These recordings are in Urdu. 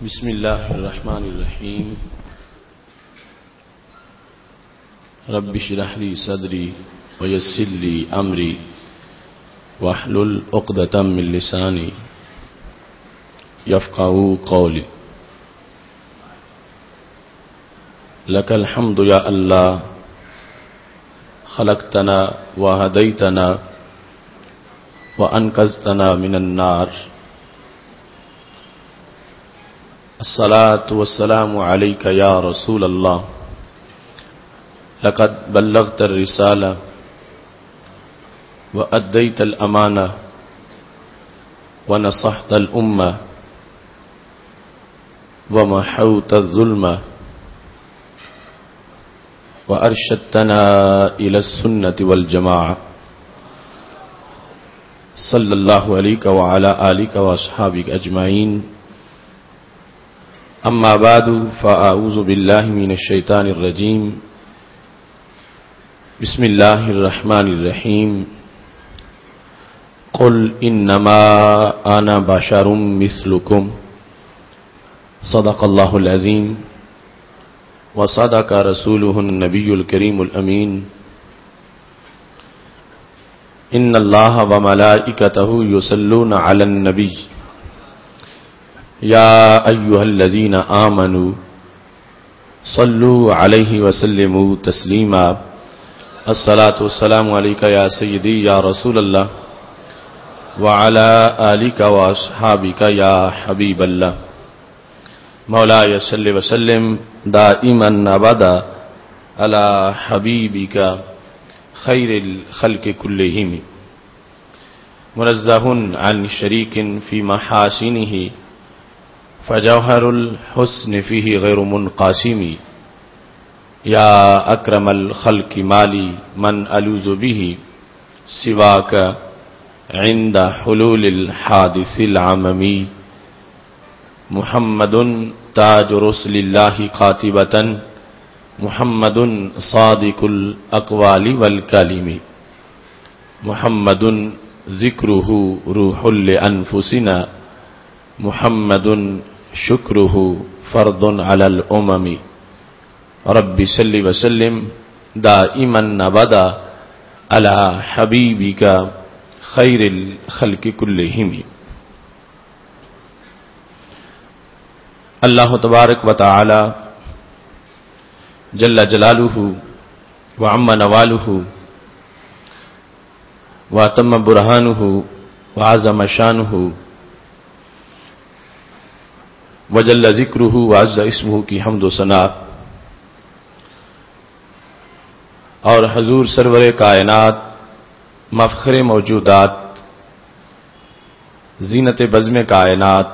بسم اللہ الرحمن الرحیم رب اشرح لی صدری ویسر لی امری واحلل عقدۃ من لسانی یفقہوا قولی لک الحمد یا اللہ خلقتنا وہدیتنا وانقذتنا من النار الصلاة والسلام عليك يا رسول الله لقد بلغت الرسالة وأديت الأمانة ونصحت الأمة ومحوت الظلم وأرشدتنا إلى السنة والجماعة صلى الله عليك وعلى آلك وأصحابك أجمعين اما بعد فاعوذ باللہ من الشیطان الرجیم بسم اللہ الرحمن الرحیم قل انما انا بشر مثلکم صدق اللہ العظیم وصدق رسولہ النبی الکریم الامین ان اللہ وملائکتہ یصلون علی النبی یا ایھا الذین آمنوا صلوا علیہ وسلموا تسلیما الصلاۃ والسلام علیک یا سیدی یا رسول اللہ وعلی آلک واصحابک یا حبیب اللہ مولاي صل وسلم دائما ابدا علی حبیبک خیر الخلق کلہم منزہ عن شریک فی محاسنہ فجوہر الحسن فیہ غیر منقاسم یا اکرم الخلق مالی من الوذ بہ سواک عند حلول الحادث العممی محمد تاج رسل اللہ قاطبۃ محمد صادق الاقوال والکلم محمد ذکرہ روح لانفسنا محمد شکرہ فرض علی الامم رب صل وسلم دائما ابدا علی حبیبک خیر الخلق کلہم. اللہ تبارک و تعالی جل جلالہ وعم نوالہ واتم برہانہ وعظم شانہ وجل ذکرہ وعز اسمہ کی حمد و ثنا اور حضور سرور کائنات مفخر موجودات زینت بزم کائنات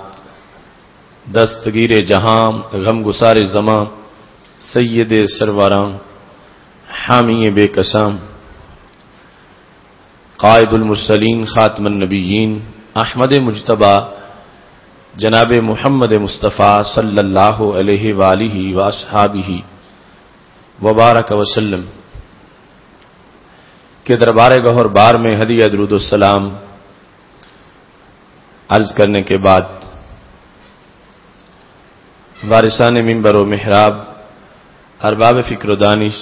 دستگیر جہاں غم گسار زماں سید سروراں حامی بے قسم قائد المرسلین خاتم النبیین احمد مجتبی جناب محمد مصطفیٰ صلی اللہ علیہ وآلہ واصحابہ وبارک وسلم کے دربار گہر بار میں ہدیہ درود السلام عرض کرنے کے بعد وارثان منبر و محراب ارباب فکر و دانش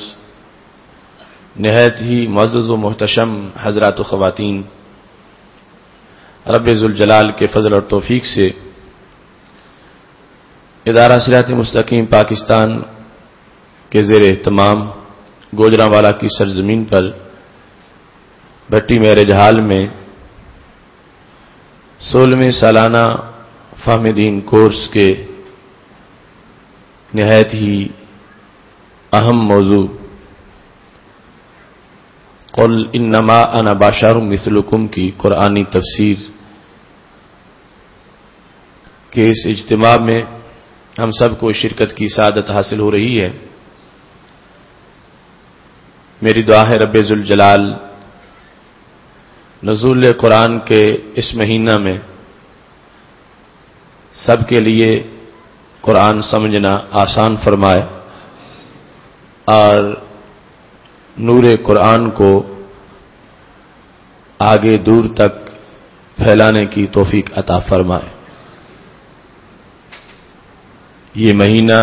نہایت ہی معزز و محتشم حضرات و خواتین، رب ذوالجلال کے فضل اور توفیق سے ادارہ صراط مستقیم پاکستان کے زیر اہتمام گوجرانوالا کی سرزمین پر بھٹی میرج ہال میں 16ویں سالانہ فہم دین کورس کے نہایت ہی اہم موضوع قل انما انا بشر مثلکم کی قرآنی تفسیر کے اس اجتماع میں ہم سب کو شرکت کی سعادت حاصل ہو رہی ہے. میری دعا ہے رب ذوالجلال نزول قرآن کے اس مہینہ میں سب کے لیے قرآن سمجھنا آسان فرمائے اور نور قرآن کو آگے دور تک پھیلانے کی توفیق عطا فرمائے. یہ مہینہ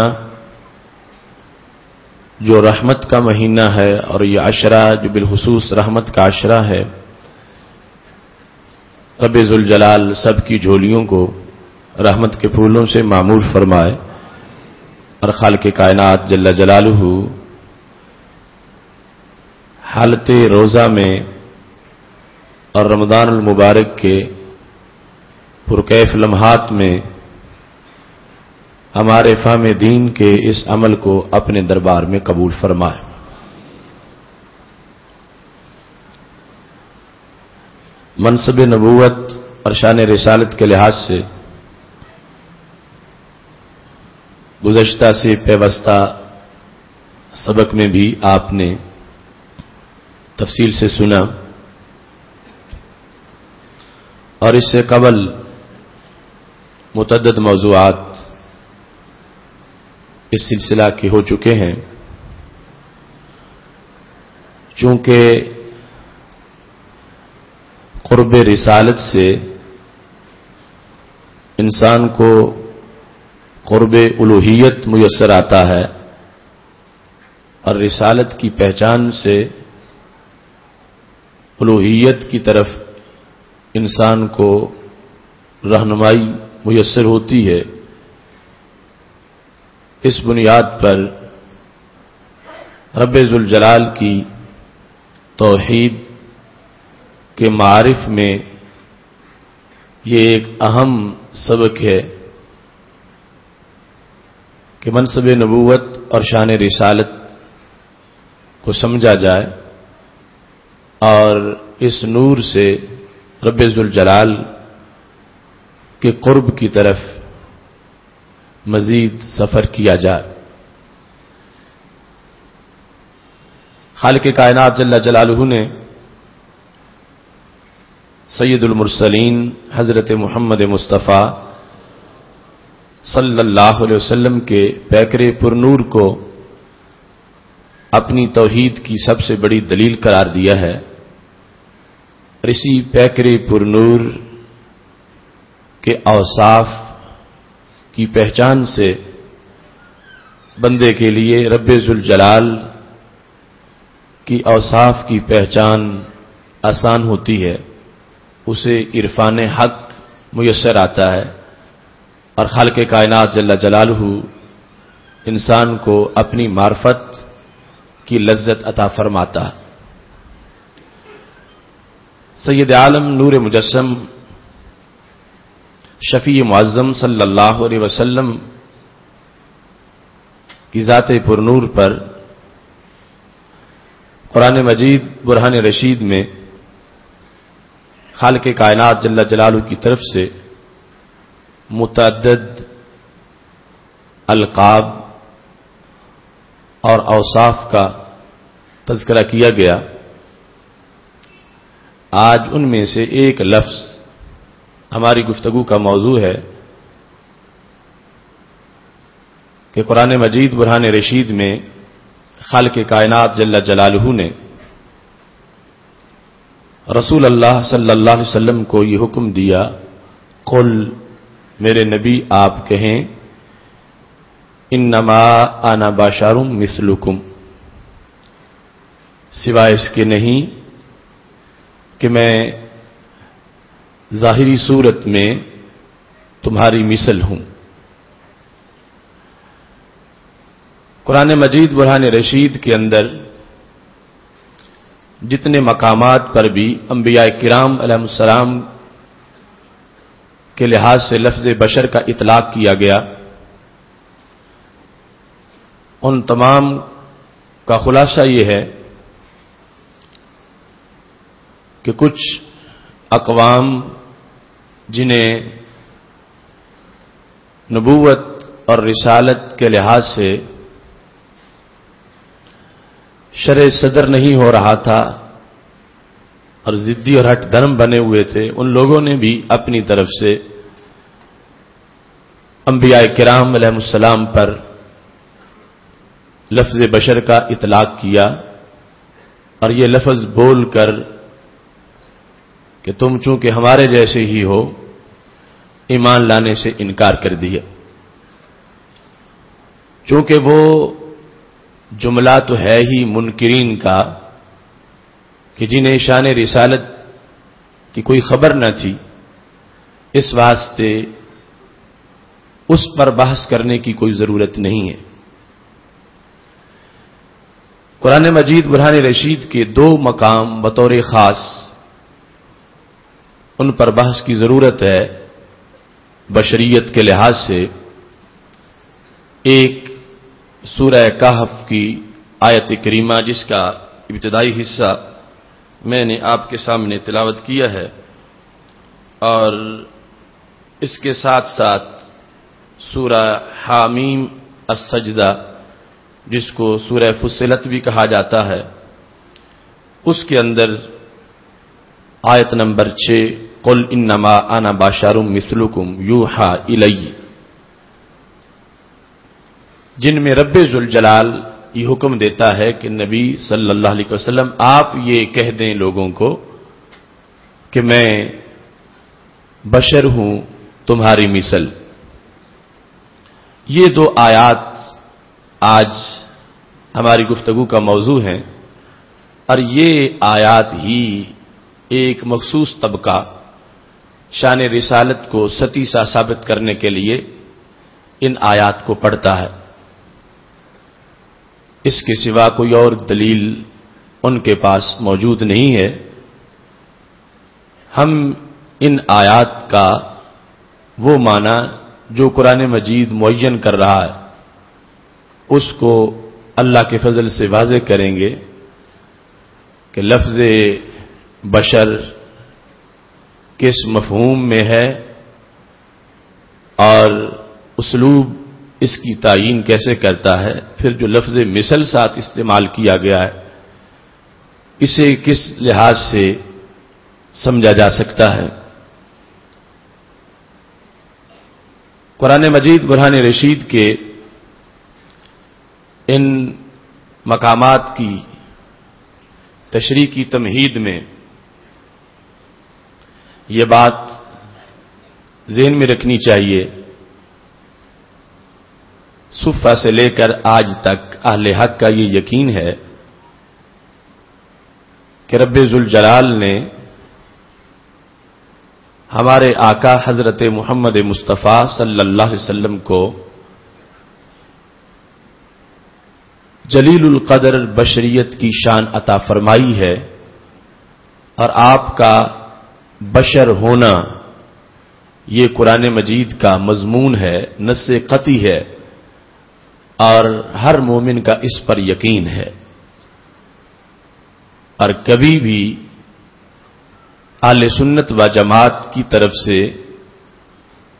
جو رحمت کا مہینہ ہے اور یہ عشرہ جو بالخصوص رحمت کا عشرہ ہے، رب ذوالجلال سب کی جھولیوں کو رحمت کے پھولوں سے معمور فرمائے اور خالق کائنات جل جلالہ حالت روزہ میں اور رمضان المبارک کے پرکیف لمحات میں ہمارے فہم دین کے اس عمل کو اپنے دربار میں قبول فرمائے۔ منصب نبوت اور شان رسالت کے لحاظ سے گزشتہ سے پیوستہ سبق میں بھی آپ نے تفصیل سے سنا، اور اس سے قبل متعدد موضوعات اس سلسلہ کے ہو چکے ہیں۔ چونکہ قرب رسالت سے انسان کو قرب الوہیت میسر آتا ہے، اور رسالت کی پہچان سے الوہیت کی طرف انسان کو رہنمائی میسر ہوتی ہے۔ اس بنیاد پر رب ذوالجلال کی توحید کے معارف میں یہ ایک اہم سبق ہے کہ منصب نبوت اور شان رسالت کو سمجھا جائے اور اس نور سے رب ذوالجلال کے قرب کی طرف مزید سفر کیا جائے۔ خالق کائنات جل جلالہ نے سید المرسلین حضرت محمد مصطفیٰ صلی اللہ علیہ وسلم کے پیکر پرنور کو اپنی توحید کی سب سے بڑی دلیل قرار دیا ہے، اور اسی پیکر پرنور کے اوصاف کی پہچان سے بندے کے لیے رب ذوالجلال کی اوصاف کی پہچان آسان ہوتی ہے، اسے عرفان حق میسر آتا ہے، اور خالق کائنات جل جلالہ انسان کو اپنی معرفت کی لذت عطا فرماتا ہے۔ سید عالم نور مجسم شفیع معظم صلی اللہ علیہ وسلم کی ذات پرنور پر قرآن مجید برہان رشید میں خالق کائنات جل جلالہ کی طرف سے متعدد القاب اور اوصاف کا تذکرہ کیا گیا۔ آج ان میں سے ایک لفظ ہماری گفتگو کا موضوع ہے کہ قرآن مجید برہان رشید میں خالق کائنات جل جلالہ نے رسول اللہ صلی اللہ علیہ وسلم کو یہ حکم دیا، قل میرے نبی آپ کہیں انما انا بشر مثلکم، سوائے اس کے نہیں کہ میں ظاہری صورت میں تمہاری مثل ہوں۔ قرآن مجید برہان رشید کے اندر جتنے مقامات پر بھی انبیاء کرام علیہ السلام کے لحاظ سے لفظ بشر کا اطلاق کیا گیا، ان تمام کا خلاصہ یہ ہے کہ کچھ اقوام جنہیں نبوت اور رسالت کے لحاظ سے شرع صدر نہیں ہو رہا تھا اور ضدی اور ہٹ دھرم بنے ہوئے تھے، ان لوگوں نے بھی اپنی طرف سے انبیاء کرام علیہ السلام پر لفظ بشر کا اطلاق کیا، اور یہ لفظ بول کر کہ تم چونکہ ہمارے جیسے ہی ہو ایمان لانے سے انکار کر دیا۔ چونکہ وہ جملہ تو ہے ہی منکرین کا کہ جنہیں شان رسالت کی کوئی خبر نہ تھی، اس واسطے اس پر بحث کرنے کی کوئی ضرورت نہیں ہے۔ قرآن مجید برہان رشید کے دو مقام بطور خاص ان پر بحث کی ضرورت ہے بشریت کے لحاظ سے۔ ایک سورہ کہف کی آیت کریمہ جس کا ابتدائی حصہ میں نے آپ کے سامنے تلاوت کیا ہے، اور اس کے ساتھ ساتھ سورہ حامیم السجدہ جس کو سورہ فصلت بھی کہا جاتا ہے، اس کے اندر آیت نمبر 6 قل انما انا بشر مثلکم یوحی الی، جن میں رب ذوالجلال یہ حکم دیتا ہے کہ نبی صلی اللہ علیہ وسلم آپ یہ کہہ دیں لوگوں کو کہ میں بشر ہوں تمہاری مثل۔ یہ دو آیات آج ہماری گفتگو کا موضوع ہیں، اور یہ آیات ہی ایک مخصوص طبقہ شان رسالت کو ستی سا ثابت کرنے کے لیے ان آیات کو پڑھتا ہے۔ اس کے سوا کوئی اور دلیل ان کے پاس موجود نہیں ہے۔ ہم ان آیات کا وہ معنی جو قرآن مجید معین کر رہا ہے اس کو اللہ کے فضل سے واضح کریں گے کہ لفظ بشر کس مفہوم میں ہے اور اسلوب اس کی تعیین کیسے کرتا ہے، پھر جو لفظ مثل ساتھ استعمال کیا گیا ہے اسے کس لحاظ سے سمجھا جا سکتا ہے۔ قرآن مجید برہان رشید کے ان مقامات کی تشریح کی تمہید میں یہ بات ذہن میں رکھنی چاہیے، صفہ سے لے کر آج تک اہل حق کا یہ یقین ہے کہ رب ذوالجلال نے ہمارے آقا حضرت محمد مصطفیٰ صلی اللہ علیہ وسلم کو جلیل القدر بشریت کی شان عطا فرمائی ہے، اور آپ کا بشر ہونا یہ قرآن مجید کا مضمون ہے، نص قطعی ہے، اور ہر مومن کا اس پر یقین ہے۔ اور کبھی بھی اہل سنت و جماعت کی طرف سے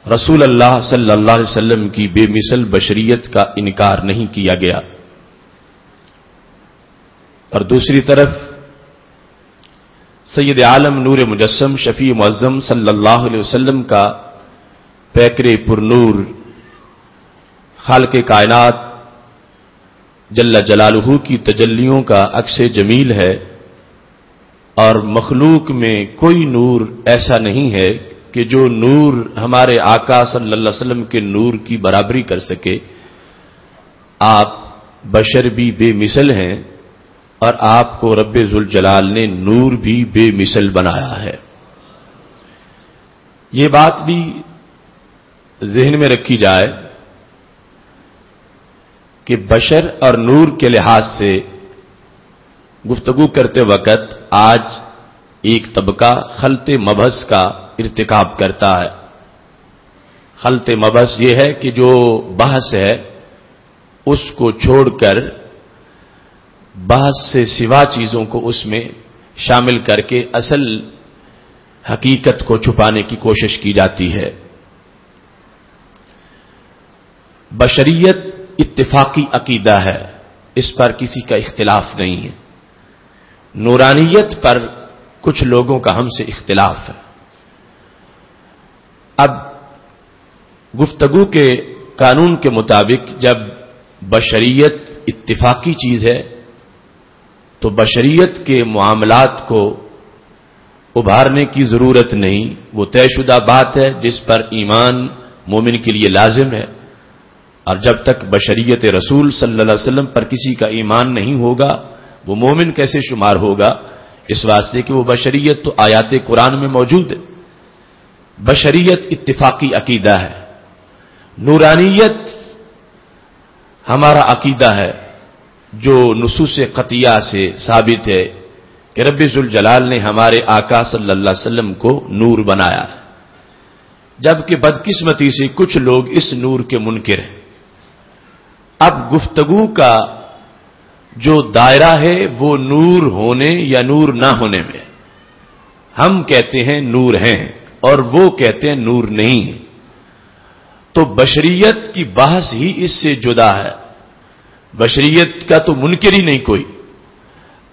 رسول اللہ صلی اللہ علیہ وسلم کی بے مثل بشریت کا انکار نہیں کیا گیا۔ اور دوسری طرف سید عالم نور مجسم شفیع معظم صلی اللہ علیہ وسلم کا پیکر پر نور خالق کائنات جل جلالہ کی تجلیوں کا عکس جمیل ہے، اور مخلوق میں کوئی نور ایسا نہیں ہے کہ جو نور ہمارے آقا صلی اللہ علیہ وسلم کے نور کی برابری کر سکے۔ آپ بشر بھی بے مثل ہیں، اور آپ کو رب ذوالجلال نے نور بھی بے مثل بنایا ہے۔ یہ بات بھی ذہن میں رکھی جائے کہ بشر اور نور کے لحاظ سے گفتگو کرتے وقت آج ایک طبقہ خلط مبحث کا ارتکاب کرتا ہے۔ خلط مبحث یہ ہے کہ جو بحث ہے اس کو چھوڑ کر بحث سے سوا چیزوں کو اس میں شامل کر کے اصل حقیقت کو چھپانے کی کوشش کی جاتی ہے۔ بشریت اتفاقی عقیدہ ہے، اس پر کسی کا اختلاف نہیں ہے۔ نورانیت پر کچھ لوگوں کا ہم سے اختلاف ہے۔ اب گفتگو کے قانون کے مطابق جب بشریت اتفاقی چیز ہے تو بشریت کے معاملات کو ابھارنے کی ضرورت نہیں، وہ طے شدہ بات ہے جس پر ایمان مومن کے لیے لازم ہے۔ اور جب تک بشریت رسول صلی اللہ علیہ وسلم پر کسی کا ایمان نہیں ہوگا وہ مومن کیسے شمار ہوگا؟ اس واسطے کہ وہ بشریت تو آیات قرآن میں موجود ہے. بشریت اتفاقی عقیدہ ہے. نورانیت ہمارا عقیدہ ہے جو نصوص قطعیہ سے ثابت ہے کہ رب ذوالجلال نے ہمارے آقا صلی اللہ علیہ وسلم کو نور بنایا ہے، جبکہ بدقسمتی سے کچھ لوگ اس نور کے منکر ہیں. اب گفتگو کا جو دائرہ ہے وہ نور ہونے یا نور نہ ہونے میں. ہم کہتے ہیں نور ہیں اور وہ کہتے ہیں نور نہیں ہے. تو بشریت کی بحث ہی اس سے جدا ہے. بشریت کا تو منکر ہی نہیں کوئی.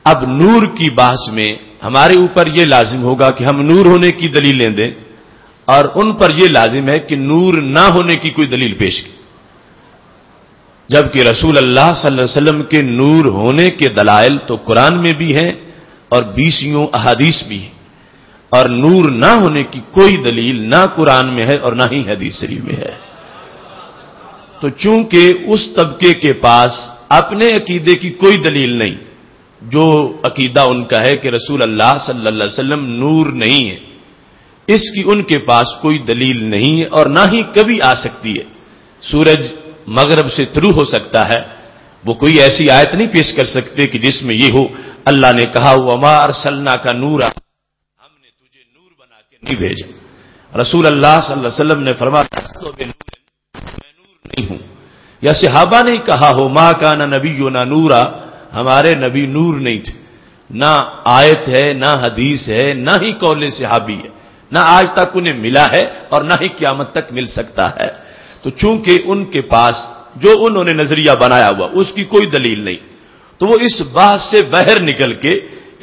اب نور کی بحث میں ہمارے اوپر یہ لازم ہوگا کہ ہم نور ہونے کی دلیلیں دیں اور ان پر یہ لازم ہے کہ نور نہ ہونے کی کوئی دلیل پیش کی. جبکہ رسول اللہ صلی اللہ علیہ وسلم کے نور ہونے کے دلائل تو قرآن میں بھی ہیں اور 20 احادیث بھی ہیں، اور نور نہ ہونے کی کوئی دلیل نہ قرآن میں ہے اور نہ ہی حدیث شریف میں ہے. تو چونکہ اس طبقے کے پاس اپنے عقیدے کی کوئی دلیل نہیں، جو عقیدہ ان کا ہے کہ رسول اللہ صلی اللہ علیہ وسلم نور نہیں ہے، اس کی ان کے پاس کوئی دلیل نہیں ہے اور نہ ہی کبھی آ سکتی ہے. سورج مغرب سے طلوع ہو سکتا ہے، وہ کوئی ایسی آیت نہیں پیش کر سکتے کہ جس میں یہ ہو اللہ نے کہا وما ارسلناک نورا، ہم نے تجھے نور بنا کے نہیں بھیجا. رسول اللہ صلی اللہ علیہ وسلم نے فرمایا میں نور نہیں ہوں. یا صحابہ نے کہا ہو ما کان نبینا نورا، ہمارے نبی نور نہیں تھے. نہ آیت ہے نہ حدیث ہے نہ ہی قول صحابی ہے، نہ آج تک انہیں ملا ہے اور نہ ہی قیامت تک مل سکتا ہے. تو چونکہ ان کے پاس جو انہوں نے نظریہ بنایا ہوا اس کی کوئی دلیل نہیں، تو وہ اس بحث سے باہر نکل کے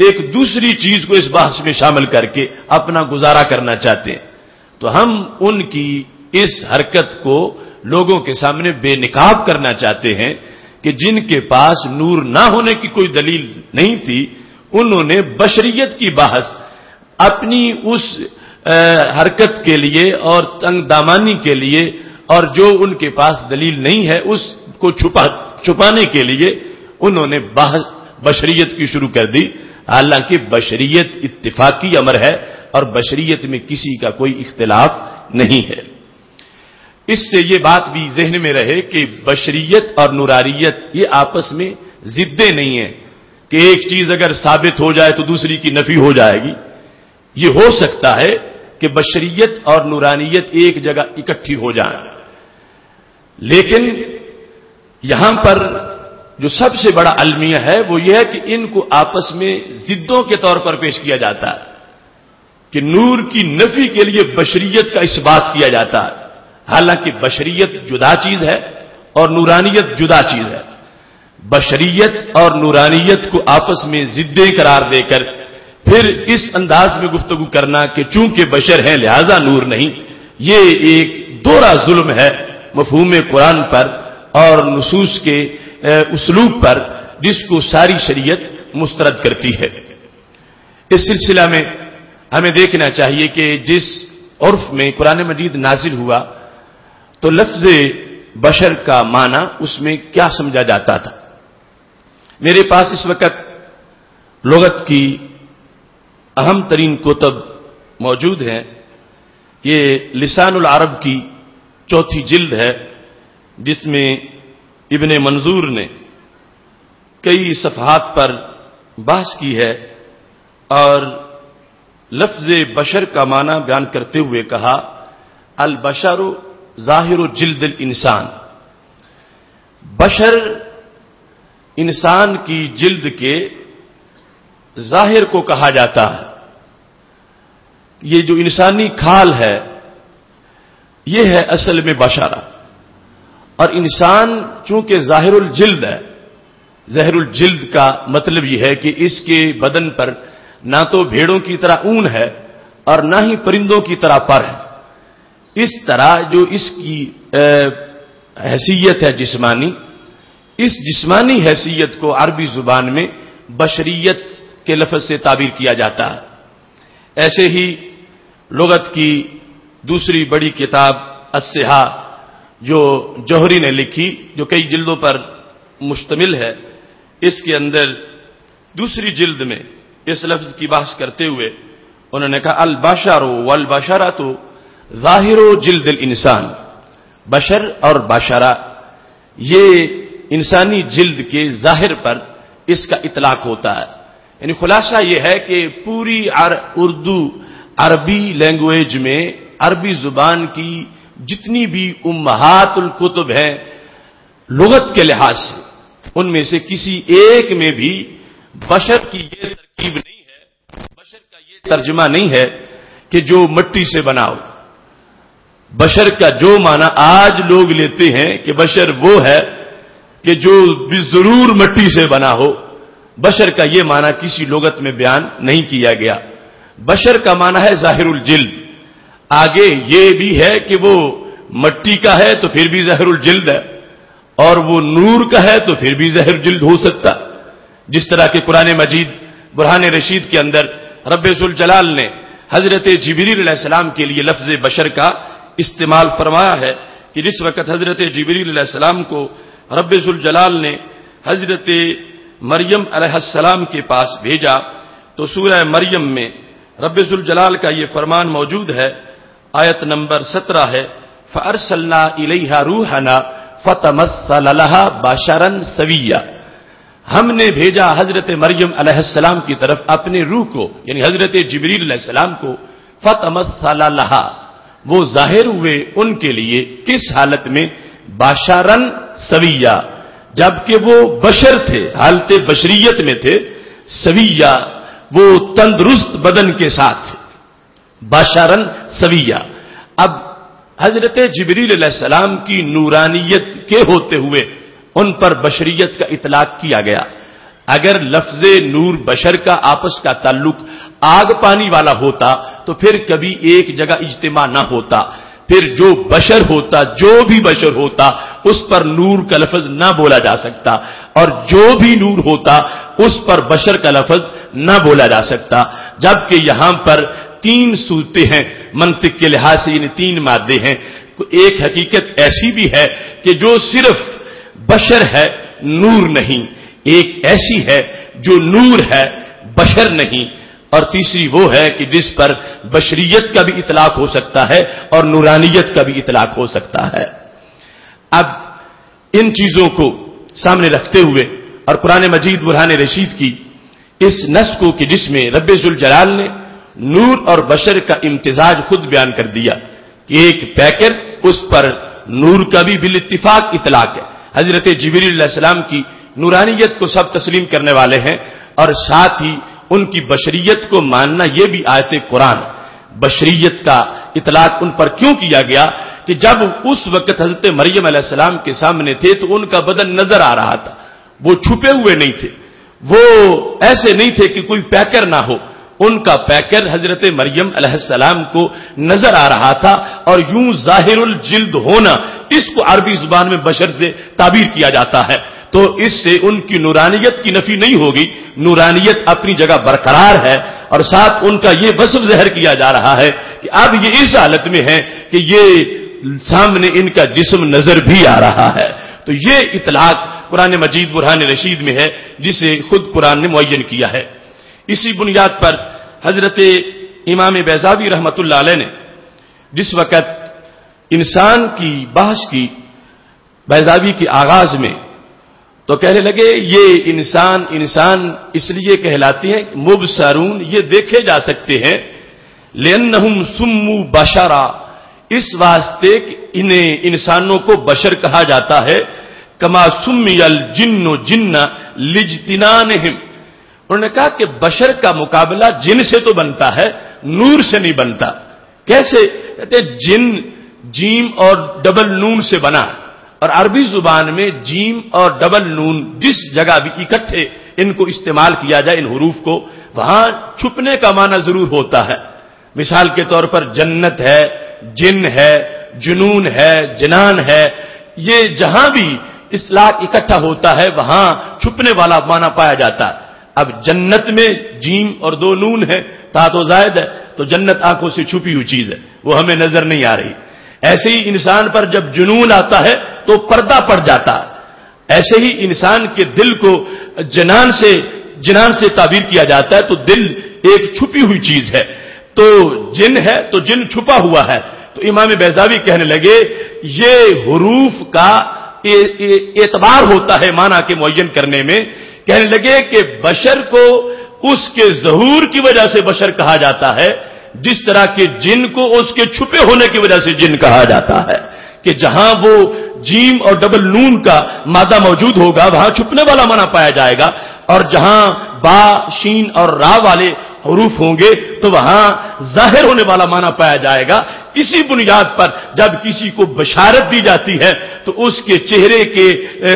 ایک دوسری چیز کو اس بحث میں شامل کر کے اپنا گزارا کرنا چاہتے ہیں. تو ہم ان کی اس حرکت کو لوگوں کے سامنے بے نقاب کرنا چاہتے ہیں کہ جن کے پاس نور نہ ہونے کی کوئی دلیل نہیں تھی، انہوں نے بشریت کی بحث اپنی اس حرکت کے لیے اور تنگ دامانی کے لیے اور جو ان کے پاس دلیل نہیں ہے اس کو چھپانے کے لیے انہوں نے بشریت کی شروع کر دی. حالانکہ بشریت اتفاقی امر ہے اور بشریت میں کسی کا کوئی اختلاف نہیں ہے. اس سے یہ بات بھی ذہن میں رہے کہ بشریت اور نوراریت یہ آپس میں ضدیں نہیں ہیں کہ ایک چیز اگر ثابت ہو جائے تو دوسری کی نفی ہو جائے گی. یہ ہو سکتا ہے کہ بشریت اور نورانیت ایک جگہ اکٹھی ہو جائیں، لیکن یہاں پر جو سب سے بڑا المیہ ہے وہ یہ ہے کہ ان کو آپس میں ضدوں کے طور پر پیش کیا جاتا ہے کہ نور کی نفی کے لیے بشریت کا اثبات کیا جاتا ہے، حالانکہ بشریت جدا چیز ہے اور نورانیت جدا چیز ہے. بشریت اور نورانیت کو آپس میں ضدیں قرار دے کر پھر اس انداز میں گفتگو کرنا کہ چونکہ بشر ہیں لہذا نور نہیں، یہ ایک دوہرا ظلم ہے مفہوم قرآن پر اور نصوص کے اسلوب پر جس کو ساری شریعت مسترد کرتی ہے. اس سلسلہ میں ہمیں دیکھنا چاہیے کہ جس عرف میں قرآن مجید نازل ہوا تو لفظ بشر کا معنی اس میں کیا سمجھا جاتا تھا. میرے پاس اس وقت لغت کی اہم ترین کتب موجود ہیں. یہ لسان العرب کی 4 جلد ہے جس میں ابن منظور نے کئی صفحات پر بحث کی ہے اور لفظ بشر کا معنی بیان کرتے ہوئے کہا البشر ظاہر جلد الانسان، بشر انسان کی جلد کے ظاہر کو کہا جاتا ہے. یہ جو انسانی کھال ہے یہ ہے اصل میں بشرہ، اور انسان چونکہ ظاہر الجلد ہے، ظاہر الجلد کا مطلب یہ ہے کہ اس کے بدن پر نہ تو بھیڑوں کی طرح اون ہے اور نہ ہی پرندوں کی طرح پر ہے. اس طرح جو اس کی حیثیت ہے جسمانی، اس جسمانی حیثیت کو عربی زبان میں بشریت کے لفظ سے تعبیر کیا جاتا ہے. ایسے ہی لغت کی دوسری بڑی کتاب الصحاح جو جوہری نے لکھی، جو کئی جلدوں پر مشتمل ہے، اس کے اندر دوسری جلد میں اس لفظ کی بحث کرتے ہوئے انہوں نے کہا البشر والبشرۃ ظاہر جلد الانسان، بشر اور بشرہ یہ انسانی جلد کے ظاہر پر اس کا اطلاق ہوتا ہے. یعنی خلاصہ یہ ہے کہ پوری اردو عربی لینگویج میں عربی زبان کی جتنی بھی امہات الکتب ہیں لغت کے لحاظ سے، ان میں سے کسی ایک میں بھی بشر کی یہ ترکیب نہیں ہے، بشر کا یہ ترجمہ نہیں ہے کہ جو مٹی سے بنا ہو. بشر کا جو معنی آج لوگ لیتے ہیں کہ بشر وہ ہے کہ جو ضرور مٹی سے بنا ہو، بشر کا یہ معنی کسی لغت میں بیان نہیں کیا گیا. بشر کا معنی ہے ظاہر الجلد. آگے یہ بھی ہے کہ وہ مٹی کا ہے تو پھر بھی ظاہر الجلد ہے، اور وہ نور کا ہے تو پھر بھی ظاہر الجلد ہو سکتا. جس طرح کہ قرآن مجید برہان رشید کے اندر رب ذوالجلال نے حضرت جبریل علیہ السلام کے لیے لفظ بشر کا استعمال فرمایا ہے کہ جس وقت حضرت جبریل علیہ السلام کو رب ذوالجلال نے حضرت مریم علیہ السلام کے پاس بھیجا تو سورہ مریم میں رب ذوالجلال کا یہ فرمان موجود ہے. آیت نمبر 17 ہے فَأَرْسَلْنَا إِلَيْهَا رُوحَنَا فَتَمَثَّلَ لَهَا بَشَرًا سَوِيًّا، ہم نے بھیجا حضرت مریم علیہ السلام کی طرف اپنے روح کو، یعنی حضرت جبریل علیہ السلام کو. فَتَمَثَّلَ لَهَا، وہ ظاہر ہوئے ان کے لیے کس حالت میں؟ بشراً سویہ، جبکہ وہ بشر تھے، حالت بشریت میں تھے. سویہ، وہ تندرست بدن کے ساتھ تھے. بشراً سویہ. اب حضرت جبریل علیہ السلام کی نورانیت کے ہوتے ہوئے ان پر بشریت کا اطلاق کیا گیا. اگر لفظ نور بشر کا آپس کا تعلق آگ پانی والا ہوتا تو پھر کبھی ایک جگہ اجتماع نہ ہوتا، پھر جو بشر ہوتا، جو بھی بشر ہوتا، اس پر نور کا لفظ نہ بولا جا سکتا، اور جو بھی نور ہوتا اس پر بشر کا لفظ نہ بولا جا سکتا. جبکہ یہاں پر 3 صورتیں ہیں منطق کے لحاظ سے، یعنی 3 مادے ہیں. ایک حقیقت ایسی بھی ہے کہ جو صرف بشر ہے نور نہیں، ایک ایسی ہے جو نور ہے بشر نہیں، اور تیسری وہ ہے کہ جس پر بشریت کا بھی اطلاق ہو سکتا ہے اور نورانیت کا بھی اطلاق ہو سکتا ہے. اب ان چیزوں کو سامنے رکھتے ہوئے اور قرآن مجید برہان رشید کی اس نص کو کہ جس میں رب ذوالجلال نے نور اور بشر کا امتزاج خود بیان کر دیا کہ ایک پیکر اس پر نور کا بھی بالاتفاق اطلاق ہے. حضرت جبریل علیہ السلام کی نورانیت کو سب تسلیم کرنے والے ہیں، اور ساتھ ہی ان کی بشریت کو ماننا یہ بھی آیت قرآن. بشریت کا اطلاق ان پر کیوں کیا گیا کہ جب اس وقت حضرت مریم علیہ السلام کے سامنے تھے تو ان کا بدن نظر آ رہا تھا، وہ چھپے ہوئے نہیں تھے، وہ ایسے نہیں تھے کہ کوئی پیکر نہ ہو. ان کا پیکر حضرت مریم علیہ السلام کو نظر آ رہا تھا، اور یوں ظاہر الجلد ہونا اس کو عربی زبان میں بشر سے تعبیر کیا جاتا ہے. تو اس سے ان کی نورانیت کی نفی نہیں ہوگی، نورانیت اپنی جگہ برقرار ہے، اور ساتھ ان کا یہ وصف ظاہر کیا جا رہا ہے کہ اب یہ اس حالت میں ہے کہ یہ سامنے ان کا جسم نظر بھی آ رہا ہے. تو یہ اطلاق قرآن مجید برہان رشید میں ہے جسے خود قرآن نے معین کیا ہے. اسی بنیاد پر حضرت امام بیضاوی رحمت اللہ علیہ نے جس وقت انسان کی بحث کی بیضاوی کے آغاز میں تو کہنے لگے یہ انسان اس لیے کہلاتے ہیں کہ مبصرون، یہ دیکھے جا سکتے ہیں، لأنہم سموا بشرا، اس واسطے کہ انہیں انسانوں کو بشر کہا جاتا ہے، کما سمی الجن جنہ لاجتنانہم. انہوں نے کہا کہ بشر کا مقابلہ جن سے تو بنتا ہے، نور سے نہیں بنتا. کیسے؟ کہتے جن جیم اور ڈبل نون سے بنا، اور عربی زبان میں جیم اور ڈبل نون جس جگہ بھی اکٹھے ان کو استعمال کیا جائے ان حروف کو، وہاں چھپنے کا معنی ضرور ہوتا ہے. مثال کے طور پر جنت ہے، جن ہے، جنون ہے، جنان ہے، یہ جہاں بھی اصلاح اکٹھا ہوتا ہے وہاں چھپنے والا معنی پایا جاتا ہے. اب جنت میں جیم اور 2 نون ہے، تا تو زائد ہے، تو جنت آنکھوں سے چھپی ہوئی چیز ہے، وہ ہمیں نظر نہیں آ رہی. ایسے ہی انسان پر جب جنون آتا ہے تو پردہ پڑ جاتا ہے، ایسے ہی انسان کے دل کو جنان سے تعبیر کیا جاتا ہے، تو دل ایک چھپی ہوئی چیز ہے، تو جن ہے تو جن چھپا ہوا ہے۔ تو امام بیضاوی کہنے لگے یہ حروف کا اعتبار ہوتا ہے معنی کے معین کرنے میں، کہنے لگے کہ بشر کو اس کے ظہور کی وجہ سے بشر کہا جاتا ہے، جس طرح کہ جن کو اس کے چھپے ہونے کی وجہ سے جن کہا جاتا ہے، کہ جہاں وہ جیم اور ڈبل نون کا مادہ موجود ہوگا وہاں چھپنے والا معنی پایا جائے گا، اور جہاں با، شین اور را والے حروف ہوں گے تو وہاں ظاہر ہونے والا معنی پایا جائے گا۔ اسی بنیاد پر جب کسی کو بشارت دی جاتی ہے تو اس کے چہرے کے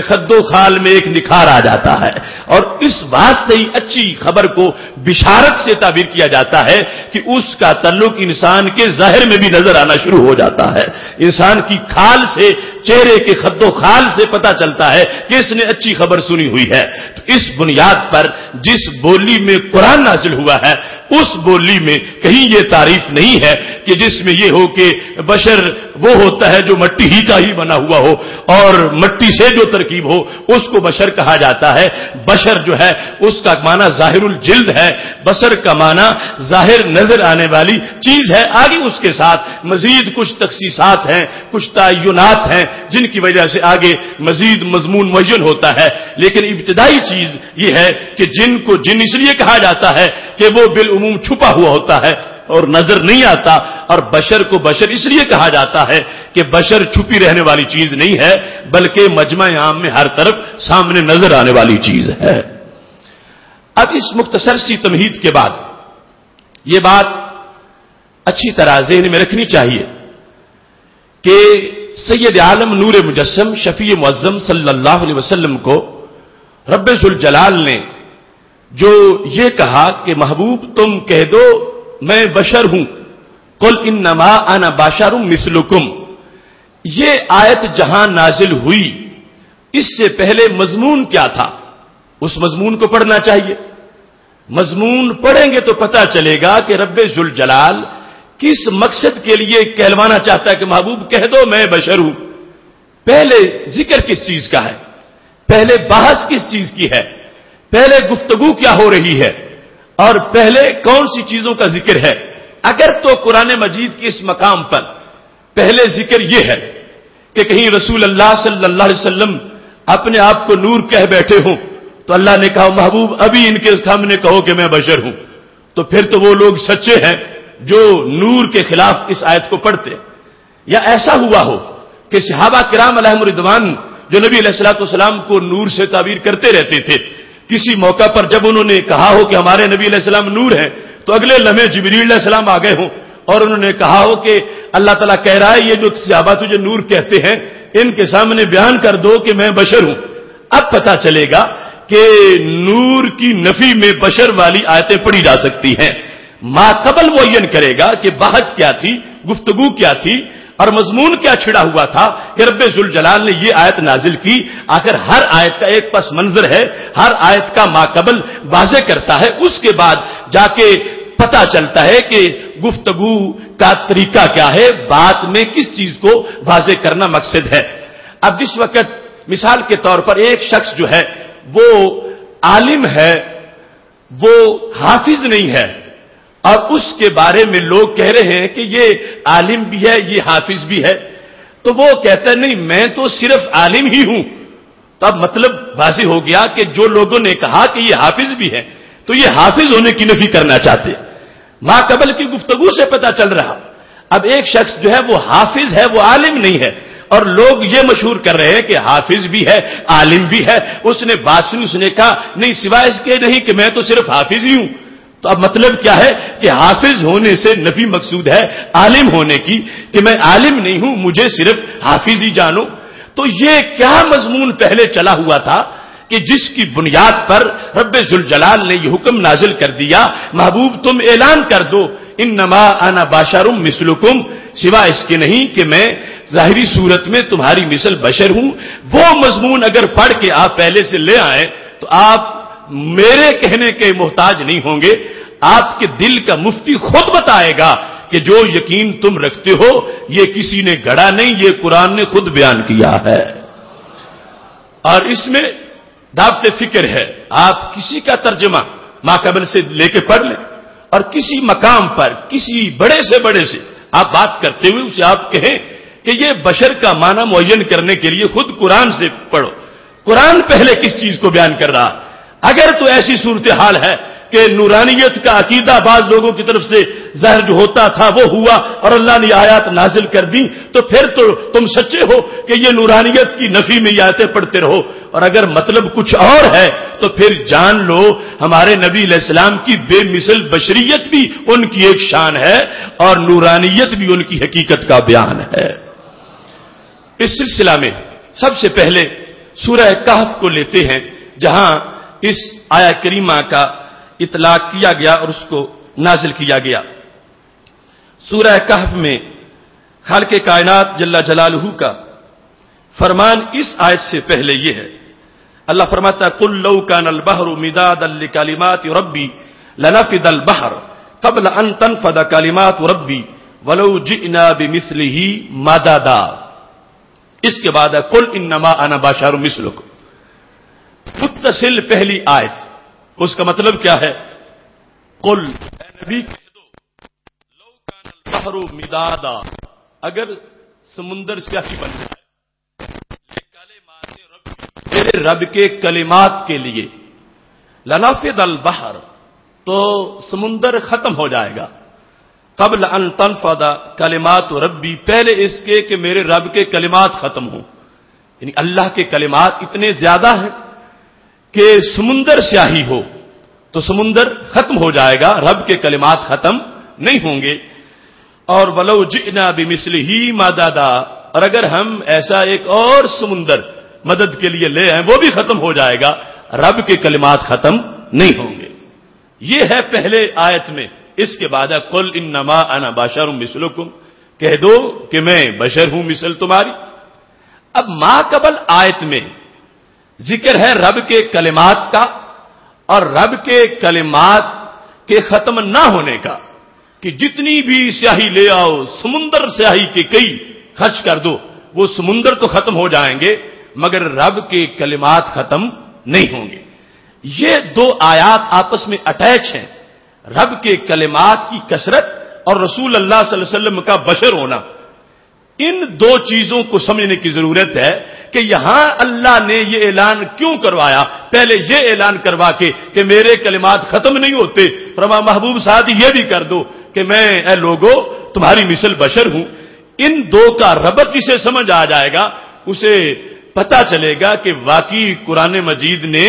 خد و خال میں ایک نکھار آ جاتا ہے، اور اس واسطے ہی اچھی خبر کو بشارت سے تعبیر کیا جاتا ہے کہ اس کا تعلق انسان کے ظاہر میں بھی نظر آنا شروع ہو جاتا ہے، انسان کی کھال سے، چہرے کے خد و خال سے پتہ چلتا ہے کہ اس نے اچھی خبر سنی ہوئی ہے۔ تو اس بنیاد پر جس بولی میں قرآن نازل ہوا ہے اس بولی میں کہیں یہ تعریف نہیں ہے کہ جس میں یہ ہو کہ بشر وہ ہوتا ہے جو مٹی ہی کا ہی بنا ہوا ہو اور مٹی سے جو ترکیب ہو اس کو بشر کہا جاتا ہے۔ بشر جو ہے اس کا معنی ظاہر الجلد ہے، بشر کا معنی ظاہر نظر آنے والی چیز ہے۔ آگے اس کے ساتھ مزید کچھ تخصیصات ہیں، کچھ تعینات ہیں جن کی وجہ سے آگے مزید مضمون معین ہوتا ہے، لیکن ابتدائی چیز یہ ہے کہ جن کو جن اس لیے کہا جاتا ہے کہ وہ بالعموم چھپا ہوا ہوتا ہے اور نظر نہیں آتا، اور بشر کو بشر اس لیے کہا جاتا ہے کہ بشر چھپی رہنے والی چیز نہیں ہے بلکہ مجمع عام میں ہر طرف سامنے نظر آنے والی چیز ہے۔ اب اس مختصر سی تمہید کے بعد یہ بات اچھی طرح ذہن میں رکھنی چاہیے کہ سید عالم نور مجسم شفیع معظم صلی اللہ علیہ وسلم کو رب ذوالجلال نے جو یہ کہا کہ محبوب تم کہہ دو میں بشر ہوں، قل انما انا بشر مثلکم، یہ آیت جہاں نازل ہوئی اس سے پہلے مضمون کیا تھا؟ اس مضمون کو پڑھنا چاہیے، مضمون پڑھیں گے تو پتہ چلے گا کہ رب ذوالجلال کس مقصد کے لیے کہلوانا چاہتا ہے کہ محبوب کہہ دو میں بشر ہوں۔ پہلے ذکر کس چیز کا ہے، پہلے بحث کس چیز کی ہے، پہلے گفتگو کیا ہو رہی ہے، اور پہلے کون سی چیزوں کا ذکر ہے؟ اگر تو قرآن مجید کے اس مقام پر پہلے ذکر یہ ہے کہ کہیں رسول اللہ صلی اللہ علیہ وسلم اپنے آپ کو نور کہہ بیٹھے ہوں تو اللہ نے کہا محبوب ابھی ان کے سامنے کہو کہ میں بشر ہوں، تو پھر تو وہ لوگ سچے ہیں جو نور کے خلاف اس آیت کو پڑھتے۔ یا ایسا ہوا ہو کہ صحابہ کرام علیہم رضوان جو نبی علیہ الصلوۃ والسلام کو نور سے تعبیر کرتے رہتے تھے، کسی موقع پر جب انہوں نے کہا ہو کہ ہمارے نبی علیہ السلام نور ہیں تو اگلے لمحے جبریل علیہ السلام آ گئے ہوں اور انہوں نے کہا ہو کہ اللہ تعالیٰ کہہ رہا ہے یہ جو صحابہ تجھے نور کہتے ہیں ان کے سامنے بیان کر دو کہ میں بشر ہوں۔ اب پتہ چلے گا کہ نور کی نفی میں بشر والی آیتیں پڑھی جا سکتی ہیں۔ ما قبل معین کرے گا کہ بحث کیا تھی، گفتگو کیا تھی اور مضمون کیا چھڑا ہوا تھا کہ رب ذوالجلال نے یہ آیت نازل کی۔ آخر ہر آیت کا ایک پس منظر ہے، ہر آیت کا ما قبل واضح کرتا ہے، اس کے بعد جا کے پتہ چلتا ہے کہ گفتگو کا طریقہ کیا ہے، بات میں کس چیز کو واضح کرنا مقصد ہے۔ اب اس وقت مثال کے طور پر ایک شخص جو ہے وہ عالم ہے، وہ حافظ نہیں ہے، اور اس کے بارے میں لوگ کہہ رہے ہیں کہ یہ عالم بھی ہے یہ حافظ بھی ہے، تو وہ کہتا ہے نہیں میں تو صرف عالم ہی ہوں۔ تو اب مطلب واضح ہو گیا کہ جو لوگوں نے کہا کہ یہ حافظ بھی ہے تو یہ حافظ ہونے کی نفی کرنا چاہتے، ما قبل کی گفتگو سے پتہ چل رہا۔ اب ایک شخص جو ہے وہ حافظ ہے، وہ عالم نہیں ہے، اور لوگ یہ مشہور کر رہے ہیں کہ حافظ بھی ہے عالم بھی ہے۔ اس نے بات سنی، اس نے کہا نہیں سوائے اس کے نہیں کہ میں تو صرف حافظ ہی ہوں۔ تو اب مطلب کیا ہے کہ حافظ ہونے سے نفی مقصود ہے عالم ہونے کی، کہ میں عالم نہیں ہوں مجھے صرف حافظ ہی جانو۔ تو یہ کیا مضمون پہلے چلا ہوا تھا کہ جس کی بنیاد پر رب ذوالجلال نے یہ حکم نازل کر دیا محبوب تم اعلان کر دو انما انا بشر مثلکم، سوا اس کے نہیں کہ میں ظاہری صورت میں تمہاری مثل بشر ہوں۔ وہ مضمون اگر پڑھ کے آپ پہلے سے لے آئیں تو آپ میرے کہنے کے محتاج نہیں ہوں گے، آپ کے دل کا مفتی خود بتائے گا کہ جو یقین تم رکھتے ہو یہ کسی نے گڑا نہیں، یہ قرآن نے خود بیان کیا ہے۔ اور اس میں دعوت فکر ہے، آپ کسی کا ترجمہ ماقبل سے لے کے پڑھ لیں اور کسی مقام پر کسی بڑے سے آپ بات کرتے ہوئے اسے آپ کہیں کہ یہ بشر کا معنی معین کرنے کے لیے خود قرآن سے پڑھو، قرآن پہلے کس چیز کو بیان کر رہا۔ اگر تو ایسی صورتحال ہے کہ نورانیت کا عقیدہ بعض لوگوں کی طرف سے ظاہر جو ہوتا تھا وہ ہوا اور اللہ نے آیات نازل کر دی، تو پھر تو تم سچے ہو کہ یہ نورانیت کی نفی میں یہ آیتیں پڑھتے رہو، اور اگر مطلب کچھ اور ہے تو پھر جان لو ہمارے نبی علیہ السلام کی بے مثل بشریت بھی ان کی ایک شان ہے اور نورانیت بھی ان کی حقیقت کا بیان ہے۔ اس سلسلہ میں سب سے پہلے سورہ کہف کو لیتے ہیں، جہاں اس آیہ کریمہ کا اطلاق کیا گیا اور اس کو نازل کیا گیا۔ سورہ کہف میں خالق کائنات جل جلالہ کا فرمان اس آیت سے پہلے یہ ہے، اللہ فرماتا ہے قل لو کان البحر مدادا لکلمات ربی لنفد البحر قبل ان تنفد کلمات ربی ولو جئنا بمثلہ مددا۔ اس کے بعد ہے قل انما انا بشر مثلکم، متصل پہلی آیت، اس کا مطلب کیا ہے؟ قل اے نبی کہہ دو لو کان البحر مدادا، اگر سمندر سیاہی بن جائے میرے رب کے کلمات کے لیے، لنفد البحر، تو سمندر ختم ہو جائے گا، قبل ان تنفد کلمات ربی، پہلے اس کے کہ میرے رب کے کلمات ختم ہوں، یعنی اللہ کے کلمات اتنے زیادہ ہیں کہ سمندر سیاہی ہو تو سمندر ختم ہو جائے گا، رب کے کلمات ختم نہیں ہوں گے۔ اور ولو جئنا بمثلہ مددا، اور اگر ہم ایسا ایک اور سمندر مدد کے لیے لے آئیں وہ بھی ختم ہو جائے گا، رب کے کلمات ختم نہیں ہوں گے۔ یہ ہے پہلے آیت میں۔ اس کے بعد ہے قل انما انا بشر مثلکم، کہہ دو کہ میں بشر ہوں مثل تمہاری۔ اب ما قبل آیت میں ذکر ہے رب کے کلمات کا اور رب کے کلمات کے ختم نہ ہونے کا، کہ جتنی بھی سیاہی لے آؤ، سمندر سیاہی کے کئی خرچ کر دو، وہ سمندر تو ختم ہو جائیں گے مگر رب کے کلمات ختم نہیں ہوں گے۔ یہ دو آیات آپس میں اٹیچ ہیں، رب کے کلمات کی کثرت اور رسول اللہ صلی اللہ علیہ وسلم کا بشر ہونا۔ ان دو چیزوں کو سمجھنے کی ضرورت ہے کہ یہاں اللہ نے یہ اعلان کیوں کروایا، پہلے یہ اعلان کروا کے کہ میرے کلمات ختم نہیں ہوتے، فرما محبوب ساتھ یہ بھی کر دو کہ میں اے لوگو تمہاری مثل بشر ہوں۔ ان دو کا ربط جسے سمجھ آ جائے گا اسے پتا چلے گا کہ واقعی قرآن مجید نے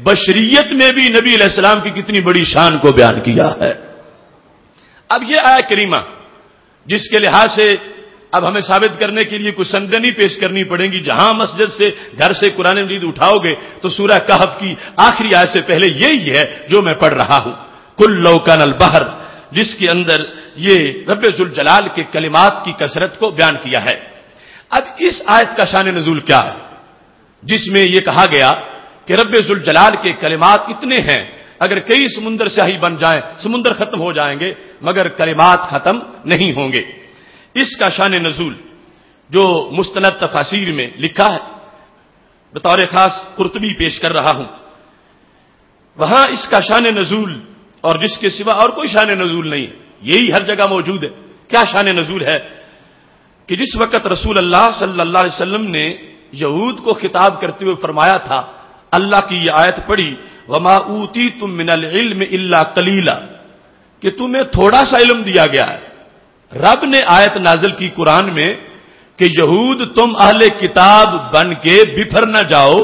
بشریت میں بھی نبی علیہ السلام کی کتنی بڑی شان کو بیان کیا ہے۔ اب یہ آیہ کریمہ جس کے لحاظ سے اب ہمیں ثابت کرنے کے لیے کچھ سندیں نہیں پیش کرنی پڑیں گی، جہاں مسجد سے گھر سے قرآن مجید اٹھاؤ گے تو سورہ کہف کی آخری آیت سے پہلے یہی ہے جو میں پڑھ رہا ہوں، قل لو کان البحر، جس کے اندر یہ رب ذوالجلال کے کلمات کی کثرت کو بیان کیا ہے۔ اب اس آیت کا شان نزول کیا ہے جس میں یہ کہا گیا کہ رب ذوالجلال کے کلمات اتنے ہیں، اگر کئی سمندر سیاہی بن جائیں سمندر ختم ہو جائیں گے مگر کلمات ختم نہیں ہوں گے۔ اس کا شان نزول جو مستند تفاسیر میں لکھا ہے، بطور خاص قرطبی پیش کر رہا ہوں، وہاں اس کا شان نزول اور جس کے سوا اور کوئی شان نزول نہیں ہے، یہی ہر جگہ موجود ہے۔ کیا شان نزول ہے کہ جس وقت رسول اللہ صلی اللہ علیہ وسلم نے یہود کو خطاب کرتے ہوئے فرمایا تھا، اللہ کی یہ آیت پڑھی وما اوتیتم من العلم الا قلیلا، کہ تمہیں تھوڑا سا علم دیا گیا ہے۔ رب نے آیت نازل کی قرآن میں کہ یہود تم اہل کتاب بن کے بفر نہ جاؤ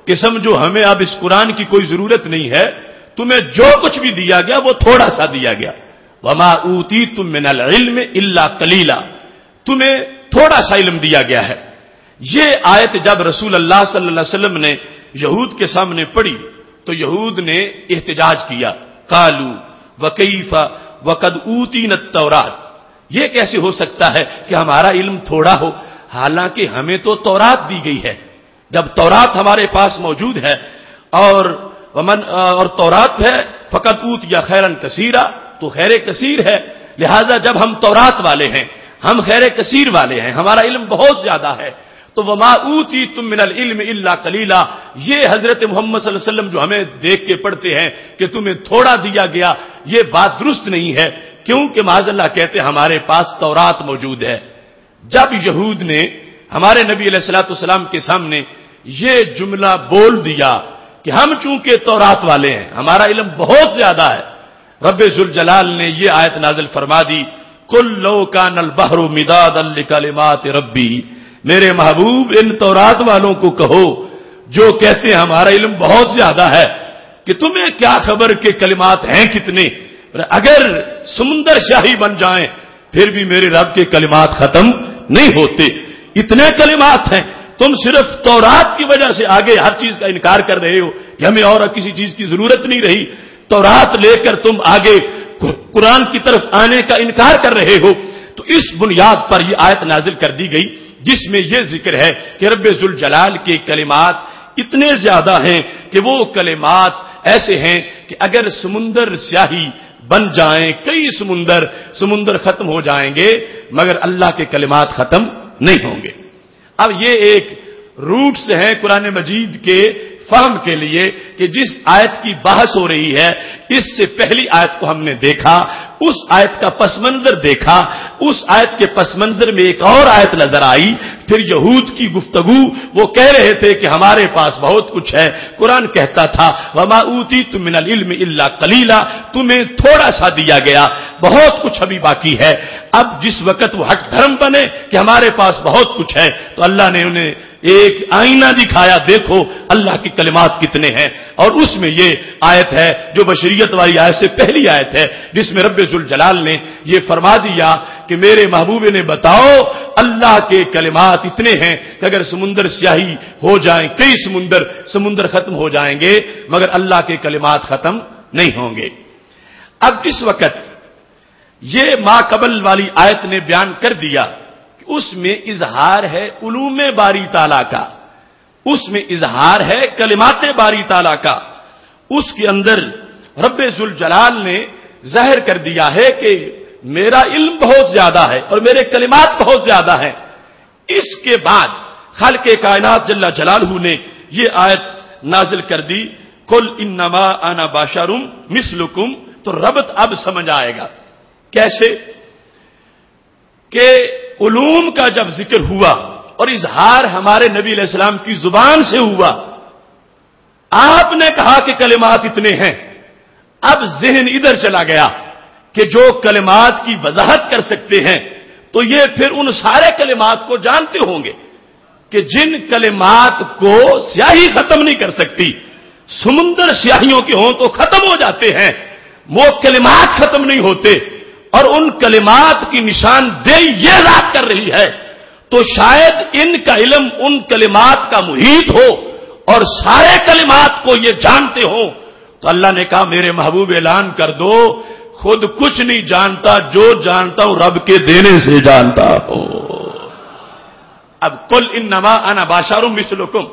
کہ سمجھو ہمیں اب اس قرآن کی کوئی ضرورت نہیں ہے، تمہیں جو کچھ بھی دیا گیا وہ تھوڑا سا دیا گیا۔ وما اوتیتم من العلم الا قلیلا، تمہیں تھوڑا سا علم دیا گیا ہے۔ یہ آیت جب رسول اللہ صلی اللہ علیہ وسلم نے یہود کے سامنے پڑھی تو یہود نے احتجاج کیا، قالوا وکیف وقد اوتینا التوراۃ، یہ کیسے ہو سکتا ہے کہ ہمارا علم تھوڑا ہو، حالانکہ ہمیں تو تورات دی گئی ہے۔ جب تورات ہمارے پاس موجود ہے اور تورات ہے فقط اوتیا خیرن کثیرا، تو خیر کثیر ہے، لہذا جب ہم تورات والے ہیں، ہم خیر کثیر والے ہیں، ہمارا علم بہت زیادہ ہے، تو وما اوتیتم من العلم الا قلیلا، یہ حضرت محمد صلی اللہ علیہ وسلم جو ہمیں دیکھ کے پڑھتے ہیں کہ تمہیں تھوڑا دیا گیا، یہ بات درست نہیں ہے، کیونکہ معاذ اللہ کہتے ہیں ہمارے پاس تورات موجود ہے۔ جب یہود نے ہمارے نبی علیہ الصلوۃ والسلام کے سامنے یہ جملہ بول دیا کہ ہم چونکہ تورات والے ہیں، ہمارا علم بہت زیادہ ہے، رب ذوالجلال نے یہ آیت نازل فرما دی، قل لو کان البحر مدادا لکلمات ربی، میرے محبوب ان تورات والوں کو کہو جو کہتے ہیں ہمارا علم بہت زیادہ ہے کہ تمہیں کیا خبر کہ کلمات ہیں کتنے، اگر سمندر شاہی بن جائیں پھر بھی میرے رب کے کلمات ختم نہیں ہوتے، اتنے کلمات ہیں، تم صرف تورات کی وجہ سے آگے ہر چیز کا انکار کر رہے ہو کہ ہمیں اور کسی چیز کی ضرورت نہیں رہی، تورات لے کر تم آگے قرآن کی طرف آنے کا انکار کر رہے ہو۔ تو اس بنیاد پر یہ آیت نازل کر دی گئی جس میں یہ ذکر ہے کہ رب ذوالجلال کے کلمات اتنے زیادہ ہیں کہ وہ کلمات ایسے ہیں کہ اگر سمندر سیاہی بن جائیں، کئی سمندر ختم ہو جائیں گے مگر اللہ کے کلمات ختم نہیں ہوں گے۔ اب یہ ایک روٹس ہیں قرآن مجید کے فہم کے لیے کہ جس آیت کی بحث ہو رہی ہے اس سے پہلی آیت کو ہم نے دیکھا، اس آیت کا پس منظر دیکھا، اس آیت کے پس منظر میں ایک اور آیت نظر آئی، پھر یہود کی گفتگو، وہ کہہ رہے تھے کہ ہمارے پاس بہت کچھ ہے، قرآن کہتا تھا وما اوتیتم من العلم الا قلیلا، تمہیں تھوڑا سا دیا گیا، بہت کچھ ابھی باقی ہے۔ اب جس وقت وہ ہٹ دھرم بنے کہ ہمارے پاس بہت کچھ ہے تو اللہ نے انہیں ایک آئینہ دکھایا، دیکھو اللہ کی کلمات کتنے ہیں، اور اس میں یہ آیت ہے جو بشریت والی آیت سے پہلی آیت ہے جس میں رب ذوالجلال نے یہ فرما دیا کہ میرے محبوب نے بتاؤ اللہ کے کلمات اتنے ہیں کہ اگر سمندر سیاہی ہو جائیں، کئی سمندر ختم ہو جائیں گے مگر اللہ کے کلمات ختم نہیں ہوں گے۔ اب اس وقت یہ ما قبل والی آیت نے بیان کر دیا کہ اس میں اظہار ہے علوم باری تعالیٰ کا، اس میں اظہار ہے کلمات باری تعالیٰ کا، اس کے اندر رب ذوالجلال نے ظاہر کر دیا ہے کہ میرا علم بہت زیادہ ہے اور میرے کلمات بہت زیادہ ہیں۔ اس کے بعد خالق کائنات جل جلالہ نے یہ آیت نازل کر دی، قل انما انا بشر مثلکم، تو ربط اب سمجھ آئے گا کیسے کہ علوم کا جب ذکر ہوا اور اظہار ہمارے نبی علیہ السلام کی زبان سے ہوا، آپ نے کہا کہ کلمات اتنے ہیں، اب ذہن ادھر چلا گیا کہ جو کلمات کی وضاحت کر سکتے ہیں تو یہ پھر ان سارے کلمات کو جانتے ہوں گے کہ جن کلمات کو سیاہی ختم نہیں کر سکتی، سمندر سیاہیوں کے ہوں تو ختم ہو جاتے ہیں، وہ کلمات ختم نہیں ہوتے، اور ان کلمات کی نشاندہی یہ ذات کر رہی ہے، تو شاید ان کا علم ان کلمات کا محیط ہو اور سارے کلمات کو یہ جانتے ہوں، تو اللہ نے کہا میرے محبوب اعلان کر دو خود کچھ نہیں جانتا، جو جانتا ہوں رب کے دینے سے جانتا ہوں۔ اب قل انما انا بشر مثلکم،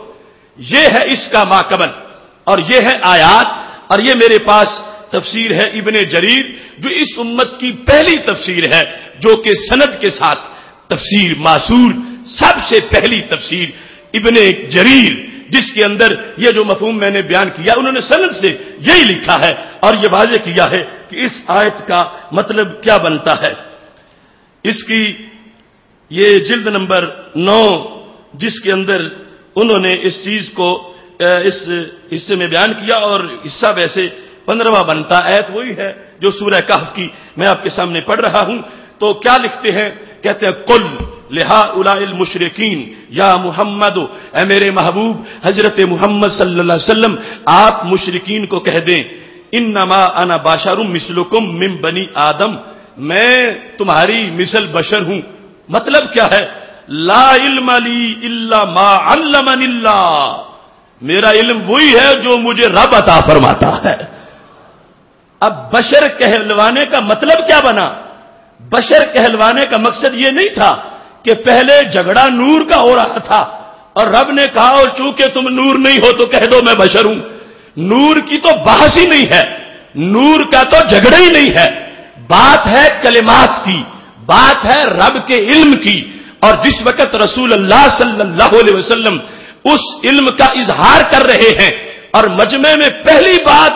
یہ ہے اس کا ما قبل، اور یہ ہے آیات، اور یہ میرے پاس تفسیر ہے ابن جریر جو اس امت کی پہلی تفسیر ہے، جو کہ سند کے ساتھ تفسیر معصور، سب سے پہلی تفسیر ابن جریر، جس کے اندر یہ جو مفہوم میں نے بیان کیا انہوں نے سند سے یہی لکھا ہے اور یہ واضح کیا ہے کہ اس آیت کا مطلب کیا بنتا ہے۔ اس کی یہ جلد نمبر 9 جس کے اندر انہوں نے اس چیز کو اس حصے میں بیان کیا، اور حصہ ویسے 15واں بنتا، آیت وہی ہے جو سورہ کہف کی میں آپ کے سامنے پڑھ رہا ہوں۔ تو کیا لکھتے ہیں؟ کہتے ہیں قل لہؤلاء المشرکین یا محمد، اے میرے محبوب حضرت محمد صلی اللہ علیہ وسلم آپ مشرکین کو کہہ دیں انما انا بشر مثلکم من بنی آدم، میں تمہاری مثل بشر ہوں۔ مطلب کیا ہے؟ لا علم لی الا ما علمنی اللہ، میرا علم وہی ہے جو مجھے رب عطا فرماتا ہے۔ اب بشر کہلوانے کا مطلب کیا بنا؟ بشر کہلوانے کا مقصد یہ نہیں تھا کہ پہلے جھگڑا نور کا ہو رہا تھا اور رب نے کہا اور چونکہ تم نور نہیں ہو تو کہہ دو میں بشر ہوں۔ نور کی تو بحث ہی نہیں ہے، نور کا تو جھگڑا ہی نہیں ہے، بات ہے کلمات کی، بات ہے رب کے علم کی، اور جس وقت رسول اللہ صلی اللہ علیہ وسلم اس علم کا اظہار کر رہے ہیں اور مجمع میں پہلی بات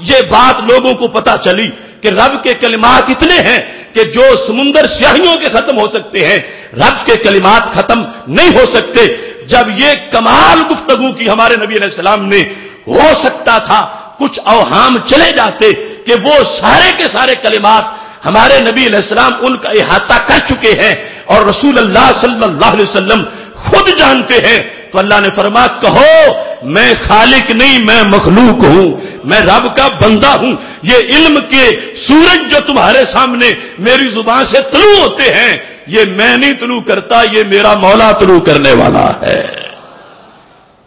یہ بات لوگوں کو پتا چلی کہ رب کے کلمات اتنے ہیں کہ جو سمندر سیاہیوں کے ختم ہو سکتے ہیں، رب کے کلمات ختم نہیں ہو سکتے. جب یہ کمال گفتگو کی ہمارے نبی علیہ السلام نے، ہو سکتا تھا کچھ اوہام چلے جاتے کہ وہ سارے کے سارے کلمات ہمارے نبی علیہ السلام ان کا احاطہ کر چکے ہیں اور رسول اللہ صلی اللہ علیہ وسلم خود جانتے ہیں. تو اللہ نے فرمایا کہو میں خالق نہیں، میں مخلوق ہوں، میں رب کا بندہ ہوں. یہ علم کے سورج جو تمہارے سامنے میری زبان سے طلوع ہوتے ہیں، یہ میں نہیں طلوع کرتا، یہ میرا مولا طلوع کرنے والا ہے.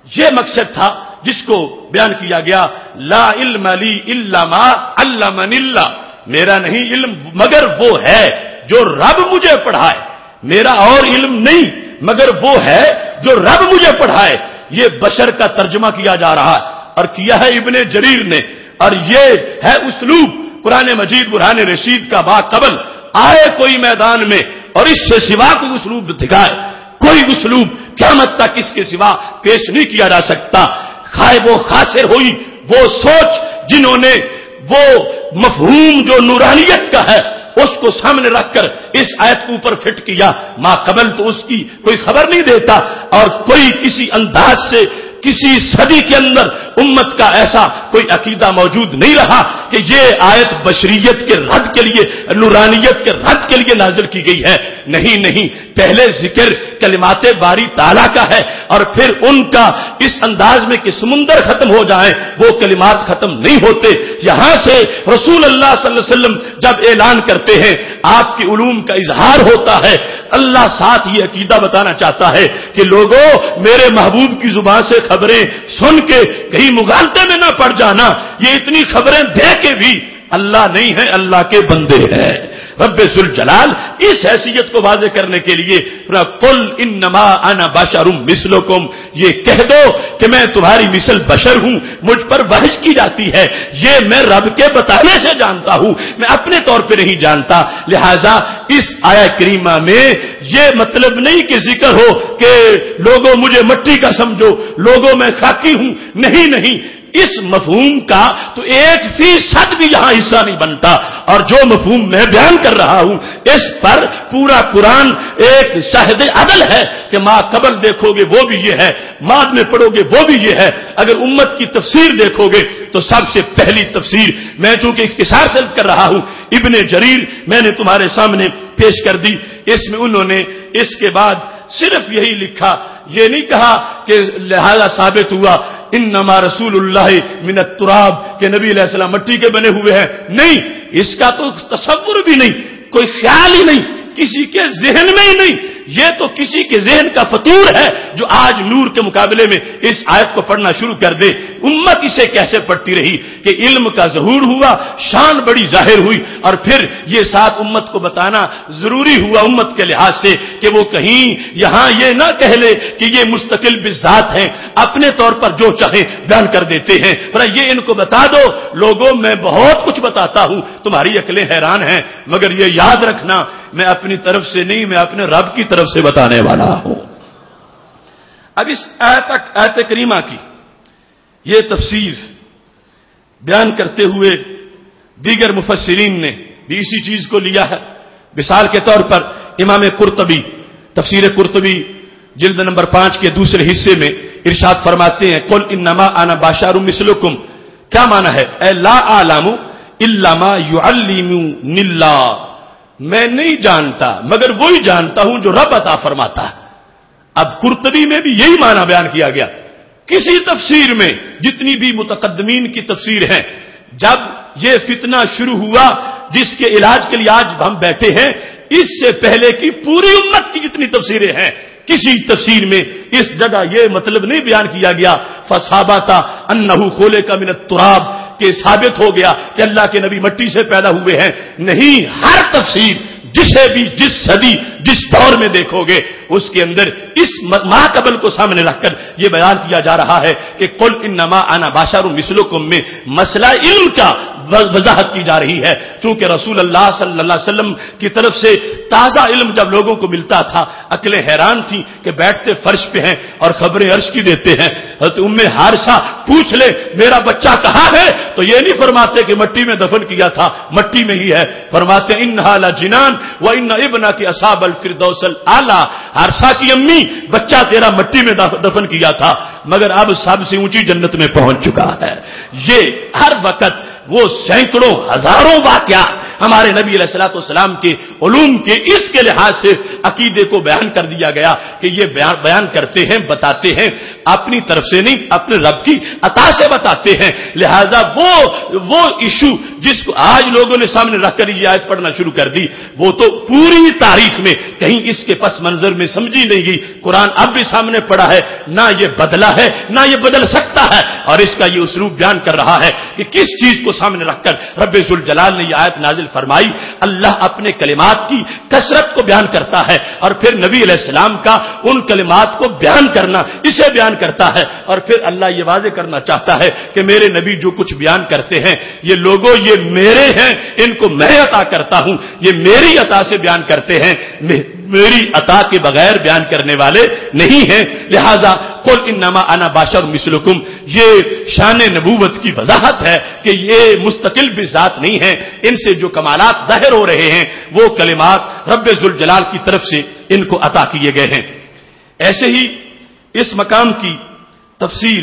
یہ مقصد تھا جس کو بیان کیا گیا. لا علم لی الا ما علمنی اللہ، میرا نہیں علم مگر وہ ہے جو رب مجھے پڑھائے. میرا اور علم نہیں مگر وہ ہے جو رب مجھے پڑھائے. یہ بشر کا ترجمہ کیا جا رہا ہے اور کیا ہے ابن جریر نے، اور یہ ہے اسلوب قرآن مجید برہان رشید کا باقبل. آئے کوئی میدان میں اور اس سے سوا کوئی اسلوب دکھائے، کوئی اسلوب قیامت تک اس کے سوا پیش نہیں کیا جا سکتا. خائب و خاسر ہوئی وہ سوچ جنہوں نے وہ مفہوم جو نورانیت کا ہے اس کو سامنے رکھ کر اس آیت کو اوپر فٹ کیا. ما قبل تو اس کی کوئی خبر نہیں دیتا، اور کوئی کسی انداز سے کسی صدی کے اندر امت کا ایسا کوئی عقیدہ موجود نہیں رہا کہ یہ آیت بشریت کے رد کے لیے، نورانیت کے رد کے لیے نازل کی گئی ہے. نہیں، پہلے ذکر کلمات باری تعالیٰ کا ہے اور پھر ان کا اس انداز میں کہ سمندر ختم ہو جائیں وہ کلمات ختم نہیں ہوتے. یہاں سے رسول اللہ صلی اللہ علیہ وسلم جب اعلان کرتے ہیں آپ کے علوم کا اظہار ہوتا ہے. اللہ ساتھ یہ عقیدہ بتانا چاہتا ہے کہ لوگوں میرے محبوب کی زبان سے خبریں سن کے کہیں مغالطے میں نہ پڑ جانا. یہ اتنی خبریں دے کے بھی اللہ نہیں ہے، اللہ کے بندے ہیں. رب ذوالجلال اس حیثیت کو واضح کرنے کے لیے قل انما انا بشر مثلکم، یہ کہہ دو کہ میں تمہاری مثل بشر ہوں، مجھ پر بحث کی جاتی ہے. یہ میں رب کے بتانے سے جانتا ہوں، میں اپنے طور پہ نہیں جانتا. لہذا اس آیت کریمہ میں یہ مطلب نہیں کہ ذکر ہو کہ لوگوں مجھے مٹی کا سمجھو، لوگوں میں خاکی ہوں. نہیں، اس مفہوم کا تو 1% بھی یہاں حصہ نہیں بنتا. اور جو مفہوم میں بیان کر رہا ہوں اس پر پورا قرآن ایک شاہد عدل ہے کہ ما قبل دیکھو گے وہ بھی یہ ہے، بعد میں پڑھو گے وہ بھی یہ ہے. اگر امت کی تفسیر دیکھو گے تو سب سے پہلی تفسیر میں چونکہ اختصار سے کر رہا ہوں ابن جریر میں نے تمہارے سامنے پیش کر دی. اس میں انہوں نے اس کے بعد صرف یہی لکھا، یہ نہیں کہا کہ لہذا ثابت ہوا انما رسول اللہ من التراب کہ نبی علیہ السلام مٹی کے بنے ہوئے ہیں. نہیں، اس کا تو تصور بھی نہیں، کوئی خیال ہی نہیں، کسی کے ذہن میں ہی نہیں. یہ تو کسی کے ذہن کا فطور ہے جو آج نور کے مقابلے میں اس آیت کو پڑھنا شروع کر دے. امت اسے کیسے پڑھتی رہی کہ علم کا ظہور ہوا، شان بڑی ظاہر ہوئی، اور پھر یہ ساتھ امت کو بتانا ضروری ہوا امت کے لحاظ سے کہ وہ کہیں یہاں یہ نہ کہہ لے کہ یہ مستقل بذات ہیں، اپنے طور پر جو چاہیں بیان کر دیتے ہیں. پر یہ ان کو بتا دو لوگوں میں بہت کچھ بتاتا ہوں، تمہاری عقلیں حیران ہیں، مگر یہ یاد رکھنا میں اپنی طرف سے نہیں، میں اپنے رب کی طرف سے بتانے والا ہوں. اب اس آیت کریمہ کی یہ تفسیر بیان کرتے ہوئے دیگر مفسرین نے بھی اسی چیز کو لیا ہے. مثال کے طور پر امام قرطبی تفسیر قرطبی جلد نمبر 5 کے دوسرے حصے میں ارشاد فرماتے ہیں قل انما انا بشر مثلکم. کیا معنی ہے؟ اے لا اعلم الا ما يعلمني اللہ، میں نہیں جانتا مگر وہی جانتا ہوں جو رب عطا فرماتا ہے. اب قرطبی میں بھی یہی معنی بیان کیا گیا. کسی تفسیر میں جتنی بھی متقدمین کی تفسیر ہیں، جب یہ فتنہ شروع ہوا جس کے علاج کے لیے آج ہم بیٹھے ہیں، اس سے پہلے کی پوری امت کی جتنی تفسیریں ہیں کسی تفسیر میں اس جگہ یہ مطلب نہیں بیان کیا گیا فثابت انہ خلق من التراب کہ ثابت ہو گیا کہ اللہ کے نبی مٹی سے پیدا ہوئے ہیں. نہیں، ہر تفسیر جسے بھی جس صدی جس دور میں دیکھو گے اس کے اندر اس ماقبل کو سامنے رکھ کر یہ بیان کیا جا رہا ہے کہ قل انما انا بشر مثلکم میں مسئلہ علم کا وضاحت کی جا رہی ہے، چونکہ رسول اللہ صلی اللہ علیہ وسلم کی طرف سے تازہ علم جب لوگوں کو ملتا تھا، عقلیں حیران تھیں کہ بیٹھتے فرش پہ ہیں اور خبریں عرش کی دیتے ہیں۔ حضرت ام حارثہ پوچھ لے میرا بچہ کہاں ہے، تو یہ نہیں فرماتے کہ مٹی میں دفن کیا تھا، مٹی میں ہی ہے، فرماتے انہا لجنان وان ابنک اصحاب الفردوس الاعلی، حارثہ کی امی بچہ تیرا مٹی میں دفن کیا تھا مگر اب سب سے اونچی جنت میں پہنچ چکا ہے۔ یہ ہر وقت وہ سینکڑوں ہزاروں واقعات ہمارے نبی علیہ الصلوۃ والسلام کے علوم کے اس کے لحاظ سے عقیدے کو بیان کر دیا گیا کہ یہ بیان کرتے ہیں، بتاتے ہیں، اپنی طرف سے نہیں، اپنے رب کی عطا سے بتاتے ہیں۔ لہذا وہ ایشو جس کو آج لوگوں نے سامنے رکھ کر یہ آیت پڑھنا شروع کر دی، وہ تو پوری تاریخ میں کہیں اس کے پس منظر میں سمجھی نہیں گئی۔ قرآن اب بھی سامنے پڑا ہے، نہ یہ بدلا ہے نہ یہ بدل سکتا ہے، اور اس کا یہ اسلوب بیان کر رہا ہے کہ کس چیز کو سامنے رکھ کر رب ذوالجلال نے یہ آیت نازل فرمائی۔ اللہ اپنے کلمات کی کثرت کو بیان کرتا ہے اور پھر نبی علیہ السلام کا ان کلمات کو بیان کرنا اسے بیان کرتا ہے، اور پھر اللہ یہ واضح کرنا چاہتا ہے کہ میرے نبی جو کچھ بیان کرتے ہیں یہ لوگوں یہ میرے ہیں، ان کو میں عطا کرتا ہوں، یہ میری عطا سے بیان کرتے ہیں، میری عطا کے بغیر بیان کرنے والے نہیں ہیں۔ لہذا قل انما انا بشر مثلکم، یہ شان نبوت کی وضاحت ہے کہ یہ مستقل بھی ذات نہیں ہے، ان سے جو کمالات ظاہر ہو رہے ہیں وہ کلمات رب ذوالجلال کی طرف سے ان کو عطا کیے گئے ہیں۔ ایسے ہی اس مقام کی تفسیر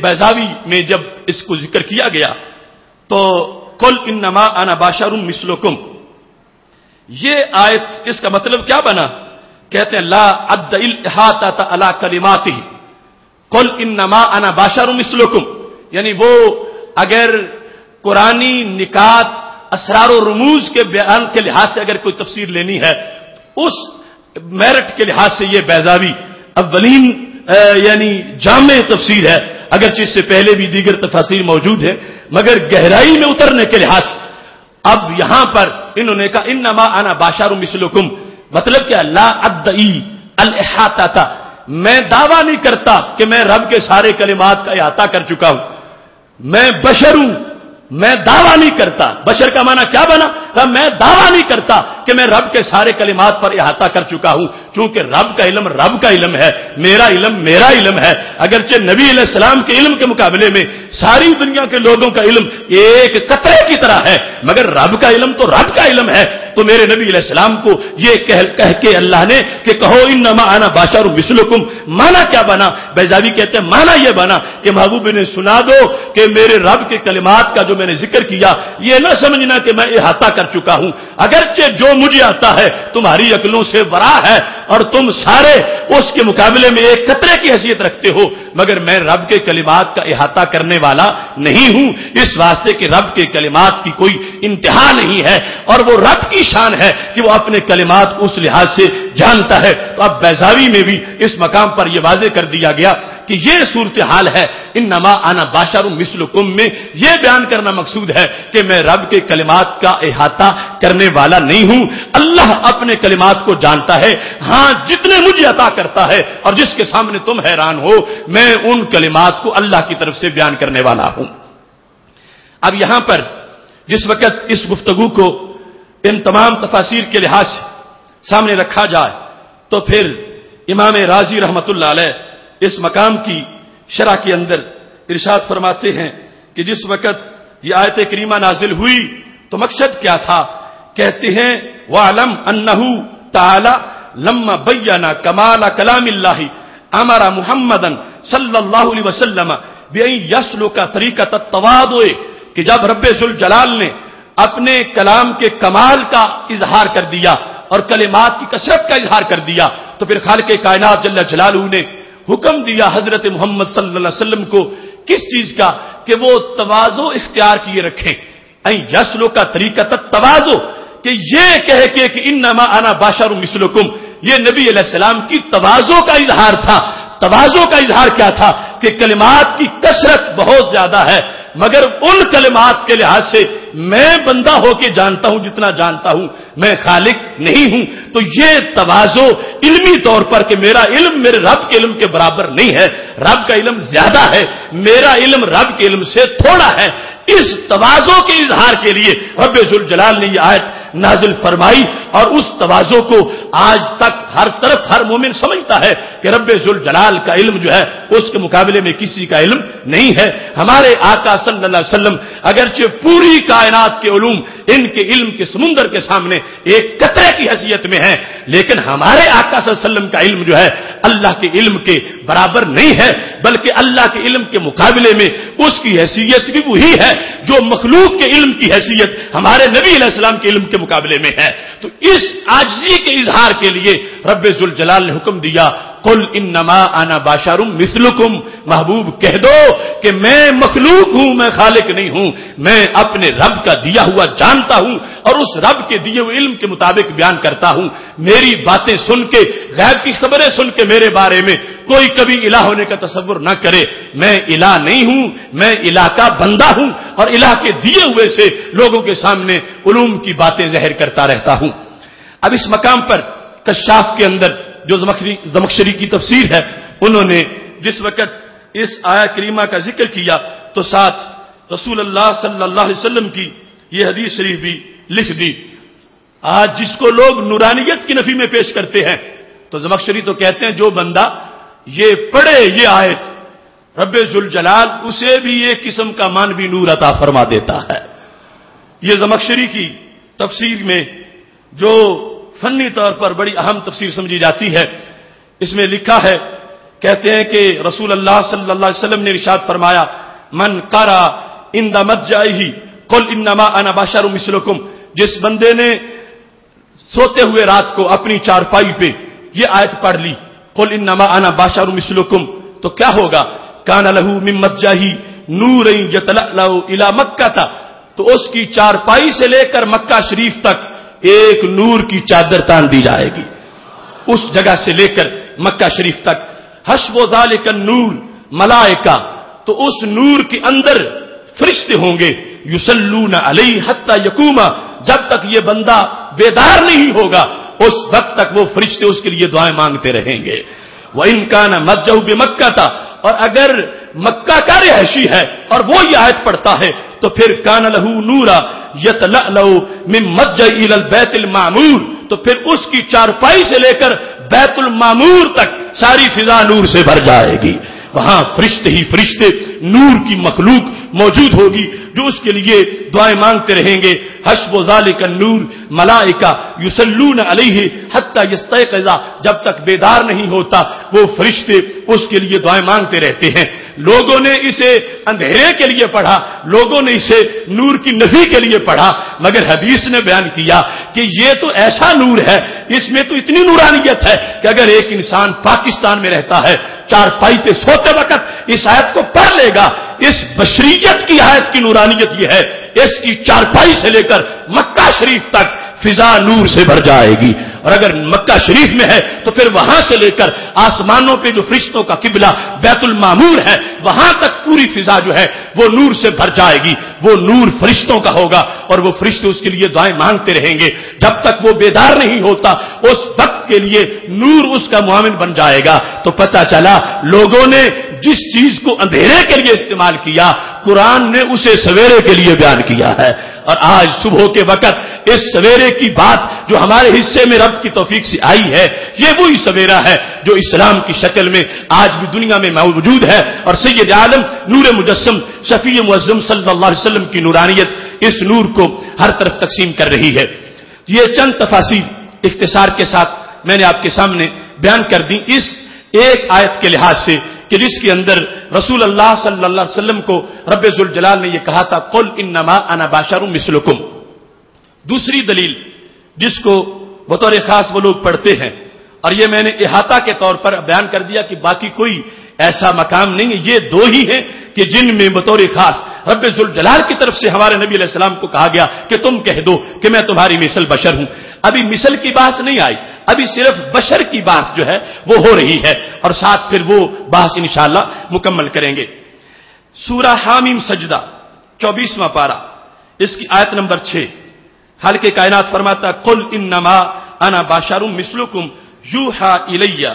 بیضاوی میں جب اس کو ذکر کیا گیا تو قل انما انا بشر مثلکم، یہ آیت اس کا مطلب کیا بنا؟ کہتے ہیں لا عد الاحاطہ علی کلماتہ، قل انما انا بشر مثلکم، یعنی وہ اگر قرآنی نکات اسرار و رموز کے بیان کے لحاظ سے اگر کوئی تفسیر لینی ہے، اس میرٹ کے لحاظ سے یہ بیضاوی اولین یعنی جامع تفسیر ہے، اگرچہ اس سے پہلے بھی دیگر تفاسیر موجود ہیں، مگر گہرائی میں اترنے کے لحاظ اب یہاں پر انہوں نے کہا انما انا بشر مثلکم، مطلب کہ لا ادعی الاحاطہ، میں دعویٰ نہیں کرتا کہ میں رب کے سارے کلمات کا احاطہ کر چکا ہوں، میں بشر ہوں، میں دعویٰ نہیں کرتا۔ بشر کا معنی کیا بنا؟ میں دعویٰ نہیں کرتا کہ میں رب کے سارے کلمات پر احاطہ کر چکا ہوں، چونکہ رب کا علم رب کا علم ہے، میرا علم میرا علم ہے۔ اگرچہ نبی علیہ السلام کے علم کے مقابلے میں ساری دنیا کے لوگوں کا علم ایک قطرے کی طرح ہے، مگر رب کا علم تو رب کا علم ہے۔ تو میرے نبی علیہ السلام کو یہ کہہ کے اللہ نے کہ کہو انما انا بشر مثلکم، معنی کیا بنا؟ بیضاوی کہتے ہیں معنی یہ بنا کہ محبوب نے سنا دو کہ میرے رب کے کلمات کا جو میں نے ذکر کیا یہ نہ سمجھنا کہ میں احاطہ کر چکا ہوں، اگرچہ جو مجھے آتا ہے تمہاری عقلوں سے ورا ہے اور تم سارے اس کے مقابلے میں ایک قطرے کی حیثیت رکھتے ہو، مگر میں رب کے کلمات کا احاطہ کرنے والا نہیں ہوں، اس واسطے کہ رب کے کلمات کی کوئی انتہا نہیں ہے اور وہ رب کی شان ہے کہ وہ اپنے کلمات کو اس لحاظ سے جانتا ہے۔ تو اب بیضاوی میں بھی اس مقام پر یہ واضح کر دیا گیا کہ یہ صورتحال ہے، انما انا بشر مثلکم میں یہ بیان کرنا مقصود ہے کہ میں رب کے کلمات کا احاطہ کرنے والا نہیں ہوں، اللہ اپنے کلمات کو جانتا ہے، ہاں جتنے مجھے عطا کرتا ہے اور جس کے سامنے تم حیران ہو میں ان کلمات کو اللہ کی طرف سے بیان کرنے والا ہوں۔ اب یہاں پر جس وقت اس گفتگو کو ان تمام تفاسیر کے لحاظ سے سامنے رکھا جائے تو پھر امام رازی رحمت اللہ علیہ اس مقام کی شرح کے اندر ارشاد فرماتے ہیں کہ جس وقت یہ آیت کریمہ نازل ہوئی تو مقصد کیا تھا؟ کہتے ہیں وَعْلَمْ أَنَّهُ تَعَالَى لَمَّا بَيَّنَ كَمَالَ كَلَامِ اللَّهِ أَمَرَ مُحَمَّدًا صلی اللہ علیہ وسلم بِأَن يَسْلُكَ طَرِيقَةَ التَّوَاضُعِ، کہ جب رب ذوالجلال نے اپنے کلام کے کمال کا اظہار کر دیا اور کلمات کی کثرت کا اظہار کر دیا تو پھر خالق کائنات جل جلالہ نے حکم دیا حضرت محمد صلی اللہ علیہ وسلم کو کس چیز کا؟ کہ وہ تواضع اختیار کیے رکھیں، یسلک طریقۃ التواضع، کہ یہ کہہ کے کہ انما انا بشر مثلکم، یہ نبی علیہ السلام کی تواضع کا اظہار تھا۔ تواضع کا اظہار کیا تھا؟ کہ کلمات کی کثرت بہت زیادہ ہے مگر ان کلمات کے لحاظ سے میں بندہ ہو کے جانتا ہوں جتنا جانتا ہوں، میں خالق نہیں ہوں۔ تو یہ تواضع علمی طور پر کہ میرا علم میرے رب کے علم کے برابر نہیں ہے، رب کا علم زیادہ ہے، میرا علم رب کے علم سے تھوڑا ہے، اس تواضع کے اظہار کے لیے رب ذوالجلال نے یہ آیت نازل فرمائی، اور اس تواضع کو آج تک ہر طرف ہر مومن سمجھتا ہے کہ رب ذوالجلال کا علم جو ہے اس کے مقابلے میں کسی کا علم نہیں ہے۔ ہمارے آقا صلی اللہ علیہ وسلم اگرچہ پوری کائنات کے علوم ان کے علم کے سمندر کے سامنے ایک قطرے کی حیثیت میں ہیں، لیکن ہمارے آقا صلی اللہ علیہ وسلم کا علم جو ہے اللہ کے علم کے برابر نہیں ہے، بلکہ اللہ کے علم کے مقابلے میں اس کی حیثیت بھی وہی ہے جو مخلوق کے علم کی حیثیت ہمارے نبی علیہ السلام کے علم کے مقابلے میں ہے۔ تو اس عاجزی کے اظہار کے لیے رب ذوالجلال نے حکم دیا، قل انما انا بشر مثلکم، محبوب کہہ دو کہ میں مخلوق ہوں، میں خالق نہیں ہوں، میں اپنے رب کا دیا ہوا جانتا ہوں اور اس رب کے دیے ہوئے علم کے مطابق بیان کرتا ہوں۔ میری باتیں سن کے، غیب کی خبریں سن کے میرے بارے میں کوئی کبھی الہ ہونے کا تصور نہ کرے، میں الہ نہیں ہوں، میں الہ کا بندہ ہوں اور الہ کے دیے ہوئے سے لوگوں کے سامنے علوم کی باتیں ظاہر کرتا رہتا ہوں۔ اب اس مقام پر کشاف کے اندر جو زمخشری کی تفسیر ہے، انہوں نے جس وقت اس آیت کریمہ کا ذکر کیا تو ساتھ رسول اللہ صلی اللہ علیہ وسلم کی یہ حدیث شریف بھی لکھ دی۔ آج جس کو لوگ نورانیت کی نفی میں پیش کرتے ہیں تو زمخشری تو کہتے ہیں جو بندہ یہ پڑھے یہ آیت، رب ذوالجلال اسے بھی ایک قسم کا مانوی نور عطا فرما دیتا ہے۔ یہ زمخشری کی تفسیر میں جو فنی طور پر بڑی اہم تفسیر سمجھی جاتی ہے، اس میں لکھا ہے، کہتے ہیں کہ رسول اللہ صلی اللہ علیہ وسلم نے ارشاد فرمایا، من قرأ عند مضجعه قل انما انا بشر مثلکم، جس بندے نے سوتے ہوئے رات کو اپنی چارپائی پہ یہ آیت پڑھ لی، قل انما انا بشر مثلکم، تو کیا ہوگا؟ کان له من مضجعه نور یتلألأ الی مکہ، تو اس کی چارپائی سے لے کر مکہ شریف تک ایک نور کی چادر تان دی جائے گی، اس جگہ سے لے کر مکہ شریف تک۔ حسب ذالک النور ملائکہ، تو اس نور کے اندر فرشتے ہوں گے، یصلون علیہ حتی یقوم، جب تک یہ بندہ بیدار نہیں ہوگا اس وقت تک وہ فرشتے اس کے لیے دعائیں مانگتے رہیں گے۔ وَإِنْ كَانَ مَضْجَعُهُ بِمَكَّةَ، اور اگر مکہ کا رہائشی ہے اور وہ یہ آیت پڑھتا ہے تو پھر کان لہ نورا یتلألؤ من مضجع الی البیت المعمور، تو پھر اس کی چارپائی سے لے کر بیت المعمور تک ساری فضا نور سے بھر جائے گی، وہاں فرشتے ہی فرشتے، نور کی مخلوق موجود ہوگی جو اس کے لیے دعائیں مانگتے رہیں گے۔ حسب ذالک النور ملائکہ یصلون علیہ حتی یستیقظ، جب تک بیدار نہیں ہوتا وہ فرشتے اس کے لیے دعائیں مانگتے رہتے ہیں۔ لوگوں نے اسے اندھیرے کے لیے پڑھا، لوگوں نے اسے نور کی نفی کے لیے پڑھا، مگر حدیث نے بیان کیا کہ یہ تو ایسا نور ہے، اس میں تو اتنی نورانیت ہے کہ اگر ایک انسان پاکستان میں رہتا ہے، چارپائی پہ سوتے وقت اس آیت کو پڑھ لے گا، اس بشریت کی آیت کی نورانیت یہ ہے، اس کی چارپائی سے لے کر مکہ شریف تک فضا نور سے بھر جائے گی، اور اگر مکہ شریف میں ہے تو پھر وہاں سے لے کر آسمانوں پہ جو فرشتوں کا قبلہ بیت المعمور ہے وہاں تک پوری فضا جو ہے وہ نور سے بھر جائے گی، وہ نور فرشتوں کا ہوگا اور وہ فرشتے اس کے لیے دعائیں مانگتے رہیں گے جب تک وہ بیدار نہیں ہوتا، اس وقت کے لیے نور اس کا معاون بن جائے گا۔ تو پتہ چلا لوگوں نے جس چیز کو اندھیرے کے لیے استعمال کیا، قرآن نے اسے سویرے کے لیے بیان کیا ہے، اور آج صبح کے وقت اس سویرے کی بات جو ہمارے حصے میں رب کی توفیق سے آئی ہے، یہ وہی سویرا ہے جو اسلام کی شکل میں آج بھی دنیا میں موجود ہے، اور سید عالم نور مجسم شفیع معظم صلی اللہ علیہ وسلم کی نورانیت اس نور کو ہر طرف تقسیم کر رہی ہے۔ یہ چند تفاصیل اختصار کے ساتھ میں نے آپ کے سامنے بیان کر دی اس ایک آیت کے لحاظ سے کہ جس کے اندر رسول اللہ صلی اللہ علیہ وسلم کو رب ذوالجلال نے یہ کہا تھا، قل انما انا بشر مثلکم۔ دوسری دلیل جس کو بطور خاص وہ لوگ پڑھتے ہیں، اور یہ میں نے احاطہ کے طور پر بیان کر دیا کہ باقی کوئی ایسا مقام نہیں ہے، یہ دو ہی ہیں کہ جن میں بطور خاص رب ذوالجلال کی طرف سے ہمارے نبی علیہ السلام کو کہا گیا کہ تم کہہ دو کہ میں تمہاری مثل بشر ہوں۔ ابھی مثل کی بات نہیں آئی، ابھی صرف بشر کی بات جو ہے وہ ہو رہی ہے، اور ساتھ پھر وہ بحث انشاءاللہ مکمل کریں گے۔ سورہ حامیم سجدہ 24واں پارہ، اس کی آیت نمبر 6، خالق کائنات فرماتا قل انما انا بشر مثلکم یوحی الی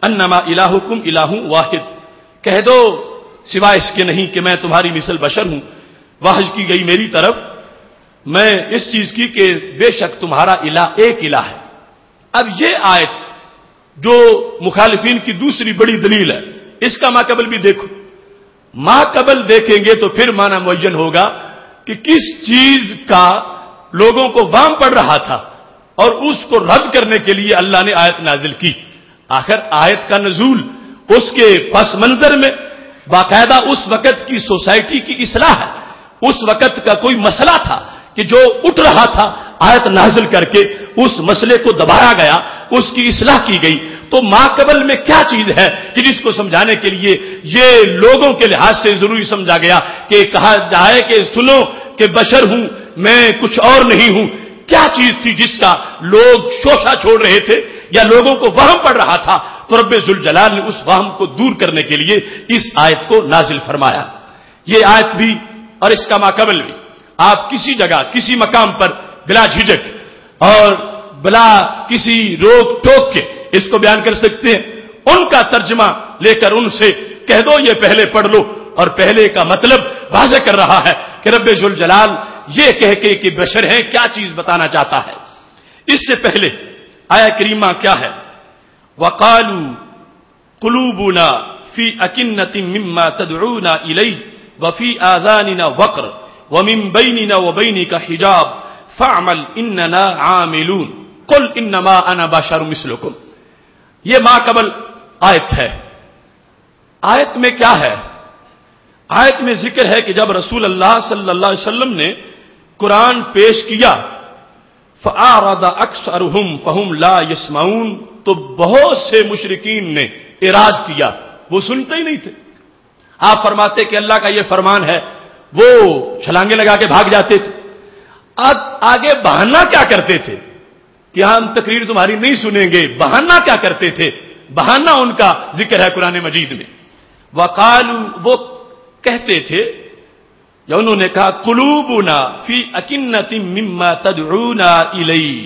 انما الہکم الہ واحد، کہہ دو سوائے اس کے نہیں کہ میں تمہاری مثل بشر ہوں، وحی کی گئی میری طرف میں اس چیز کی کہ بے شک تمہارا الہ ایک الہ ہے۔ اب یہ آیت جو مخالفین کی دوسری بڑی دلیل ہے، اس کا ماقبل بھی دیکھو۔ ماقبل دیکھیں گے تو پھر معنی معین ہوگا کہ کس چیز کا لوگوں کو وام پڑ رہا تھا اور اس کو رد کرنے کے لیے اللہ نے آیت نازل کی۔ آخر آیت کا نزول اس کے پس منظر میں باقاعدہ اس وقت کی سوسائٹی کی اصلاح ہے، اس وقت کا کوئی مسئلہ تھا کہ جو اٹھ رہا تھا، آیت نازل کر کے اس مسئلے کو دبایا گیا، اس کی اصلاح کی گئی۔ تو ماقبل میں کیا چیز ہے کہ جس کو سمجھانے کے لیے یہ لوگوں کے لحاظ سے ضروری سمجھا گیا کہ کہا جائے کہ سنو کہ بشر ہوں میں، کچھ اور نہیں ہوں؟ کیا چیز تھی جس کا لوگ شوشہ چھوڑ رہے تھے یا لوگوں کو وہم پڑ رہا تھا؟ تو رب ذوالجلال نے اس وہم کو دور کرنے کے لیے اس آیت کو نازل فرمایا۔ یہ آیت بھی اور اس کا ماقبل بھی آپ کسی جگہ کسی مقام پر بلا جھجک اور بلا کسی روک ٹوک کے اس کو بیان کر سکتے ہیں۔ ان کا ترجمہ لے کر ان سے کہہ دو یہ پہلے پڑھ لو، اور پہلے کا مطلب واضح کر رہا ہے کہ رب ذوالجلال یہ کہہ کے کہ بشر ہیں کیا چیز بتانا چاہتا ہے۔ اس سے پہلے آیا کریمہ کیا ہے؟ وَقَالُوا قُلُوبُنَا فِي أَكِنَّةٍ مِّمَّا تَدْعُونَا إِلَيْهِ وَفِي آذَانِنَا وَقْرٌ وَمِن بَيْنِنَا وَبَيْنِكَ حِجَابٌ فَاعْمَلْ إِنَّنَا عَامِلُونَ قُلْ إِنَّمَا أَنَا بَشَرٌ مِثْلُكُمْ۔ یہ ماقبل آیت ہے۔ آیت میں کیا ہے؟ آیت میں ذکر ہے کہ جب رسول اللہ صلی اللہ علیہ وسلم نے قرآن پیش کیا فَأَعْرَضَ أَكْثَرُهُمْ فَهُمْ لَا يَسْمَعُونَ، تو بہت سے مشرکین نے اعراض کیا، وہ سنتے ہی نہیں تھے۔ آپ فرماتے کہ اللہ کا یہ فرمان ہے، وہ چھلانگے لگا کے بھاگ جاتے تھے۔ آگے بہانہ کیا کرتے تھے کہ ہم تقریر تمہاری نہیں سنیں گے؟ بہانہ کیا کرتے تھے؟ بہانہ ان کا ذکر ہے قرآن مجید میں۔ وَقَالُوا، وہ کہتے تھے یا انہوں نے کہا قلوبنا فی اکنۃ مما تدعونا الیہ۔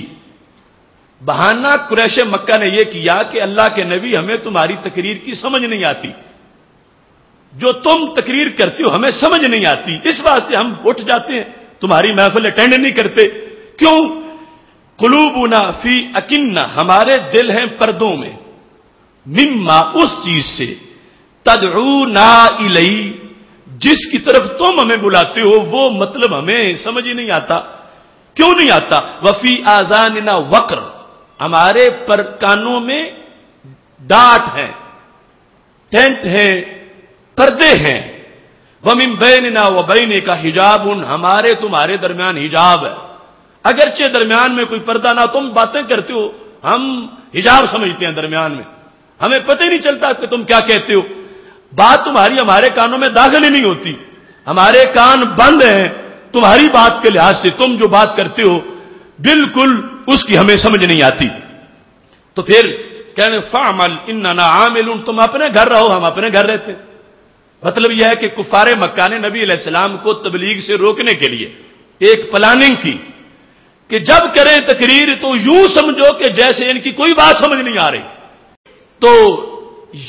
بہانہ قریش مکہ نے یہ کیا کہ اللہ کے نبی ہمیں تمہاری تقریر کی سمجھ نہیں آتی، جو تم تقریر کرتے ہو ہمیں سمجھ نہیں آتی، اس واسطے ہم اٹھ جاتے ہیں، تمہاری محفل اٹینڈ نہیں کرتے۔ کیوں؟ قلوبنا فی اکنہ، ہمارے دل ہیں پردوں میں، مما، اس چیز سے، تدعونا الیہ، جس کی طرف تم ہمیں بلاتے ہو وہ مطلب ہمیں سمجھ ہی نہیں آتا۔ کیوں نہیں آتا؟ وفی آذاننا وقر، ہمارے پر کانوں میں ڈاٹ ہے، ٹینٹ ہے، پردے ہیں۔ ومن بیننا وبینک حجاب، ہمارے تمہارے درمیان حجاب ہے، اگرچہ درمیان میں کوئی پردہ نہ، تم باتیں کرتے ہو ہم حجاب سمجھتے ہیں درمیان میں، ہمیں پتہ ہی نہیں چلتا کہ تم کیا کہتے ہو، بات تمہاری ہمارے کانوں میں داخل ہی نہیں ہوتی، ہمارے کان بند ہیں تمہاری بات کے لحاظ سے، تم جو بات کرتے ہو بالکل اس کی ہمیں سمجھ نہیں آتی۔ تو پھر کہنے فَعْمَلْ إِنَّنَا عَامِلُونَ، تم اپنے گھر رہو ہم اپنے گھر رہتے۔ مطلب یہ ہے کہ کفار مکہ نے نبی علیہ السلام کو تبلیغ سے روکنے کے لیے ایک پلاننگ کی کہ جب کریں تقریر تو یوں سمجھو کہ جیسے ان کی کوئی بات سمجھ نہیں آ رہی۔ تو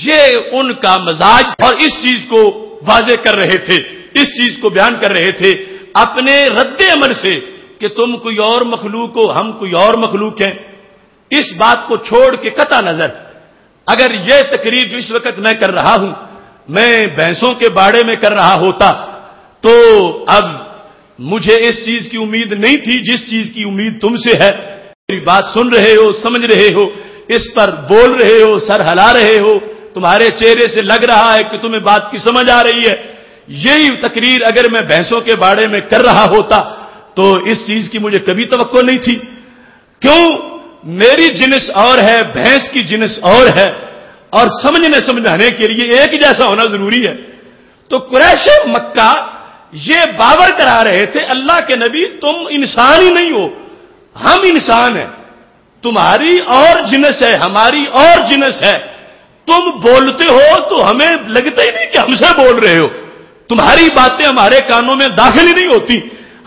یہ ان کا مزاج، اور اس چیز کو واضح کر رہے تھے، اس چیز کو بیان کر رہے تھے اپنے رد عمل سے کہ تم کوئی اور مخلوق ہو، ہم کوئی اور مخلوق ہیں۔ اس بات کو چھوڑ کے قطع نظر اگر یہ تقریر جو اس وقت میں کر رہا ہوں میں بھینسوں کے باڑے میں کر رہا ہوتا تو اب مجھے اس چیز کی امید نہیں تھی جس چیز کی امید تم سے ہے۔ میری بات سن رہے ہو، سمجھ رہے ہو، اس پر بول رہے ہو، سر ہلا رہے ہو، تمہارے چہرے سے لگ رہا ہے کہ تمہیں بات کی سمجھ آ رہی ہے۔ یہی تقریر اگر میں بھینسوں کے باڑے میں کر رہا ہوتا تو اس چیز کی مجھے کبھی توقع نہیں تھی۔ کیوں؟ میری جنس اور ہے، بھینس کی جنس اور ہے، اور سمجھنے سمجھانے کے لیے ایک جیسا ہونا ضروری ہے۔ تو قریش مکہ یہ باور کرا رہے تھے اللہ کے نبی تم انسان ہی نہیں ہو، ہم انسان ہیں، تمہاری اور جنس ہے، ہماری اور جنس ہے، تم بولتے ہو تو ہمیں لگتا ہی نہیں کہ ہم سے بول رہے ہو، تمہاری باتیں ہمارے کانوں میں داخل ہی نہیں ہوتی،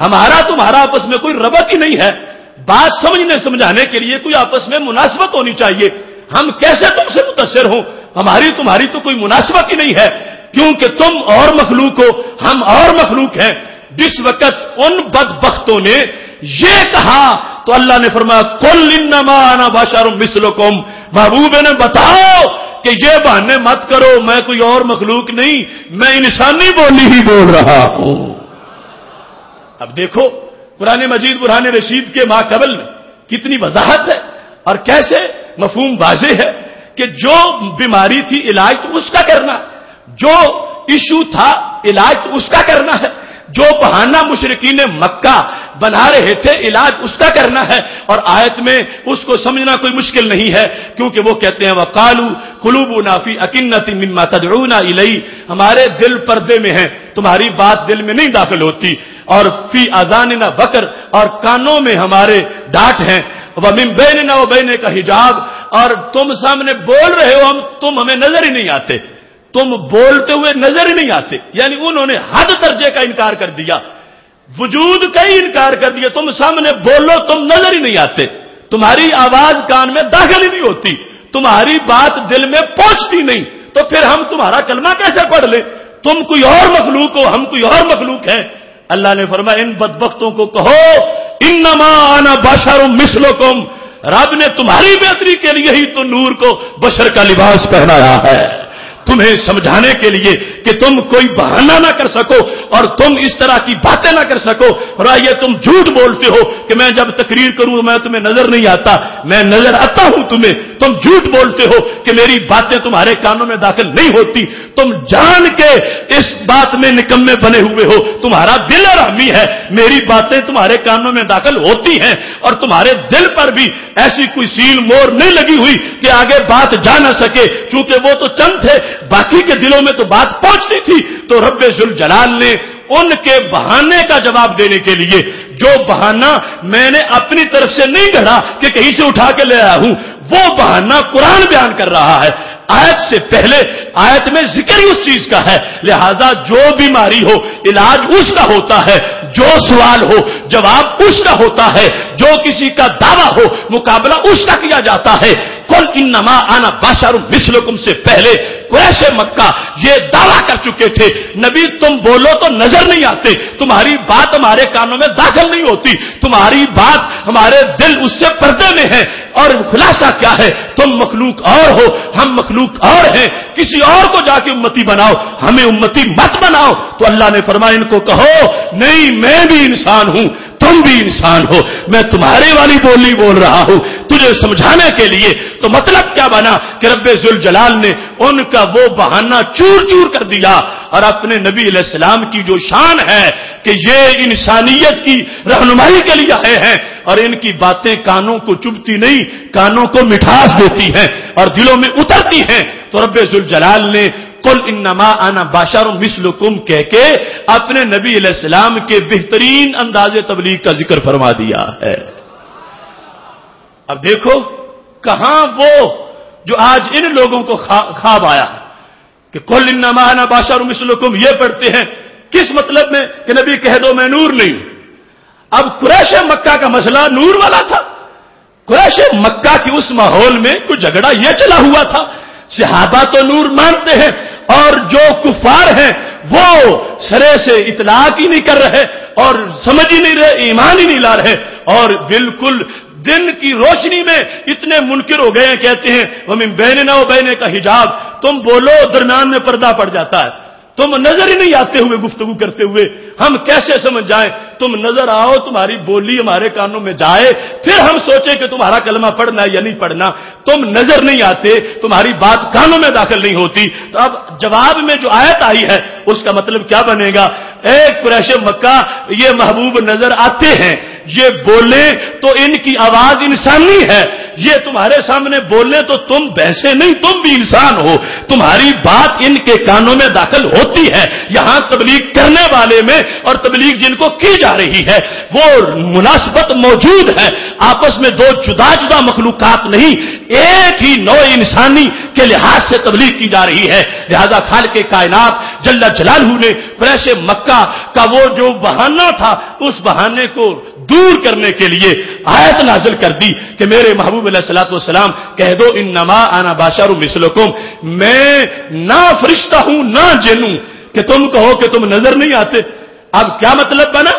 ہمارا تمہارا آپس میں کوئی ربط ہی نہیں ہے، بات سمجھنے سمجھانے کے لیے کوئی آپس میں مناسبت ہونی چاہیے، ہم کیسے تم سے متاثر ہوں، ہماری تمہاری تو کوئی مناسبت ہی نہیں ہے، کیونکہ تم اور مخلوق ہو، ہم اور مخلوق ہیں، جس وقت ان بدبختوں نے یہ کہا تو اللہ نے فرمایا قل انما انا بشر مثلکم، محبوب نے بتاؤ کہ یہ بہانے مت کرو، میں کوئی اور مخلوق نہیں، میں انسانی بولی ہی بول رہا ہوں۔ اب دیکھو قرآن مجید برہان رشید کے ماقبل میں کتنی وضاحت ہے اور کیسے مفہوم واضح ہے کہ جو بیماری تھی علاج تو اس کا کرنا، جو ایشو تھا علاج تو اس کا کرنا ہے، جو بہانہ مشرکین مکہ بنا رہے تھے علاج اس کا کرنا ہے۔ اور آیت میں اس کو سمجھنا کوئی مشکل نہیں ہے، کیونکہ وہ کہتے ہیں وَقَالُوا قُلُوبُنَا فِي أَكِنَّةٍ مِّمَّا تَدْعُونَا إِلَيْهِ، ہمارے دل پردے میں ہیں، تمہاری بات دل میں نہیں داخل ہوتی، اور فی آذاننا وقر، اور کانوں میں ہمارے ڈانٹ ہیں، وَمِن بَيْنِنَا وَبَيْنِكَ حجاب، اور تم سامنے بول رہے ہو تم ہمیں نظر ہی نہیں آتے، تم بولتے ہوئے نظر ہی نہیں آتے۔ یعنی انہوں نے حد درجے کا انکار کر دیا، وجود کا ہی انکار کر دیا، تم سامنے بولو تم نظر ہی نہیں آتے، تمہاری آواز کان میں داخل ہی نہیں ہوتی، تمہاری بات دل میں پہنچتی نہیں، تو پھر ہم تمہارا کلمہ کیسے پڑھ لیں؟ تم کوئی اور مخلوق ہو، ہم کوئی اور مخلوق ہیں۔ اللہ نے فرمایا ان بدبختوں کو کہو انما انا بشر مثلکم، رب نے تمہاری بہتری کے لیے ہی تو نور کو بشر کا لباس پہنایا ہے، تمہیں سمجھانے کے لیے کہ تم کوئی بہانہ نہ کر سکو اور تم اس طرح کی باتیں نہ کر سکو۔ اور یہ تم جھوٹ بولتے ہو کہ میں جب تقریر کروں میں تمہیں نظر نہیں آتا، میں نظر آتا ہوں تمہیں، تم جھوٹ بولتے ہو کہ میری باتیں تمہارے کانوں میں داخل نہیں ہوتی، تم جان کے اس بات میں نکمے بنے ہوئے ہو، تمہارا دل حرامی ہے، میری باتیں تمہارے کانوں میں داخل ہوتی ہیں اور تمہارے دل پر بھی ایسی کوئی سیل مور نہیں لگی ہوئی کہ آگے بات جا نہ سکے، چونکہ وہ تو چند تھے، باقی کے دلوں میں تو بات پہنچتی تھی۔ تو رب ذوالجلال نے ان کے بہانے کا جواب دینے کے لیے، جو بہانہ میں نے اپنی طرف سے نہیں گھڑا کہ کہیں سے اٹھا کے لے آیا ہوں، وہ بہانہ قرآن بیان کر رہا ہے۔ آیت سے پہلے آیت میں ذکر ہی اس چیز کا ہے، لہذا جو بیماری ہو علاج اس کا ہوتا ہے، جو سوال ہو جواب اس کا ہوتا ہے، جو کسی کا دعویٰ ہو مقابلہ اس کا کیا جاتا ہے۔ قل انما انا بشر مثلکم سے پہلے قریش مکہ یہ دعویٰ کر چکے تھے نبی تم بولو تو نظر نہیں آتے، تمہاری بات ہمارے کانوں میں داخل نہیں ہوتی، تمہاری بات ہمارے دل اس سے پردے میں ہے، اور خلاصہ کیا ہے تم مخلوق اور ہو ہم مخلوق اور ہیں، کسی اور کو جا کے امتی بناؤ، ہمیں امتی مت بناؤ۔ تو اللہ نے فرمایا ان کو کہو نہیں میں بھی انسان ہوں تم بھی انسان ہو، میں تمہاری والی بولی بول رہا ہوں تجھے سمجھانے کے لیے۔ تو مطلب کیا بنا کہ رب ذوالجلال نے ان کا وہ بہانہ چور چور کر دیا، اور اپنے نبی علیہ السلام کی جو شان ہے کہ یہ انسانیت کی رہنمائی کے لیے آئے ہیں، اور ان کی باتیں کانوں کو چبھتی نہیں، کانوں کو مٹھاس دیتی ہیں اور دلوں میں اترتی ہیں، تو رب ذوالجلال نے قل انما انا بشر مثلکم کہہ کے اپنے نبی علیہ السلام کے بہترین انداز تبلیغ کا ذکر فرما دیا ہے۔ اب دیکھو کہاں وہ جو آج ان لوگوں کو خواب آیا ہے کہ قل انما انا بشر مثلکم یہ پڑھتے ہیں کس مطلب میں کہ نبی کہہ دو میں نور نہیں ہوں۔ اب قریش مکہ کا مسئلہ نور والا تھا، قریش مکہ کی اس ماحول میں کوئی جھگڑا یہ چلا ہوا تھا، صحابہ تو نور مانتے ہیں اور جو کفار ہیں وہ سرے سے اطلاق ہی نہیں کر رہے اور سمجھ ہی نہیں رہے، ایمان ہی نہیں لا رہے، اور بالکل دن کی روشنی میں اتنے منکر ہو گئے ہیں، کہتے ہیں وَمِن بَيْنِنَا وَبَيْنِكَ حجاب، تم بولو درمیان میں پردہ پڑ جاتا ہے، تم نظر ہی نہیں آتے ہوئے گفتگو کرتے ہوئے ہم کیسے سمجھ جائیں، تم نظر آؤ تمہاری بولی ہمارے کانوں میں جائے پھر ہم سوچیں کہ تمہارا کلمہ پڑھنا ہے یا نہیں پڑھنا، تم نظر نہیں آتے تمہاری بات کانوں میں داخل نہیں ہوتی۔ تو اب جواب میں جو آیت آئی ہے اس کا مطلب کیا بنے گا، اے قریش مکہ یہ محبوب نظر آتے ہیں، یہ بولیں تو ان کی آواز انسانی ہے، یہ تمہارے سامنے بولیں تو تم ویسے نہیں تم بھی انسان ہو، تمہاری بات ان کے کانوں میں داخل ہوتی ہے، یہاں تبلیغ کرنے والے میں اور تبلیغ جن کو کی جا رہی ہے وہ مناسبت موجود ہے، آپس میں دو جدا جدا مخلوقات نہیں ایک ہی نوع انسانی کے لحاظ سے تبلیغ کی جا رہی ہے۔ لہذا خالق کائنات جل جلالہ نے قریش مکہ کا وہ جو بہانہ تھا اس بہانے کو دور کرنے کے لیے آیت نازل کر دی کہ میرے محبوب علیہ الصلوۃ والسلام کہہ دو انما انا بشر مثلکم، میں نہ فرشتہ ہوں نہ جن ہوں کہ تم کہو کہ تم نظر نہیں آتے، اب کیا مطلب بنا؟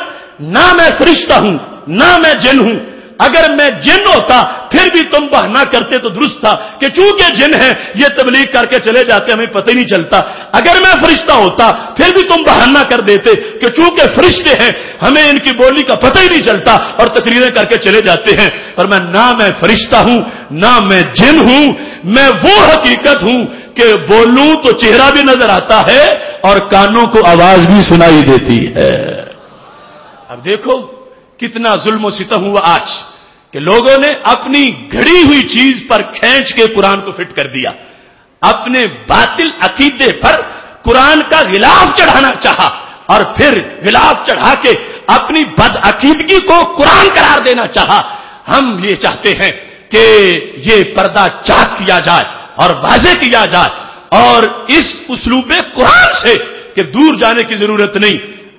نہ میں فرشتہ ہوں نہ میں جن ہوں. اگر میں جن ہوتا پھر بھی تم بہانہ کرتے تو درست تھا کہ چونکہ جن ہیں یہ تبلیغ کر کے چلے جاتے ہمیں پتہ ہی نہیں چلتا. اگر میں فرشتہ ہوتا پھر بھی تم بہانہ کر دیتے کہ چونکہ فرشتے ہیں ہمیں ان کی بولی کا پتہ ہی نہیں چلتا اور تقریریں کر کے چلے جاتے ہیں. اور نہ میں فرشتہ ہوں نہ میں جن ہوں, میں وہ حقیقت ہوں کہ بولوں تو چہرہ بھی نظر آتا ہے اور کانوں کو آواز بھی سنائی دیتی ہے. اب دیکھو کتنا ظلم و ستم ہوا آج کہ لوگوں نے اپنی گھڑی ہوئی چیز پر کھینچ کے قرآن کو فٹ کر دیا, اپنے باطل عقیدے پر قرآن کا غلاف چڑھانا چاہا اور پھر غلاف چڑھا کے اپنی بد عقیدگی کو قرآن قرار دینا چاہا. ہم یہ چاہتے ہیں کہ یہ پردہ چاک کیا جائے اور واضح کیا جائے اور اس اسلوب قرآن سے کہ دور جانے کی ضرورت نہیں.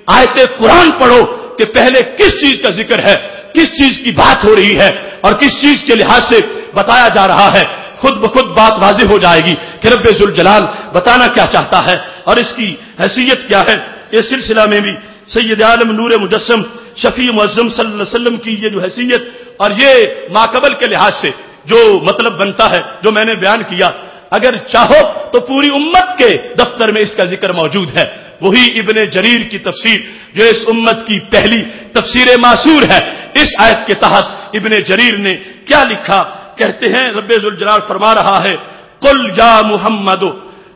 آیت قرآن پڑھو کہ پہلے کس چیز کا ذکر ہے, کس چیز کی بات ہو رہی ہے اور کس چیز کے لحاظ سے بتایا جا رہا ہے. خود بخود بات واضح ہو جائے گی کہ رب ذوالجلال بتانا کیا چاہتا ہے اور اس کی حیثیت کیا ہے. اس سلسلہ میں بھی سید عالم نور مجسم شفیع معظم صلی اللہ علیہ وسلم کی یہ جو حیثیت اور یہ ماقبل کے لحاظ سے جو مطلب بنتا ہے جو میں نے بیان کیا, اگر چاہو تو پوری امت کے دفتر میں اس کا ذکر موجود ہے. وہی ابن جریر کی تفسیر جو اس امت کی پہلی تفسیر معصور ہے. اس آیت کے تحت ابن جریر نے کیا لکھا؟ کہتے ہیں رب ذوالجلال فرما رہا ہے قل یا محمد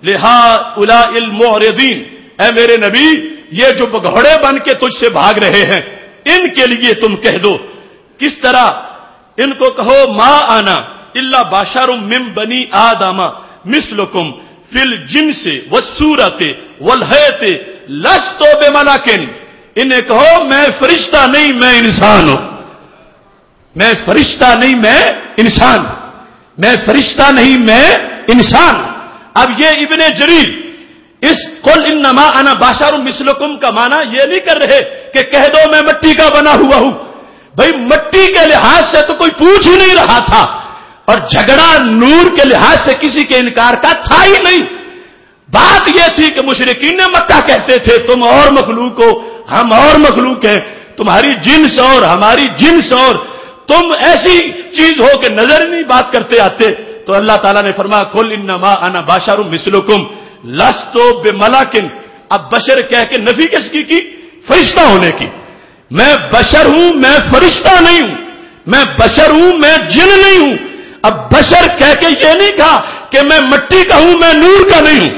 لہؤلاء المعرضین, اے میرے نبی یہ جو بگھوڑے بن کے تجھ سے بھاگ رہے ہیں ان کے لیے تم کہہ دو. کس طرح ان کو کہو ما آنا الا بشر من بنی آدم مثلکم فی الجنس والصورت والحیۃ لست بملک. انہیں کہو میں فرشتہ نہیں میں انسان ہوں, میں فرشتہ نہیں میں انسان, میں فرشتہ نہیں میں انسان. اب یہ ابن جریر اس قل انما انا بشر مثلکم کا معنی یہ نہیں کر رہے کہ کہہ دو میں مٹی کا بنا ہوا ہوں. بھائی مٹی کے لحاظ سے تو کوئی پوچھ ہی نہیں رہا تھا اور جھگڑا نور کے لحاظ سے کسی کے انکار کا تھا ہی نہیں. بات یہ تھی کہ مشرکین مکہ کہتے تھے تم اور مخلوق ہو ہم اور مخلوق ہیں, تمہاری جنس اور ہماری جنس اور تم ایسی چیز ہو کہ نظر نہیں بات کرتے آتے. تو اللہ تعالیٰ نے فرمایا قل انما انا بشر مثلکم لست بملک. اب بشر کہہ کے نفی کس کی؟ فرشتہ ہونے کی. میں بشر ہوں میں فرشتہ نہیں ہوں, میں بشر ہوں میں جن نہیں ہوں. اب بشر کہہ کے یہ نہیں کہا کہ میں مٹی کا ہوں میں نور کا نہیں ہوں.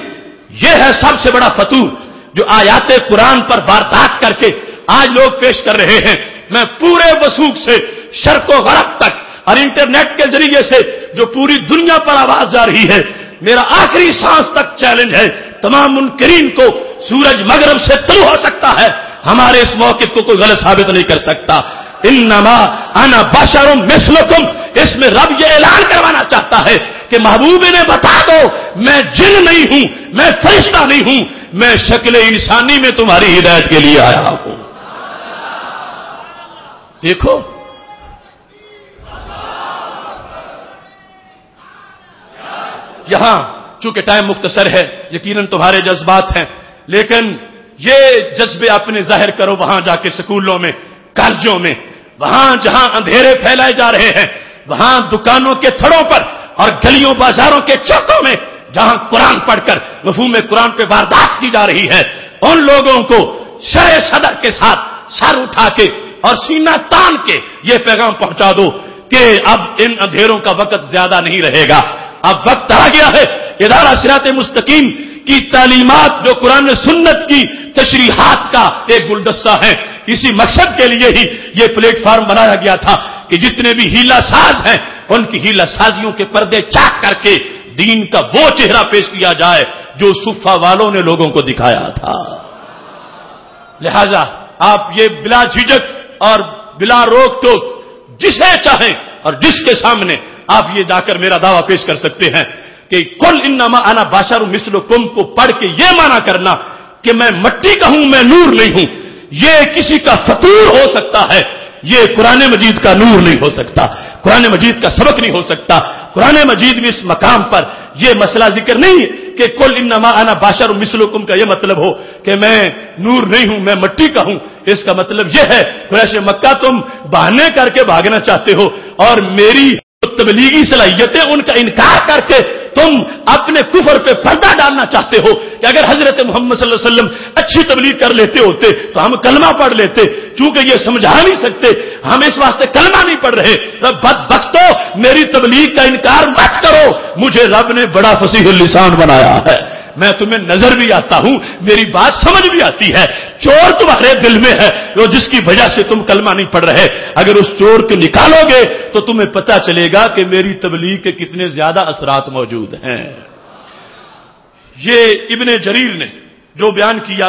یہ ہے سب سے بڑا فتور جو آیات قرآن پر واردات کر کے آج لوگ پیش کر رہے ہیں. میں پورے وثوق سے شرق و غرب تک اور انٹرنیٹ کے ذریعے سے جو پوری دنیا پر آواز جا رہی ہے, میرا آخری سانس تک چیلنج ہے تمام منکرین کو, سورج مغرب سے طلوع ہو سکتا ہے, ہمارے اس موقف کو کوئی غلط ثابت نہیں کر سکتا. انما انا بشر مثلکم, اس میں رب یہ اعلان کروانا چاہتا ہے کہ محبوب نے بتا دو میں جن نہیں ہوں میں فرشتہ نہیں ہوں, میں شکل انسانی میں تمہاری ہدایت کے لیے آیا ہوں. دیکھو یہاں چونکہ ٹائم مختصر ہے یقیناً تمہارے جذبات ہیں, لیکن یہ جذبے اپنے ظاہر کرو وہاں جا کے سکولوں میں کالجوں میں, وہاں جہاں اندھیرے پھیلائے جا رہے ہیں, وہاں دکانوں کے تھڑوں پر اور گلیوں بازاروں کے چوکوں میں جہاں قرآن پڑھ کر مفہوم قرآن پہ واردات کی جا رہی ہے, ان لوگوں کو شرح صدر کے ساتھ سر اٹھا کے اور سینہ تان کے یہ پیغام پہنچا دو کہ اب ان اندھیروں کا وقت زیادہ نہیں رہے گا, اب وقت آ گیا ہے. ادارہ صراط مستقیم کی تعلیمات جو قرآن سنت کی تشریحات کا ایک گلدستہ ہے, اسی مقصد کے لیے ہی یہ پلیٹ فارم بنایا گیا تھا کہ جتنے بھی ہیلا ساز ہیں ان کی ہیلا سازیوں کے پردے چاک کر کے دین کا وہ چہرہ پیش کیا جائے جو صفہ والوں نے لوگوں کو دکھایا تھا. لہذا آپ یہ بلا جھجک اور بلا روک ٹوک جسے چاہیں اور جس کے سامنے آپ یہ جا کر میرا دعویٰ پیش کر سکتے ہیں کہ قل انما انا بشر مثلکم کو پڑھ کے یہ مانا کرنا کہ میں مٹی کا ہوں میں نور نہیں ہوں, یہ کسی کا فطور ہو سکتا ہے, یہ قرآن مجید کا نور نہیں ہو سکتا, قرآن مجید کا سبق نہیں ہو سکتا. قرآن مجید میں اس مقام پر یہ مسئلہ ذکر نہیں ہے کہ کل انما انا بشر مثلکم کا یہ مطلب ہو کہ میں نور نہیں ہوں، میں مٹی کا ہوں، اس کا مطلب یہ ہے قریش مکہ تم بہانے کر کے بھاگنا چاہتے ہو اور میری تبلیغی صلاحیتیں ان کا انکار کر کے تم اپنے کفر پہ پردہ ڈالنا چاہتے ہو کہ اگر حضرت محمد صلی اللہ علیہ وسلم اچھی تبلیغ کر لیتے ہوتے تو ہم کلمہ پڑھ لیتے، چونکہ یہ سمجھا نہیں سکتے ہم اس واسطے کلمہ نہیں پڑھ رہے۔ بدبختو میری تبلیغ کا انکار مت کرو، مجھے رب نے بڑا فصیح اللسان بنایا ہے، میں تمہیں نظر بھی آتا ہوں، میری بات سمجھ بھی آتی ہے، چور تمہارے دل میں ہے وہ جس کی وجہ سے تم کلمہ نہیں پڑھ رہے، اگر اس چور کو نکالو گے تو تمہیں پتہ چلے گا کہ میری تبلیغ کے کتنے زیادہ اثرات موجود ہیں۔ یہ ابن جریر نے جو بیان کیا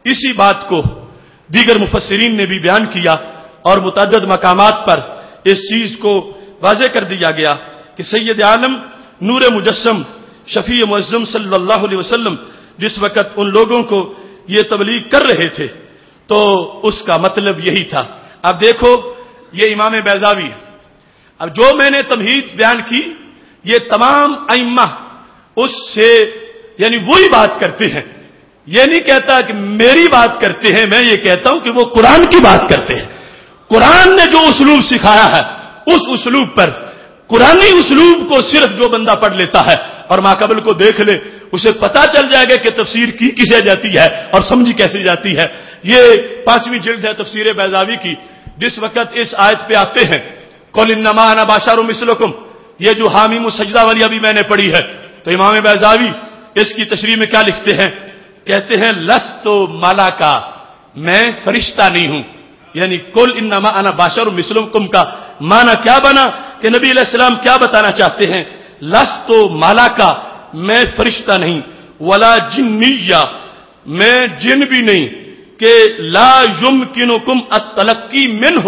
اسی بات کو دیگر مفسرین نے بھی بیان کیا اور متعدد مقامات پر اس چیز کو واضح کر دیا گیا کہ سید عالم نور مجسم شفیع معظم صلی اللہ علیہ وسلم جس وقت ان لوگوں کو یہ تبلیغ کر رہے تھے تو اس کا مطلب یہی تھا۔ اب دیکھو یہ امام بیضاوی، اب جو میں نے تمہید بیان کی یہ تمام ائمہ اس سے یعنی وہی بات کرتے ہیں، یہ نہیں کہتا کہ میری بات کرتے ہیں، میں یہ کہتا ہوں کہ وہ قرآن کی بات کرتے ہیں۔ قرآن نے جو اسلوب سکھایا ہے اس اسلوب پر، قرآنی اسلوب کو صرف جو بندہ پڑھ لیتا ہے اور ماقبل کو دیکھ لے اسے پتا چل جائے گا کہ تفسیر کی کیسے جاتی ہے اور سمجھی کیسے جاتی ہے۔ یہ 5ویں جلد ہے تفسیر بیضاوی کی، جس وقت اس آیت پہ آتے ہیں قل انما انا بشر مثلکم، یہ جو حامیم السجدہ والی ابھی میں نے پڑھی ہے تو امام بیضاوی اس کی تشریح میں کیا لکھتے ہیں، کہتے ہیں لست ملکا، میں فرشتہ نہیں ہوں، یعنی قل انما انا بشر مثلکم کا معنی کیا بنا کہ نبی علیہ السلام کیا بتانا چاہتے ہیں، لست ملکا، میں فرشتہ نہیں، ولا جنیہ، میں جن بھی نہیں، کہ لا یمکنکم التلقی منہ،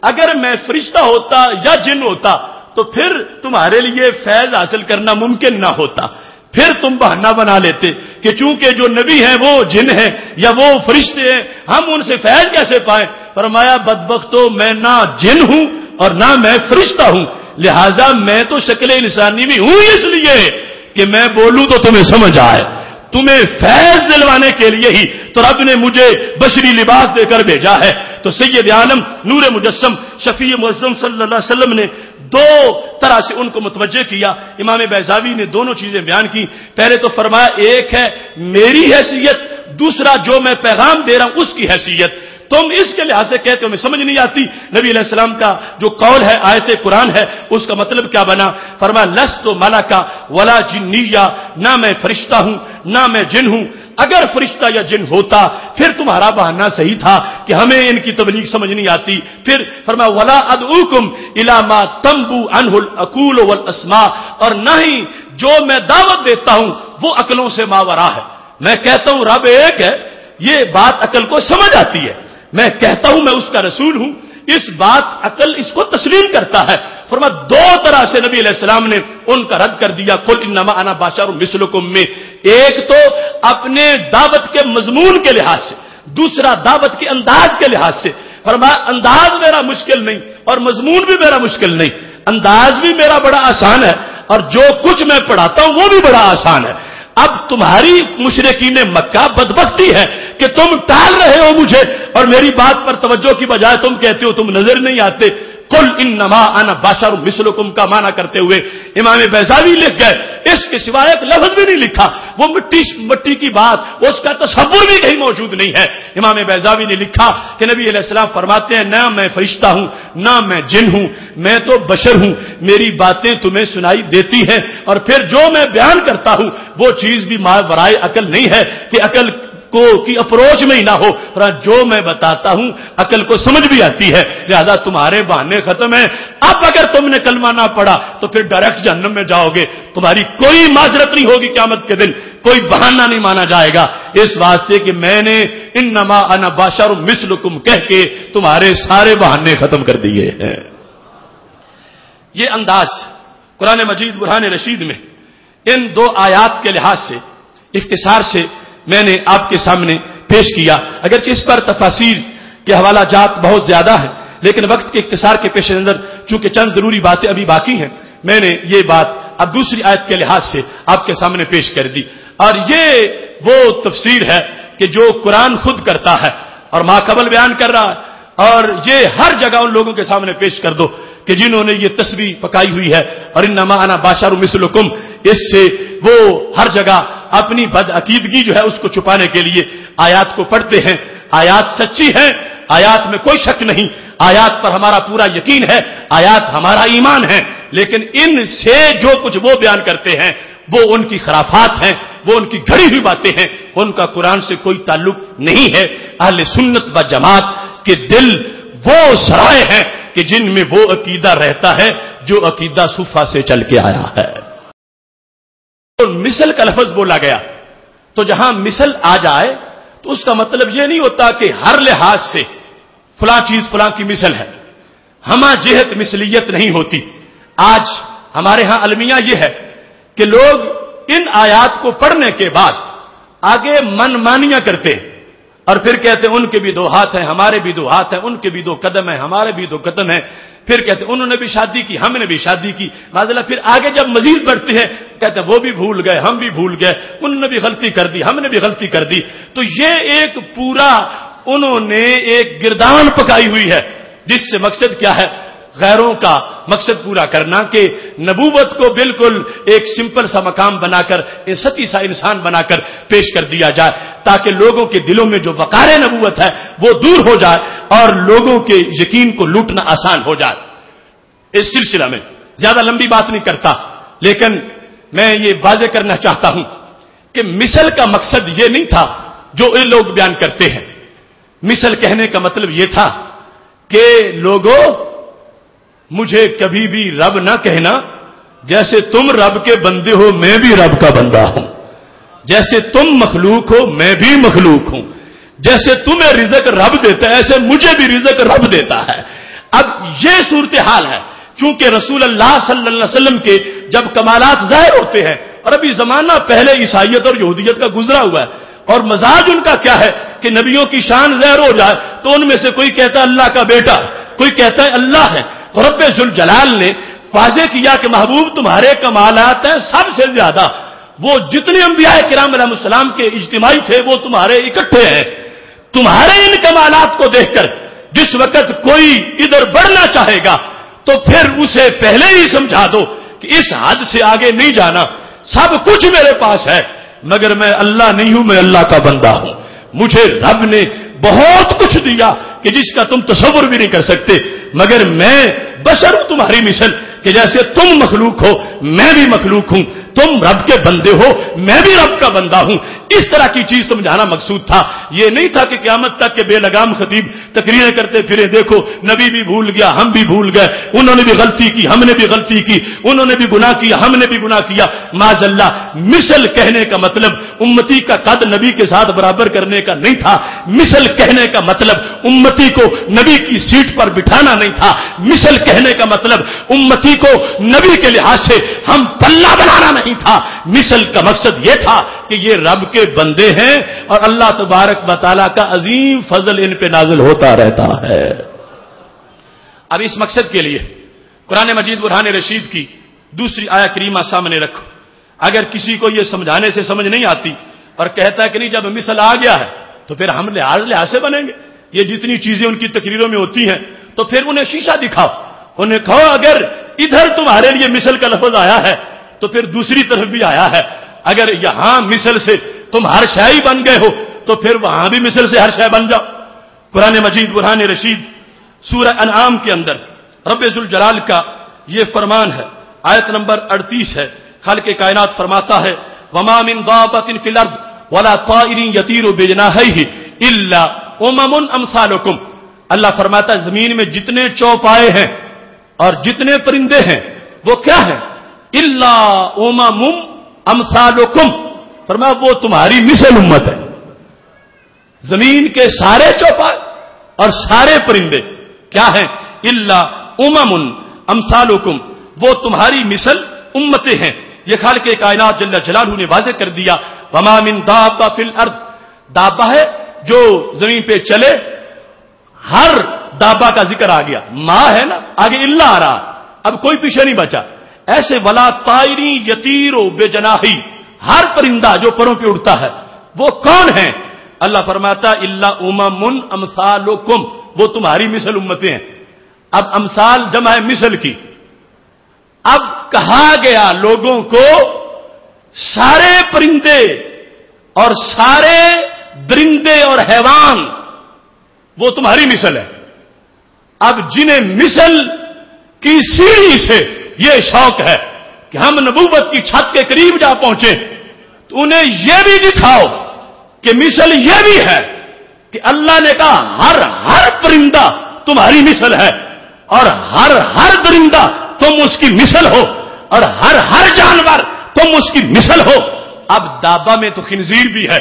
اگر میں فرشتہ ہوتا یا جن ہوتا تو پھر تمہارے لیے فیض حاصل کرنا ممکن نہ ہوتا، پھر تم بہانہ بنا لیتے کہ چونکہ جو نبی ہیں وہ جن ہیں یا وہ فرشتے ہیں ہم ان سے فیض کیسے پائیں۔ فرمایا بدبختو میں نہ جن ہوں اور نہ میں فرشتہ ہوں، لہذا میں تو شکل انسانی بھی ہوں اس لیے کہ میں بولوں تو تمہیں سمجھ آئے، تمہیں فیض دلوانے کے لیے ہی تو رب نے مجھے بشری لباس دے کر بھیجا ہے۔ تو سید عالم نور مجسم شفیع معظم صلی اللہ علیہ وسلم نے دو طرح سے ان کو متوجہ کیا۔ امام بیضاوی نے دونوں چیزیں بیان کی، پہلے تو فرمایا ایک ہے میری حیثیت، دوسرا جو میں پیغام دے رہا ہوں اس کی حیثیت، تم اس کے لحاظ سے کہتے ہو میں سمجھ نہیں آتی، نبی علیہ السلام کا جو قول ہے آیت قرآن ہے اس کا مطلب کیا بنا، فرمایا لست ملکا ولا جنیہ، نہ میں فرشتہ ہوں نہ میں جن ہوں، اگر فرشتہ یا جن ہوتا پھر تمہارا بہانہ صحیح تھا کہ ہمیں ان کی تبلیغ سمجھ نہیں آتی، پھر فرمایا ولا ادعوکم الی ما تنبو عنہ العقول والاسماء، اور نہ ہی جو میں دعوت دیتا ہوں وہ عقلوں سے ماورا ہے، میں کہتا ہوں رب ایک ہے یہ بات عقل کو سمجھ آتی ہے، میں کہتا ہوں میں اس کا رسول ہوں اس بات عقل اس کو تسلیم کرتا ہے۔ فرمایا دو طرح سے نبی علیہ السلام نے ان کا رد کر دیا قل انما انا بشر مثلکم میں، ایک تو اپنے دعوت کے مضمون کے لحاظ سے، دوسرا دعوت کے انداز کے لحاظ سے۔ فرمایا انداز میرا مشکل نہیں اور مضمون بھی میرا مشکل نہیں، انداز بھی میرا بڑا آسان ہے اور جو کچھ میں پڑھاتا ہوں وہ بھی بڑا آسان ہے۔ اب تمہاری مشرکین مکہ بدبختی ہے کہ تم ٹال رہے ہو مجھے اور میری بات پر توجہ کی بجائے تم کہتے ہو تم نظر نہیں آتے۔ قل انما انا بشر مثلکم کا معنی کرتے ہوئے امام بیضاوی لکھ گئے، اس کے سوا ایک لفظ بھی نہیں لکھا، وہ مٹی کی بات اس کا تصور بھی کہیں موجود نہیں ہے۔ امام بیضاوی نے لکھا کہ نبی علیہ السلام فرماتے ہیں نہ میں فرشتہ ہوں نہ میں جن ہوں، میں تو بشر ہوں، میری باتیں تمہیں سنائی دیتی ہیں اور پھر جو میں بیان کرتا ہوں وہ چیز بھی ماورائے عقل نہیں ہے کہ عقل کی اپروچ میں ہی نہ ہو، اور جو میں بتاتا ہوں عقل کو سمجھ بھی آتی ہے، لہذا تمہارے بہانے ختم ہیں۔ اب اگر تم نے کلمہ نہ پڑھا تو پھر ڈائریکٹ جہنم میں جاؤ گے، تمہاری کوئی معذرت نہیں ہوگی قیامت کے دن، کوئی بہانہ نہیں مانا جائے گا، اس واسطے کہ میں نے انما انا بشر مثلکم کہہ کے تمہارے سارے بہانے ختم کر دیے ہیں۔ یہ انداز قرآن مجید برہان رشید میں ان دو آیات کے لحاظ سے اختصار سے میں نے آپ کے سامنے پیش کیا، اگرچہ اس پر تفاسیر کے حوالہ جات بہت زیادہ ہیں لیکن وقت کے اختصار کے پیش نظر چونکہ چند ضروری باتیں ابھی باقی ہیں میں نے یہ بات اب دوسری آیت کے لحاظ سے آپ کے سامنے پیش کر دی، اور یہ وہ تفسیر ہے کہ جو قرآن خود کرتا ہے اور ماقبل بیان کر رہا ہے، اور یہ ہر جگہ ان لوگوں کے سامنے پیش کر دو کہ جنہوں نے یہ تسبیح پکائی ہوئی ہے اور انما انا بشر مثلکم، اس سے وہ ہر جگہ اپنی بدعقیدگی جو ہے اس کو چھپانے کے لیے آیات کو پڑھتے ہیں۔ آیات سچی ہیں، آیات میں کوئی شک نہیں، آیات پر ہمارا پورا یقین ہے، آیات ہمارا ایمان ہے، لیکن ان سے جو کچھ وہ بیان کرتے ہیں وہ ان کی خرافات ہیں، وہ ان کی گھڑی ہوئی باتیں ہیں، ان کا قرآن سے کوئی تعلق نہیں ہے۔ اہل سنت و جماعت کے دل وہ سرائے ہیں کہ جن میں وہ عقیدہ رہتا ہے جو عقیدہ صوفہ سے چل کے آیا ہے۔ مثل کا لفظ بولا گیا، تو جہاں مثل آ جائے تو اس کا مطلب یہ نہیں ہوتا کہ ہر لحاظ سے فلاں چیز فلاں کی مثل ہے، ہمہ جہت مثلیت نہیں ہوتی۔ آج ہمارے ہاں المیہ یہ ہے کہ لوگ ان آیات کو پڑھنے کے بعد آگے من مانیاں کرتے ہیں اور پھر کہتے ہیں ان کے بھی دو ہاتھ ہیں، ہمارے بھی دو ہاتھ ہیں، ان کے بھی دو قدم ہیں، ہمارے بھی دو قدم ہیں، پھر کہتے ہیں انہوں نے بھی شادی کی، ہم نے بھی شادی کی، معذاللہ پھر آگے جب مزید بڑھتے ہیں کہتے ہیں وہ بھی بھول گئے، ہم بھی بھول گئے، انہوں نے بھی غلطی کر دی، ہم نے بھی غلطی کر دی۔ تو یہ ایک پورا انہوں نے ایک گردان پکائی ہوئی ہے جس سے مقصد کیا ہے؟ غیروں کا مقصد پورا کرنا، کہ نبوت کو بالکل ایک سمپل سا مقام بنا کر، سطحی سا انسان بنا کر پیش کر دیا جائے تاکہ لوگوں کے دلوں میں جو وقار نبوت ہے وہ دور ہو جائے اور لوگوں کے یقین کو لوٹنا آسان ہو جائے۔ اس سلسلہ میں زیادہ لمبی بات نہیں کرتا، لیکن میں یہ واضح کرنا چاہتا ہوں کہ مثل کا مقصد یہ نہیں تھا جو یہ لوگ بیان کرتے ہیں۔ مثل کہنے کا مطلب یہ تھا کہ لوگوں مجھے کبھی بھی رب نہ کہنا، جیسے تم رب کے بندے ہو میں بھی رب کا بندہ ہوں، جیسے تم مخلوق ہو میں بھی مخلوق ہوں، جیسے تمہیں رزق رب دیتا ہے ایسے مجھے بھی رزق رب دیتا ہے۔ اب یہ صورتحال ہے، چونکہ رسول اللہ صلی اللہ علیہ وسلم کے جب کمالات ظاہر ہوتے ہیں، اور ابھی زمانہ پہلے عیسائیت اور یہودیت کا گزرا ہوا ہے، اور مزاج ان کا کیا ہے کہ نبیوں کی شان ظاہر ہو جائے تو ان میں سے کوئی کہتا ہے اللہ کا بیٹا، کوئی کہتا ہے اللہ ہے۔ رب ذوالجلال نے واضح کیا کہ محبوب تمہارے کمالات ہیں سب سے زیادہ، وہ جتنے انبیاء کرام علیہ السلام کے اجتماعی تھے وہ تمہارے اکٹھے ہیں۔ تمہارے ان کمالات کو دیکھ کر جس وقت کوئی ادھر بڑھنا چاہے گا تو پھر اسے پہلے ہی سمجھا دو کہ اس حد سے آگے نہیں جانا، سب کچھ میرے پاس ہے مگر میں اللہ نہیں ہوں، میں اللہ کا بندہ ہوں۔ مجھے رب نے بہت کچھ دیا کہ جس کا تم تصور بھی نہیں کر سکتے، مگر میں بشر ہوں تمہاری مثل، کہ جیسے تم مخلوق ہو میں بھی مخلوق ہوں، تم رب کے بندے ہو میں بھی رب کا بندہ ہوں۔ اس طرح کی چیز سمجھانا مقصود تھا، یہ نہیں تھا کہ قیامت تک کے بے لگام خطیب تقریریں کرتے پھرے دیکھو نبی بھی بھول گیا ہم بھی بھول گئے، انہوں نے بھی غلطی کی ہم نے بھی غلطی کی، انہوں نے بھی گناہ کیا ہم نے بھی گناہ کیا۔ معاذ اللہ، مثل کہنے کا مطلب امتی کا قد نبی کے ساتھ برابر کرنے کا نہیں تھا، مثل کہنے کا مطلب امتی کو نبی کی سیٹ پر بٹھانا نہیں تھا، مثل کہنے کا مطلب امتی کو نبی کے لحاظ سے ہم پلہ بنانا نہیں تھا۔ مثل کا مقصد یہ تھا کہ یہ رب کے بندے ہیں اور اللہ تبارک و تعالیٰ کا عظیم فضل ان پہ نازل ہوتا رہتا ہے۔ اب اس مقصد کے لیے قرآن مجید برہان رشید کی دوسری آیہ کریمہ سامنے رکھو۔ اگر کسی کو یہ سمجھانے سے سمجھ نہیں آتی اور کہتا ہے کہ نہیں جب مثل آ گیا ہے تو پھر ہم لحاظ سے بنیں گے، یہ جتنی چیزیں ان کی تقریروں میں ہوتی ہیں تو پھر انہیں شیشہ دکھاؤ، انہیں کہو اگر ادھر تمہارے لیے مثل کا لفظ آیا ہے تو پھر دوسری طرف بھی آیا ہے، اگر یہاں مثل سے تم ہر شے بن گئے ہو تو پھر وہاں بھی مثل سے ہر شے بن جاؤ۔ قرآن مجید برہان رشید سورہ انعام کے اندر رب ذوالجلال کا یہ فرمان ہے، آیت نمبر 38 ہے، خالق کائنات فرماتا ہے وما من دابۃ فی الارض ولا طائر یطیر بجناحیہ الا امم امثالکم۔ اللہ فرماتا ہے زمین میں جتنے چوپائے ہیں اور جتنے پرندے ہیں وہ کیا ہیں؟ الا امم امثالکم، فرمایا وہ تمہاری مثل امت ہے۔ زمین کے سارے چوپائے اور سارے پرندے کیا ہیں؟ الا امم امثالکم، وہ تمہاری مثل امتیں ہیں۔ یہ خالق کائنات جل جلالہ نے واضح کر دیا وما من دابۃ فی الارض، دابہ ہے جو زمین پہ چلے، ہر دابہ کا ذکر آ گیا، ماں ہے نا آگے اللہ آ رہا، اب کوئی پیچھے نہیں بچا، ایسے ولا طائری یطیر بے جناحی، ہر پرندہ جو پروں پہ اڑتا ہے وہ کون ہے؟ اللہ فرماتا الا امم امثالکم، وہ تمہاری مثل امتیں ہیں۔ اب امثال جمع ہے مثل کی۔ اب کہا گیا لوگوں کو سارے پرندے اور سارے درندے اور حیوان وہ تمہاری مثل ہے۔ اب جنہیں مثل کی سیڑھی سے یہ شوق ہے کہ ہم نبوت کی چھت کے قریب جا پہنچے، تو انہیں یہ بھی دکھاؤ کہ مثل یہ بھی ہے کہ اللہ نے کہا ہر پرندہ تمہاری مثل ہے، اور ہر درندہ تم اس کی مثل ہو، اور ہر جانور تم اس کی مثل ہو۔ اب دابا میں تو خنزیر بھی ہے،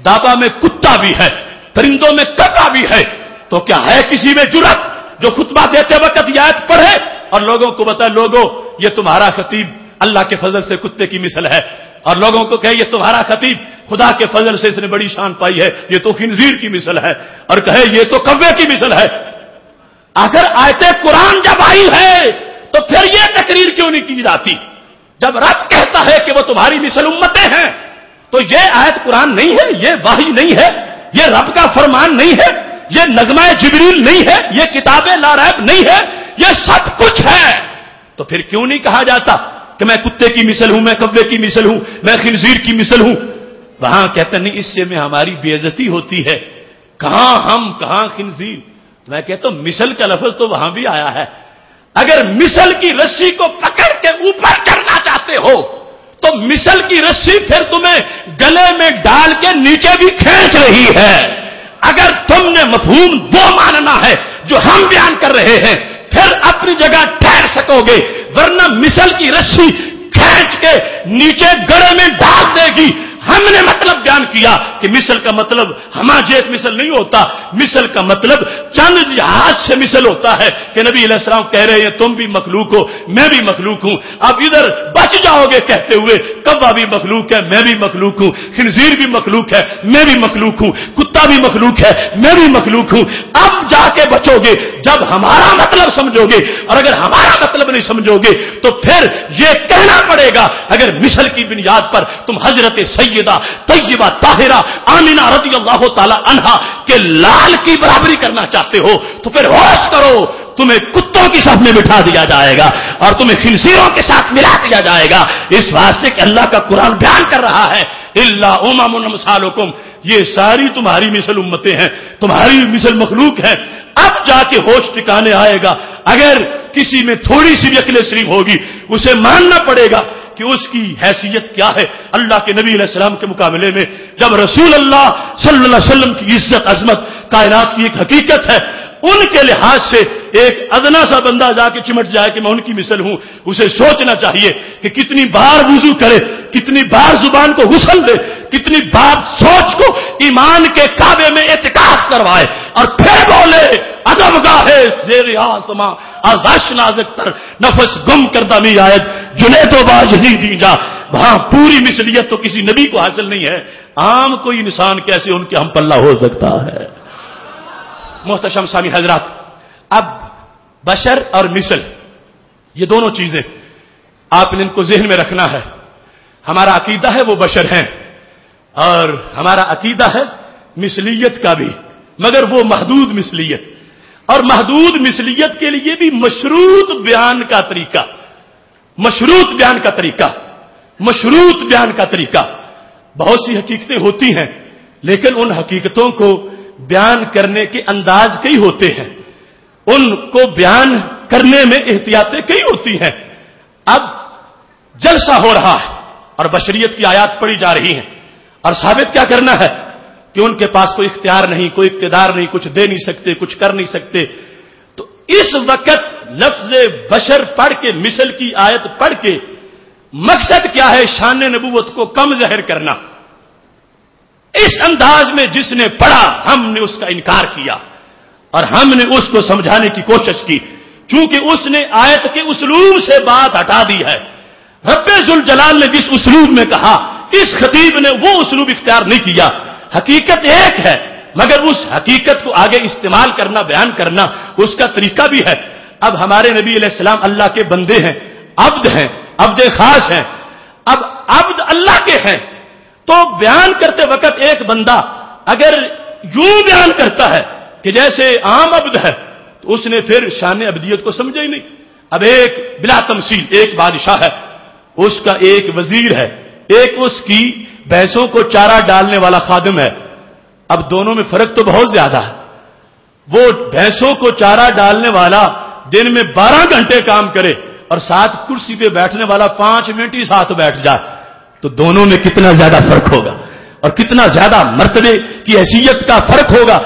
دابا میں کتا بھی ہے، پرندوں میں کتا بھی ہے، تو کیا ہے کسی میں جرأت جو خطبہ دیتے وقت یہ آیت پڑھے اور لوگوں کو بتائے لوگوں یہ تمہارا خطیب اللہ کے فضل سے کتے کی مثل ہے، اور لوگوں کو کہے یہ تمہارا خطیب خدا کے فضل سے اس نے بڑی شان پائی ہے، یہ تو خنزیر کی مثل ہے، اور کہے یہ تو کوے کی مثل ہے۔ اگر آیت قرآن جب آئی ہے تو پھر یہ تقریر کیوں نہیں کی جاتی؟ جب رب کہتا ہے کہ وہ تمہاری مثل امتیں ہیں، تو یہ آیت قرآن نہیں ہے، یہ وحی نہیں ہے، یہ رب کا فرمان نہیں ہے، یہ نغمہ جبریل نہیں ہے، یہ کتاب لا ریب نہیں ہے، یہ سب کچھ ہے۔ تو پھر کیوں نہیں کہا جاتا کہ میں کتے کی مثل ہوں، میں کوے کی مثل ہوں، میں خنزیر کی مثل ہوں؟ وہاں کہتے نہیں، اس سے میں ہماری بے عزتی ہوتی ہے، کہاں ہم کہاں خنزیر۔ میں کہتا ہوں مثل کا لفظ تو وہاں بھی آیا ہے۔ اگر مثل کی رسی کو پکڑ کے اوپر چڑھنا چاہتے ہو تو مثل کی رسی پھر تمہیں گلے میں ڈال کے نیچے بھی کھینچ رہی ہے۔ اگر تم نے مفہوم وہ ماننا ہے جو ہم بیان کر رہے ہیں پھر اپنی جگہ ٹھہر سکو گے، ورنہ مثل کی رسی کھینچ کے نیچے گڑے میں ڈال دے گی۔ ہم نے مطلب بیان کیا کہ مثل کا مطلب ہماجیت مثل نہیں ہوتا، مثل کا مطلب چند لحاظ سے مثل ہوتا ہے کہ نبی علیہ السلام کہہ رہے ہیں تم بھی مخلوق ہو، میں بھی مخلوق ہوں۔ اب ادھر بچ جاؤ گے کہتے ہوئے کوا بھی مخلوق ہے، میں بھی مخلوق ہوں، خنزیر بھی مخلوق ہے، میں بھی مخلوق ہوں، کتا بھی مخلوق ہے، میں بھی مخلوق ہوں۔ اب جا کے بچو گے جب ہمارا مطلب سمجھو گے، اور اگر ہمارا مطلب نہیں سمجھو گے تو پھر یہ کہنا پڑے گا اگر مثل کی بنیاد پر تم حضرت سیدہ طیبہ طاہرہ آمنہ رضی اللہ تعالی عنہا کے لال کی برابری کرنا چاہتے ہو تو پھر ہوش کرو، تمہیں کتوں کی صف میں بٹھا دیا جائے گا اور تمہیں خنزیروں کے ساتھ ملا دیا جائے گا، اس واسطے کہ اللہ کا قرآن بیان کر رہا ہے الا امم امثالکم، یہ ساری تمہاری مثل امتیں ہیں، تمہاری مثل مخلوق ہیں۔ اب جا کے ہوش ٹھکانے آئے گا۔ اگر کسی میں تھوڑی سی بھی عقل سلیم ہوگی اسے ماننا پڑے گا کہ اس کی حیثیت کیا ہے اللہ کے نبی علیہ السلام کے مقابلے میں۔ جب رسول اللہ صلی اللہ علیہ وسلم کی عزت عظمت کائنات کی ایک حقیقت ہے، ان کے لحاظ سے ایک ادنا سا بندہ جا کے چمٹ جائے کہ میں ان کی مثل ہوں، اسے سوچنا چاہیے کہ کتنی بار وضو کرے، کتنی بار زبان کو غسل دے، کتنی بار سوچ کو ایمان کے کعبے میں اعتکاف کروائے اور پھر بولے ادب گاہے زیر آسماں آزاش نازک تر نفس گم کردہ می آیت جنید و باجزی دی جا۔ وہاں پوری مثلیت تو کسی نبی کو حاصل نہیں ہے، عام کوئی انسان کیسے ان کے ہم پلہ ہو سکتا ہے۔ محتشم سامعین حضرات، اب بشر اور مثل یہ دونوں چیزیں آپ نے ان کو ذہن میں رکھنا ہے۔ ہمارا عقیدہ ہے وہ بشر ہیں اور ہمارا عقیدہ ہے مثلیت کا بھی، مگر وہ محدود مثلیت، اور محدود مثلیت کے لیے بھی مشروط بیان کا طریقہ، مشروط بیان کا طریقہ، مشروط بیان کا طریقہ۔ بہت سی حقیقتیں ہوتی ہیں لیکن ان حقیقتوں کو بیان کرنے کے انداز کئی ہوتے ہیں، ان کو بیان کرنے میں احتیاطیں کئی ہوتی ہیں۔ اب جلسہ ہو رہا ہے اور بشریت کی آیات پڑھی جا رہی ہیں اور ثابت کیا کرنا ہے کہ ان کے پاس کوئی اختیار نہیں، کوئی اقتدار نہیں، کچھ دے نہیں سکتے، کچھ کر نہیں سکتے۔ تو اس وقت لفظ بشر پڑھ کے، مثل کی آیت پڑھ کے مقصد کیا ہے؟ شان نبوت کو کم ظاہر کرنا۔ اس انداز میں جس نے پڑھا ہم نے اس کا انکار کیا اور ہم نے اس کو سمجھانے کی کوشش کی، چونکہ اس نے آیت کے اسلوب سے بات ہٹا دی ہے۔ رب ذوالجلال نے جس اسلوب میں کہا اس خطیب نے وہ اسلوب اختیار نہیں کیا۔ حقیقت ایک ہے مگر اس حقیقت کو آگے استعمال کرنا، بیان کرنا اس کا طریقہ بھی ہے۔ اب ہمارے نبی علیہ السلام اللہ کے بندے ہیں، عبد ہیں، عبد خاص ہیں. اب عبد اللہ کے ہیں تو بیان کرتے وقت ایک بندہ اگر یوں بیان کرتا ہے کہ جیسے عام عبد ہے تو اس نے پھر شان عبدیت کو سمجھا ہی نہیں. اب ایک بلا تمثیل ایک بادشاہ ہے، اس کا ایک وزیر ہے، ایک اس کی بھینسوں کو چارہ ڈالنے والا خادم ہے. اب دونوں میں فرق تو بہت زیادہ ہے. وہ بھینسوں کو چارہ ڈالنے والا دن میں 12 گھنٹے کام کرے اور ساتھ کرسی پہ بیٹھنے والا 5 منٹ ہی ساتھ بیٹھ جائے تو دونوں میں کتنا زیادہ فرق ہوگا اور کتنا زیادہ مرتبے کی حیثیت کا فرق ہوگا.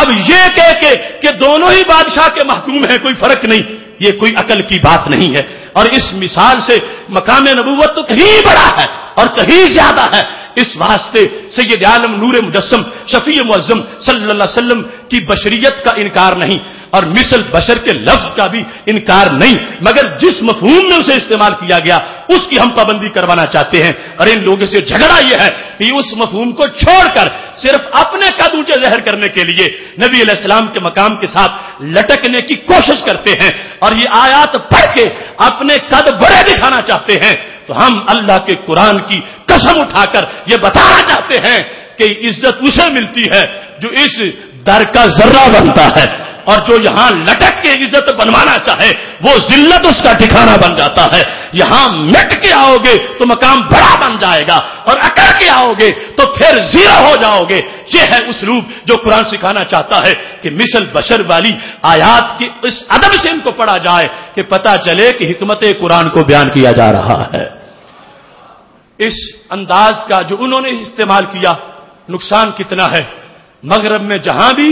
اب یہ کہہ کہ دونوں ہی بادشاہ کے محکوم ہیں، کوئی فرق نہیں، یہ کوئی عقل کی بات نہیں ہے. اور اس مثال سے مقام نبوت تو کہیں بڑا ہے اور کہیں زیادہ ہے. اس واسطے سید عالم نور مجسم شفیع معظم صلی اللہ علیہ وسلم کی بشریت کا انکار نہیں اور مثل بشر کے لفظ کا بھی انکار نہیں، مگر جس مفہوم میں اسے استعمال کیا گیا اس کی ہم پابندی کروانا چاہتے ہیں. اور ان لوگوں سے جھگڑا یہ ہے کہ اس مفہوم کو چھوڑ کر صرف اپنے قد اونچے ظاہر کرنے کے لیے نبی علیہ السلام کے مقام کے ساتھ لٹکنے کی کوشش کرتے ہیں اور یہ آیات پڑھ کے اپنے قد بڑے دکھانا چاہتے ہیں. تو ہم اللہ کے قرآن کی قسم اٹھا کر یہ بتانا چاہتے ہیں کہ عزت اسے ملتی ہے جو اس در کا ذرہ بنتا ہے، اور جو یہاں لٹک کے عزت بنوانا چاہے وہ ذلت اس کا ٹھکانہ بن جاتا ہے. یہاں مٹ کے آؤ گے تو مقام بڑا بن جائے گا اور اکڑ کے آؤ گے تو پھر زیرو ہو جاؤ گے. یہ ہے اسلوب جو قرآن سکھانا چاہتا ہے کہ مثل بشر والی آیات کے اس ادب سے ان کو پڑھا جائے کہ پتہ چلے کہ حکمت قرآن کو بیان کیا جا رہا ہے. اس انداز کا جو انہوں نے استعمال کیا نقصان کتنا ہے. مغرب میں جہاں بھی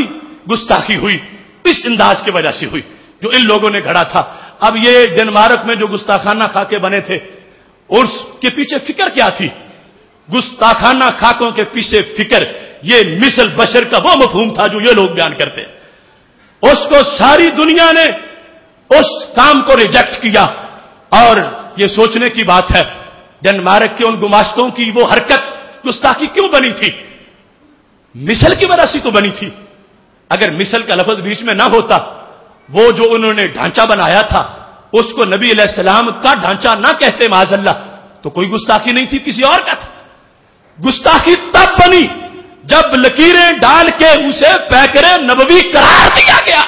گستاخی ہوئی اس انداز کی وجہ سے ہوئی جو ان لوگوں نے گھڑا تھا. اب یہ ڈنمارک میں جو گستاخانہ خاکے بنے تھے اس کے پیچھے فکر کیا تھی؟ گستاخانہ خاکوں کے پیچھے فکر یہ مثل بشر کا وہ مفہوم تھا جو یہ لوگ بیان کرتے. اس کو ساری دنیا نے اس کام کو ریجیکٹ کیا اور یہ سوچنے کی بات ہے ڈنمارک کے ان گماشتوں کی وہ حرکت گستاخی کیوں بنی تھی؟ مثل کی وجہ سے تو بنی تھی. اگر مثل کا لفظ بیچ میں نہ ہوتا وہ جو انہوں نے ڈھانچہ بنایا تھا اس کو نبی علیہ السلام کا ڈھانچہ نہ کہتے معاذ اللہ تو کوئی گستاخی نہیں تھی، کسی اور کا تھا. گستاخی تب بنی جب لکیریں ڈال کے اسے پیکرے نبوی قرار دیا گیا.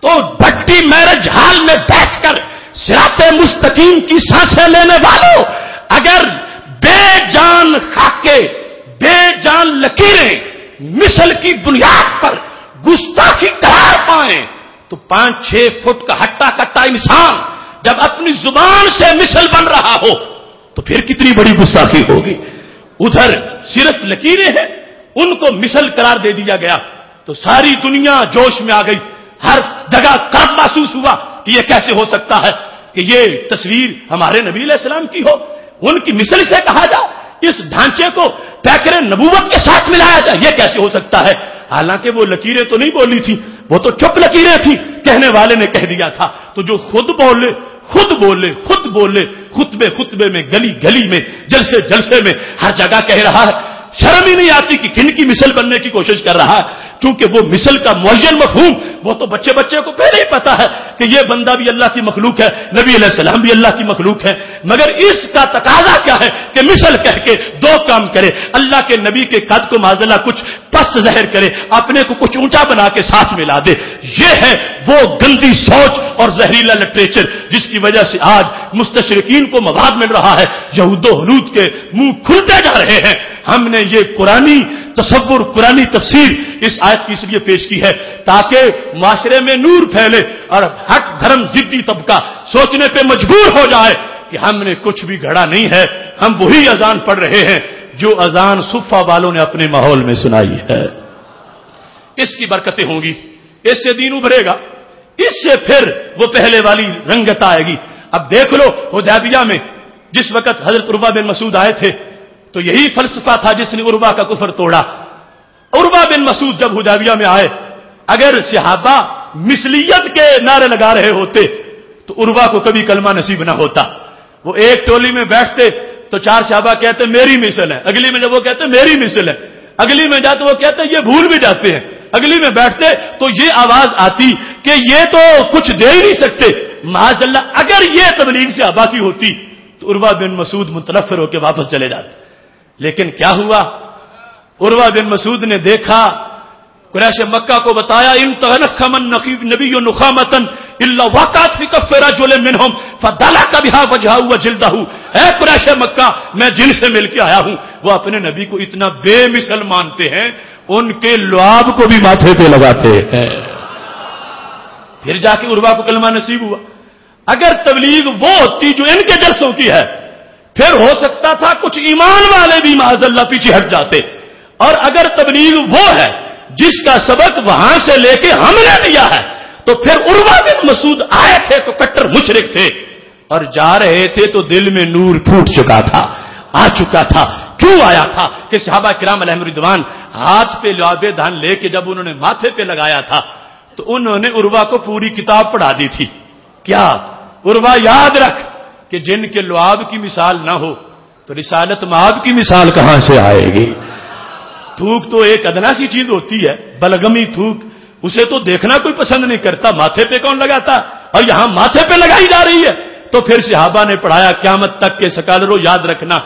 تو بھٹی میرج ہال میں بیٹھ کر صراط مستقیم کی سانسیں لینے والوں اگر بے جان خاکے بے جان لکیریں مثل کی بنیاد پر گستاخی قرار پائیں تو 5-6 فٹ کا ہٹا کٹا انسان جب اپنی زبان سے مثل بن رہا ہو تو پھر کتنی بڑی گستاخی ہوگی. ادھر صرف لکیریں ہیں ان کو مثل قرار دے دیا گیا تو ساری دنیا جوش میں آ گئی. ہر جگہ کرب محسوس ہوا کہ یہ کیسے ہو سکتا ہے کہ یہ تصویر ہمارے نبی علیہ السلام کی ہو، ان کی مثل سے کہا جائے، اس ڈھانچے کو پیکر نبوت کے ساتھ ملایا جائے، یہ کیسے ہو سکتا ہے؟ حالانکہ وہ لکیریں تو نہیں بولی تھی، وہ تو چپ لکیریں تھیں، کہنے والے نے کہہ دیا تھا. تو جو خود بولے خطبے میں گلی گلی میں جلسے میں ہر جگہ کہہ رہا ہے، شرم ہی نہیں آتی کہ کن کی مثل بننے کی کوشش کر رہا ہے. چونکہ وہ مثل کا معین مفہوم وہ تو بچے کو پہلے ہی پتا ہے کہ یہ بندہ بھی اللہ کی مخلوق ہے، نبی علیہ السلام بھی اللہ کی مخلوق ہے. مگر اس کا تقاضا کیا ہے کہ مثل کہہ کے دو کام کرے، اللہ کے نبی کے قد کو معذلہ کچھ پست ظاہر کرے، اپنے کو کچھ اونچا بنا کے ساتھ ملا دے. یہ ہے وہ گندی سوچ اور زہریلا لٹریچر جس کی وجہ سے آج مستشرقین کو مواد مل رہا ہے، یہود و ہنود کے منہ کھلتے جا رہے ہیں. ہم نے یہ قرآنی تصور قرآنی تفسیر اس آیت کی اس لیے پیش کی ہے تاکہ معاشرے میں نور پھیلے اور حق دھرم ضدی طبقہ سوچنے پہ مجبور ہو جائے کہ ہم نے کچھ بھی گھڑا نہیں ہے، ہم وہی اذان پڑھ رہے ہیں جو اذان صفہ والوں نے اپنے ماحول میں سنائی ہے. اس کی برکتیں ہوں گی، اس سے دین ابھرے گا، اس سے پھر وہ پہلے والی رنگت آئے گی. اب دیکھ لو حدیبیہ میں جس وقت حضرت عروہ بن مسعود آئے تھے تو یہی فلسفہ تھا جس نے عروہ کا کفر توڑا. عروہ بن مسعود جب حدیبیہ میں آئے اگر صحابہ مثلیت کے نعرے لگا رہے ہوتے تو عروہ کو کبھی کلمہ نصیب نہ ہوتا. وہ ایک ٹولی میں بیٹھتے تو 4 صحابہ کہتے میری مثل ہے، اگلی میں جب وہ کہتے میری مثل ہے، اگلی میں جاتے وہ کہتے یہ بھول بھی جاتے ہیں، اگلی میں بیٹھتے تو یہ آواز آتی کہ یہ تو کچھ دے ہی نہیں سکتے، معاذ اللہ اگر یہ تبلیغ صحابہ کی ہوتی تو عروہ بن مسعود متنفر ہو کے واپس چلے جاتے. لیکن کیا ہوا؟ عروہ بن مسعود نے دیکھا، قریش مکہ کو بتایا، ان تنخمن نبی نخامۃ الا وقعت فی کف رجل منهم فدلک بها وجهه وجلده. اے قریش مکہ، میں جن سے مل کے آیا ہوں وہ اپنے نبی کو اتنا بے مثل مانتے ہیں، ان کے لعاب کو بھی ماتھے پہ لگاتے ہیں. پھر جا کے عروہ کو کلمہ نصیب ہوا. اگر تبلیغ وہ ہوتی جو ان کے جلسوں کی ہے، پھر ہو سکتا تھا کچھ ایمان والے بھی معاذ اللہ پیچھے ہٹ جاتے. اور اگر تبلیغ وہ ہے جس کا سبق وہاں سے لے کے ہم نے دیا ہے، تو پھر عروہ بن مسعود آئے تھے تو کٹر مشرک تھے، اور جا رہے تھے تو دل میں نور پھوٹ چکا تھا، آ چکا تھا. کیوں آیا تھا؟ کہ صحابہ کرام علیہم رضوان ہاتھ پہ لعاب دہن لے کے جب انہوں نے ماتھے پہ لگایا تھا تو انہوں نے عروہ کو پوری کتاب پڑھا دی تھی. کیا عروہ یاد رکھ کہ جن کے لعاب کی مثال نہ ہو تو رسالت مآب کی مثال کہاں سے آئے گی؟ تھوک تو ایک ادنا سی چیز ہوتی ہے، بلغمی تھوک، اسے تو دیکھنا کوئی پسند نہیں کرتا، ماتھے پہ کون لگاتا؟ اور یہاں ماتھے پہ لگائی جا رہی ہے. تو پھر صحابہ نے پڑھایا. قیامت تک کے سکالروں یاد رکھنا،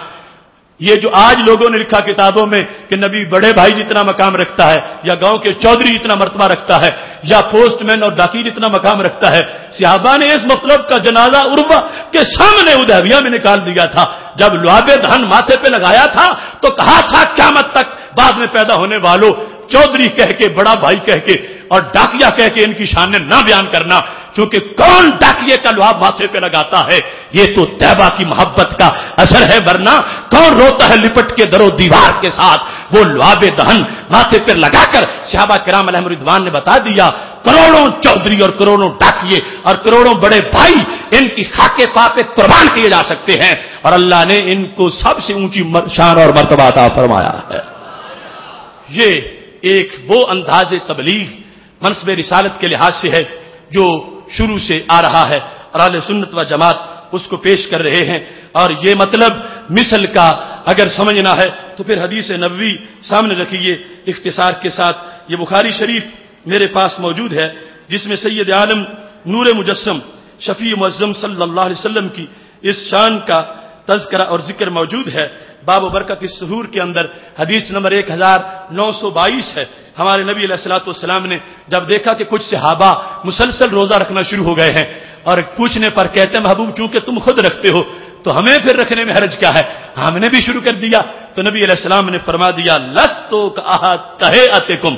یہ جو آج لوگوں نے لکھا کتابوں میں کہ نبی بڑے بھائی جتنا مقام رکھتا ہے، یا گاؤں کے چودھری جتنا مرتبہ رکھتا ہے، یا پوسٹ مین اور ڈاکی جتنا مقام رکھتا ہے، صحابہ نے اس مطلب کا جنازہ عروہ کے سامنے حدیبیہ میں نکال دیا تھا. جب لعاب دہن ماتھے پہ لگایا تھا تو کہا تھا قیامت تک بعد میں پیدا ہونے والوں چودھری کہہ کے، بڑا بھائی کہہ کے اور ڈاکیا کہہ کے ان کی شانیں نہ بیان کرنا، کیونکہ کون ڈاکیے کا لعاب ماتھے پہ لگاتا ہے؟ یہ تو طیبہ کی محبت کا اثر ہے، ورنہ کون روتا ہے لپٹ کے در و دیوار کے ساتھ؟ وہ لعاب دہن ماتھے پہ لگا کر صحابہ کرام علیہم رضوان نے بتا دیا کروڑوں چودھری اور کروڑوں ڈاکیے اور کروڑوں بڑے بھائی ان کی خاکے پا پہ قربان کیے جا سکتے ہیں، اور اللہ نے ان کو سب سے اونچی شان اور مرتبہ عطا فرمایا ہے. یہ ایک وہ انداز تبلیغ منصب رسالت کے لحاظ سے ہے جو شروع سے آ رہا ہے، اور اہل سنت و جماعت اس کو پیش کر رہے ہیں. اور یہ مطلب مثل کا اگر سمجھنا ہے تو پھر حدیث نبوی سامنے رکھیے اختصار کے ساتھ. یہ بخاری شریف میرے پاس موجود ہے، جس میں سید عالم نور مجسم شفیع معظم صلی اللہ علیہ وسلم کی اس شان کا تذکرہ اور ذکر موجود ہے. باب و برکت السحور کے اندر حدیث نمبر 1922 ہے. ہمارے نبی علیہ الصلوۃ والسلام نے جب دیکھا کہ کچھ صحابہ مسلسل روزہ رکھنا شروع ہو گئے ہیں اور پوچھنے پر کہتے ہیں محبوب چونکہ تم خود رکھتے ہو تو ہمیں پھر رکھنے میں حرج کیا ہے؟ ہم نے بھی شروع کر دیا. تو نبی علیہ السلام نے فرما دیا لستو کہے اتکم،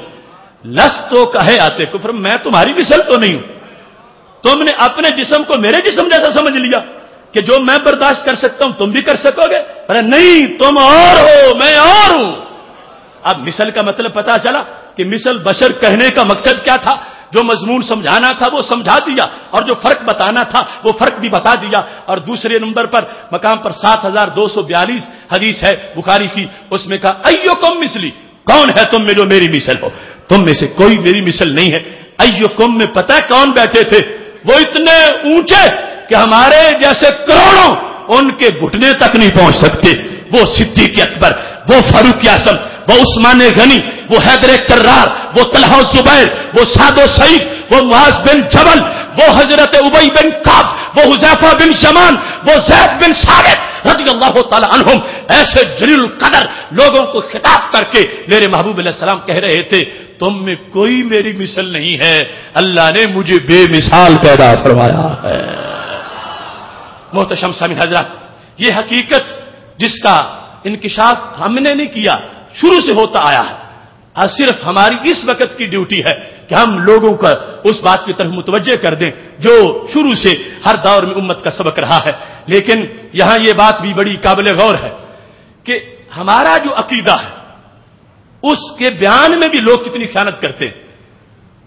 لستو کہے اتکم، میں تمہاری مثل تو نہیں ہوں. تم نے اپنے جسم کو میرے جسم جیسا سمجھ لیا کہ جو میں برداشت کر سکتا ہوں تم بھی کر سکو گے؟ ارے نہیں، تم اور ہو، میں اور ہوں. اب مثل کا مطلب پتا چلا کہ مثل بشر کہنے کا مقصد کیا تھا. جو مضمون سمجھانا تھا وہ سمجھا دیا، اور جو فرق بتانا تھا وہ فرق بھی بتا دیا. اور دوسرے نمبر پر مقام پر 7242 حدیث ہے بخاری کی، اس میں کہا ایوکم مثلی، کون ہے تم میں جو میری مثل ہو؟ تم میں سے کوئی میری مثل نہیں ہے. ایوکم میں پتہ کون بیٹھے تھے؟ وہ اتنے اونچے کہ ہمارے جیسے کروڑوں ان کے گھٹنے تک نہیں پہنچ سکتے. وہ صدیق اکبر، وہ فاروق اعظم، وہ عثمان غنی، وہ حیدر کرار، وہ طلحہ زبیر، وہ سعد و سعید، وہ معاذ بن جبل، وہ حضرت ابی بن کعب، وہ حذیفہ بن یمان، وہ زید بن ثابت رضی اللہ تعالی عنہم. ایسے جلیل القدر لوگوں کو خطاب کر کے میرے محبوب علیہ السلام کہہ رہے تھے تم میں کوئی میری مثل نہیں ہے، اللہ نے مجھے بے مثال پیدا فرمایا ہے. محتشم سامعین حضرات، یہ حقیقت جس کا انکشاف ہم نے نہیں کیا، شروع سے ہوتا آیا ہے. اور صرف ہماری اس وقت کی ڈیوٹی ہے کہ ہم لوگوں کو اس بات کی طرف متوجہ کر دیں جو شروع سے ہر دور میں امت کا سبق رہا ہے. لیکن یہاں یہ بات بھی بڑی قابل غور ہے کہ ہمارا جو عقیدہ ہے اس کے بیان میں بھی لوگ کتنی خیانت کرتے ہیں.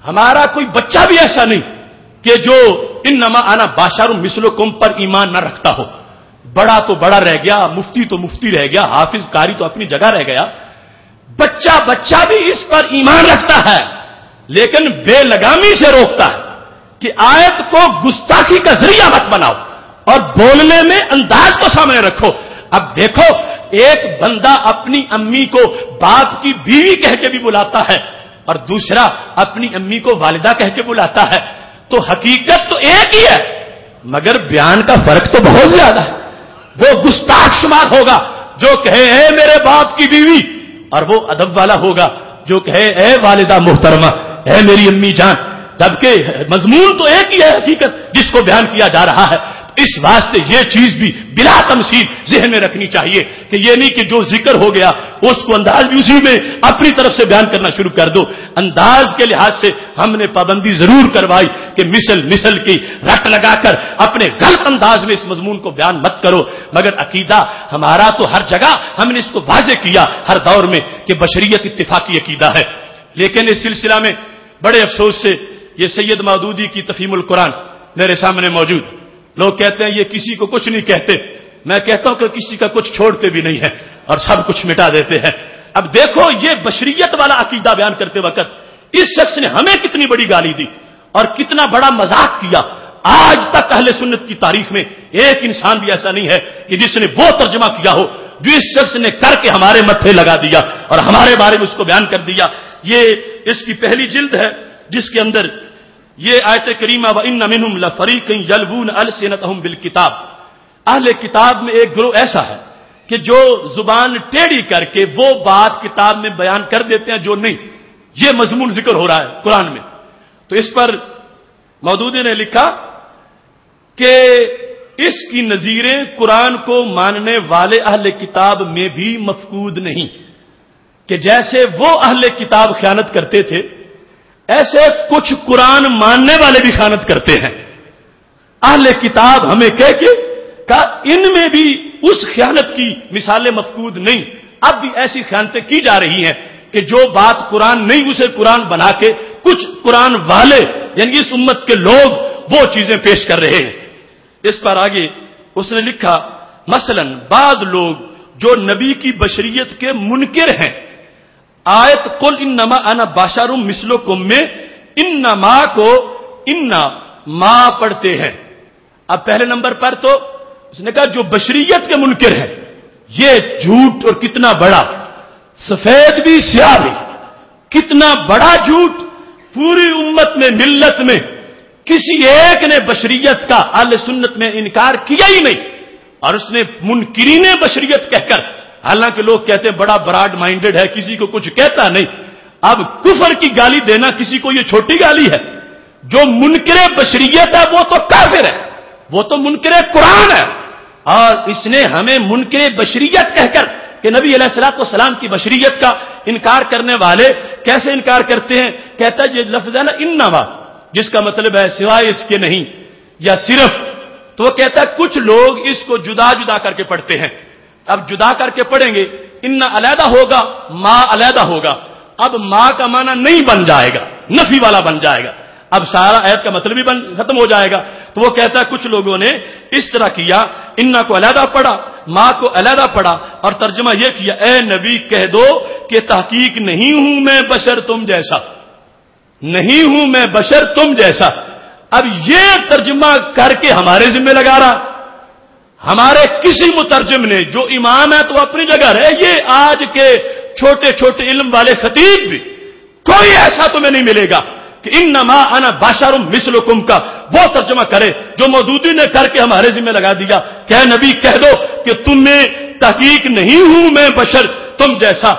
ہمارا کوئی بچہ بھی ایسا نہیں کہ جو انما انا بشر مثلکم پر ایمان نہ رکھتا ہو. بڑا تو بڑا رہ گیا، مفتی تو مفتی رہ گیا، حافظ قاری تو اپنی جگہ رہ گیا. بچہ بھی اس پر ایمان رکھتا ہے لیکن بے لگامی سے روکتا ہے کہ آیت کو گستاخی کا ذریعہ مت بناؤ اور بولنے میں انداز کو سامنے رکھو. اب دیکھو، ایک بندہ اپنی امی کو باپ کی بیوی کہہ کے بھی بلاتا ہے اور دوسرا اپنی امی کو والدہ کہہ کے بلاتا ہے، تو حقیقت تو ایک ہی ہے مگر بیان کا فرق تو بہت زیادہ ہے. وہ گستاخ شمار ہوگا جو کہے اے میرے باپ کی بیوی، اور وہ ادب والا ہوگا جو کہے اے والدہ محترمہ، اے میری امی جان، جبکہ مضمون تو ایک ہی ہے حقیقت جس کو بیان کیا جا رہا ہے. اس واسطے یہ چیز بھی بلا تمثیل ذہن میں رکھنی چاہیے کہ یہ نہیں کہ جو ذکر ہو گیا اس کو انداز بھی اسی میں اپنی طرف سے بیان کرنا شروع کر دو. انداز کے لحاظ سے ہم نے پابندی ضرور کروائی کہ مثل کی رٹ لگا کر اپنے غلط انداز میں اس مضمون کو بیان مت کرو. مگر عقیدہ ہمارا تو ہر جگہ ہم نے اس کو واضح کیا ہر دور میں کہ بشریت اتفاقی عقیدہ ہے. لیکن اس سلسلہ میں بڑے افسوس سے یہ سید مودودی کی تفہیم القرآن میرے سامنے موجود. لوگ کہتے ہیں یہ کسی کو کچھ نہیں کہتے. میں کہتا ہوں کہ کسی کا کچھ چھوڑتے بھی نہیں ہے اور سب کچھ مٹا دیتے ہیں. اب دیکھو یہ بشریت والا عقیدہ بیان کرتے وقت اس شخص نے ہمیں کتنی بڑی گالی دی اور کتنا بڑا مذاق کیا. آج تک اہل سنت کی تاریخ میں ایک انسان بھی ایسا نہیں ہے کہ جس نے وہ ترجمہ کیا ہو جو اس شخص نے کر کے ہمارے متھے لگا دیا اور ہمارے بارے میں اس کو بیان کر دیا. یہ اس کی پہلی جلد ہے جس کے اندر یہ آیت کریمہ وَإِنَّ مِنْهُمْ لَفَرِيقًا يَلْوُونَ أَلْسِنَتَهُمْ بِالْكِتَابِ. اہل کتاب میں ایک گروہ ایسا ہے کہ جو زبان ٹیڑھی کر کے وہ بات کتاب میں بیان کر دیتے ہیں جو نہیں. یہ مضمون ذکر ہو رہا ہے قرآن میں. تو اس پر مودودی نے لکھا کہ اس کی نظیریں قرآن کو ماننے والے اہل کتاب میں بھی مفقود نہیں کہ جیسے وہ اہل کتاب خیانت کرتے تھے ایسے کچھ قرآن ماننے والے بھی خیانت کرتے ہیں. اہل کتاب ہمیں کہہ کے کہا ان میں بھی اس خیانت کی مثالیں مفقود نہیں. اب بھی ایسی خیانتیں کی جا رہی ہیں کہ جو بات قرآن نہیں اسے قرآن بنا کے کچھ قرآن والے یعنی اس امت کے لوگ وہ چیزیں پیش کر رہے ہیں. اس پر آگے اس نے لکھا مثلا بعض لوگ جو نبی کی بشریت کے منکر ہیں آیت قل انما انا بشر مثلکم میں انما کو انما پڑھتے ہیں. اب پہلے نمبر پر تو اس نے کہا جو بشریت کے منکر ہیں یہ جھوٹ اور کتنا بڑا سفید بھی سیاہ بھی کتنا بڑا جھوٹ. پوری امت میں ملت میں کسی ایک نے بشریت کا اہل سنت میں انکار کیا ہی نہیں اور اس نے منکرین بشریت کہہ کر حالانکہ لوگ کہتے ہیں بڑا براڈ مائنڈڈ ہے کسی کو کچھ کہتا نہیں. اب کفر کی گالی دینا کسی کو یہ چھوٹی گالی ہے. جو منکر بشریت ہے وہ تو کافر ہے وہ تو منکر قرآن ہے. اور اس نے ہمیں منکر بشریت کہہ کر کہ نبی علیہ الصلوۃ والسلام کی بشریت کا انکار کرنے والے کیسے انکار کرتے ہیں. کہتا ہے یہ لفظ ہے نا انما جس کا مطلب ہے سوائے اس کے نہیں یا صرف. تو وہ کہتا ہے کچھ لوگ اس کو جدا جدا کر کے پڑھتے ہیں. اب جدا کر کے پڑھیں گے ان علیحدہ ہوگا ما علیحدہ ہوگا. اب ما کا معنی نہیں بن جائے گا نفی والا بن جائے گا. اب سارا آیت کا مطلب ہی ختم ہو جائے گا. تو وہ کہتا ہے کچھ لوگوں نے اس طرح کیا انا کو علیحدہ پڑھا ما کو علیحدہ پڑھا اور ترجمہ یہ کیا اے نبی کہہ دو کہ تحقیق نہیں ہوں میں بشر تم جیسا نہیں ہوں میں بشر تم جیسا. اب یہ ترجمہ کر کے ہمارے ذمہ لگا رہا. ہمارے کسی مترجم نے جو امام ہے تو اپنی جگہ رہے. یہ آج کے چھوٹے چھوٹے علم والے خطیب بھی کوئی ایسا تمہیں نہیں ملے گا کہ انما انا بشر مثلکم کا وہ ترجمہ کرے جو مودودی نے کر کے ہمارے ذمہ لگا دیا کہ اے نبی کہہ دو کہ تم میں تحقیق نہیں ہوں میں بشر تم جیسا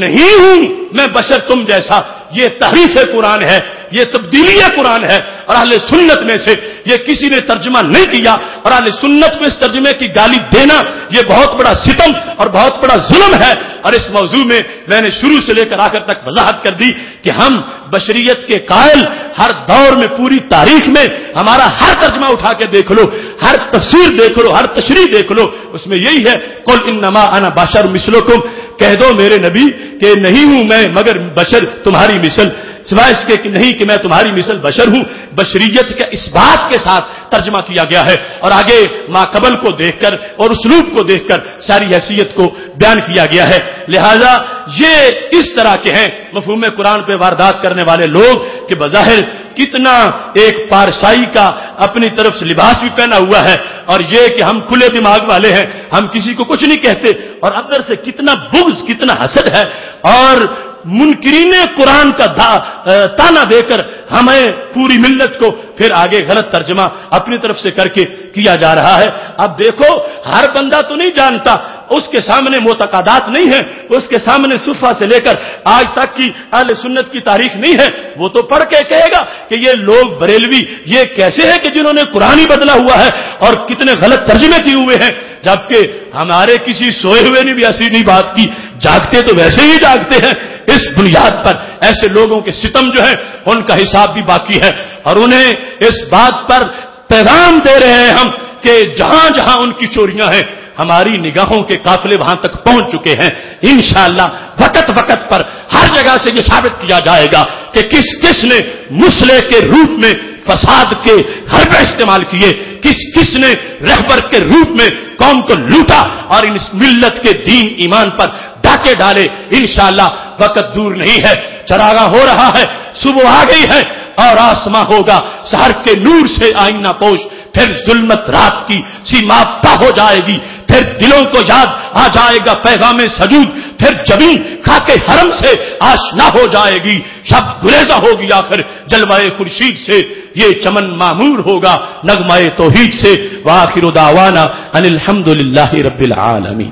نہیں ہوں میں بشر تم جیسا. یہ تحریف قرآن ہے یہ تبدیلی قرآن ہے اور اہل سنت میں سے یہ کسی نے ترجمہ نہیں کیا اور اہل سنت کو اس ترجمے کی گالی دینا یہ بہت بڑا ستم اور بہت بڑا ظلم ہے. اور اس موضوع میں میں نے شروع سے لے کر آخر تک وضاحت کر دی کہ ہم بشریت کے قائل ہر دور میں پوری تاریخ میں ہمارا ہر ترجمہ اٹھا کے دیکھ لو ہر تفسیر دیکھ لو ہر تشریح دیکھ لو اس میں یہی ہے قل انما انا بشر مثلکم کہہ دو میرے نبی کہ نہیں ہوں میں مگر بشر تمہاری مثل سوائے اس کے کہ نہیں کہ میں تمہاری مثل بشر ہوں. بشریت کے اس بات کے ساتھ ترجمہ کیا گیا ہے اور آگے ما قبل کو دیکھ کر اور اسلوب کو دیکھ کر ساری حیثیت کو بیان کیا گیا ہے. لہذا یہ اس طرح کے ہیں مفہوم قرآن پہ واردات کرنے والے لوگ کہ بظاہر کتنا ایک پارسائی کا اپنی طرف سے لباس بھی پہنا ہوا ہے اور یہ کہ ہم کھلے دماغ والے ہیں ہم کسی کو کچھ نہیں کہتے اور اندر سے کتنا بغض کتنا حسد ہے اور منکرین قرآن کا تانا دے کر ہمیں پوری ملت کو پھر آگے غلط ترجمہ اپنی طرف سے کر کے کیا جا رہا ہے۔ اب دیکھو ہر بندہ تو نہیں جانتا، اس کے سامنے معتقدات نہیں ہیں، اس کے سامنے صفحہ سے لے کر آج تک کی اہل سنت کی تاریخ نہیں ہے، وہ تو پڑھ کے کہے گا کہ یہ لوگ بریلوی یہ کیسے ہیں کہ جنہوں نے قرآن ہی بدلا ہوا ہے اور کتنے غلط ترجمے کیے ہوئے ہیں، جبکہ ہمارے کسی سوئے ہوئے نے بھی ایسی نہیں بات کی، جاگتے تو ویسے ہی جاگتے ہیں۔ اس بنیاد پر ایسے لوگوں کے ستم جو ہے ان کا حساب بھی باقی ہے، اور انہیں اس بات پر پیغام دے رہے ہیں ہم کہ جہاں جہاں ان کی چوریاں ہیں ہماری نگاہوں کے قافلے وہاں تک پہنچ چکے ہیں۔ انشاءاللہ وقت وقت پر ہر جگہ سے یہ ثابت کیا جائے گا کہ کس کس نے مسلح کے روپ میں فساد کے حربے استعمال کیے، کس کس نے رہبر کے روپ میں قوم کو لوٹا اور اس ملت کے دین ایمان پر ڈاکے ڈالے۔ انشاءاللہ وقت دور نہیں ہے، چراغاں ہو رہا ہے، صبح آ گئی ہے اور آسماں ہوگا سحر کے نور سے آئینہ پوش، پھر ظلمت رات کی سیما پا ہو جائے گی، پھر دلوں کو یاد آ جائے گا پیغام سجود، پھر زمین خاک حرم سے آشنا ہو جائے گی، شب گریزہ ہوگی آخر جلوہ خورشید سے، یہ چمن معمور ہوگا نغمہ توحید سے۔ وآخر دعوانا ان الحمد للہ رب العالمین۔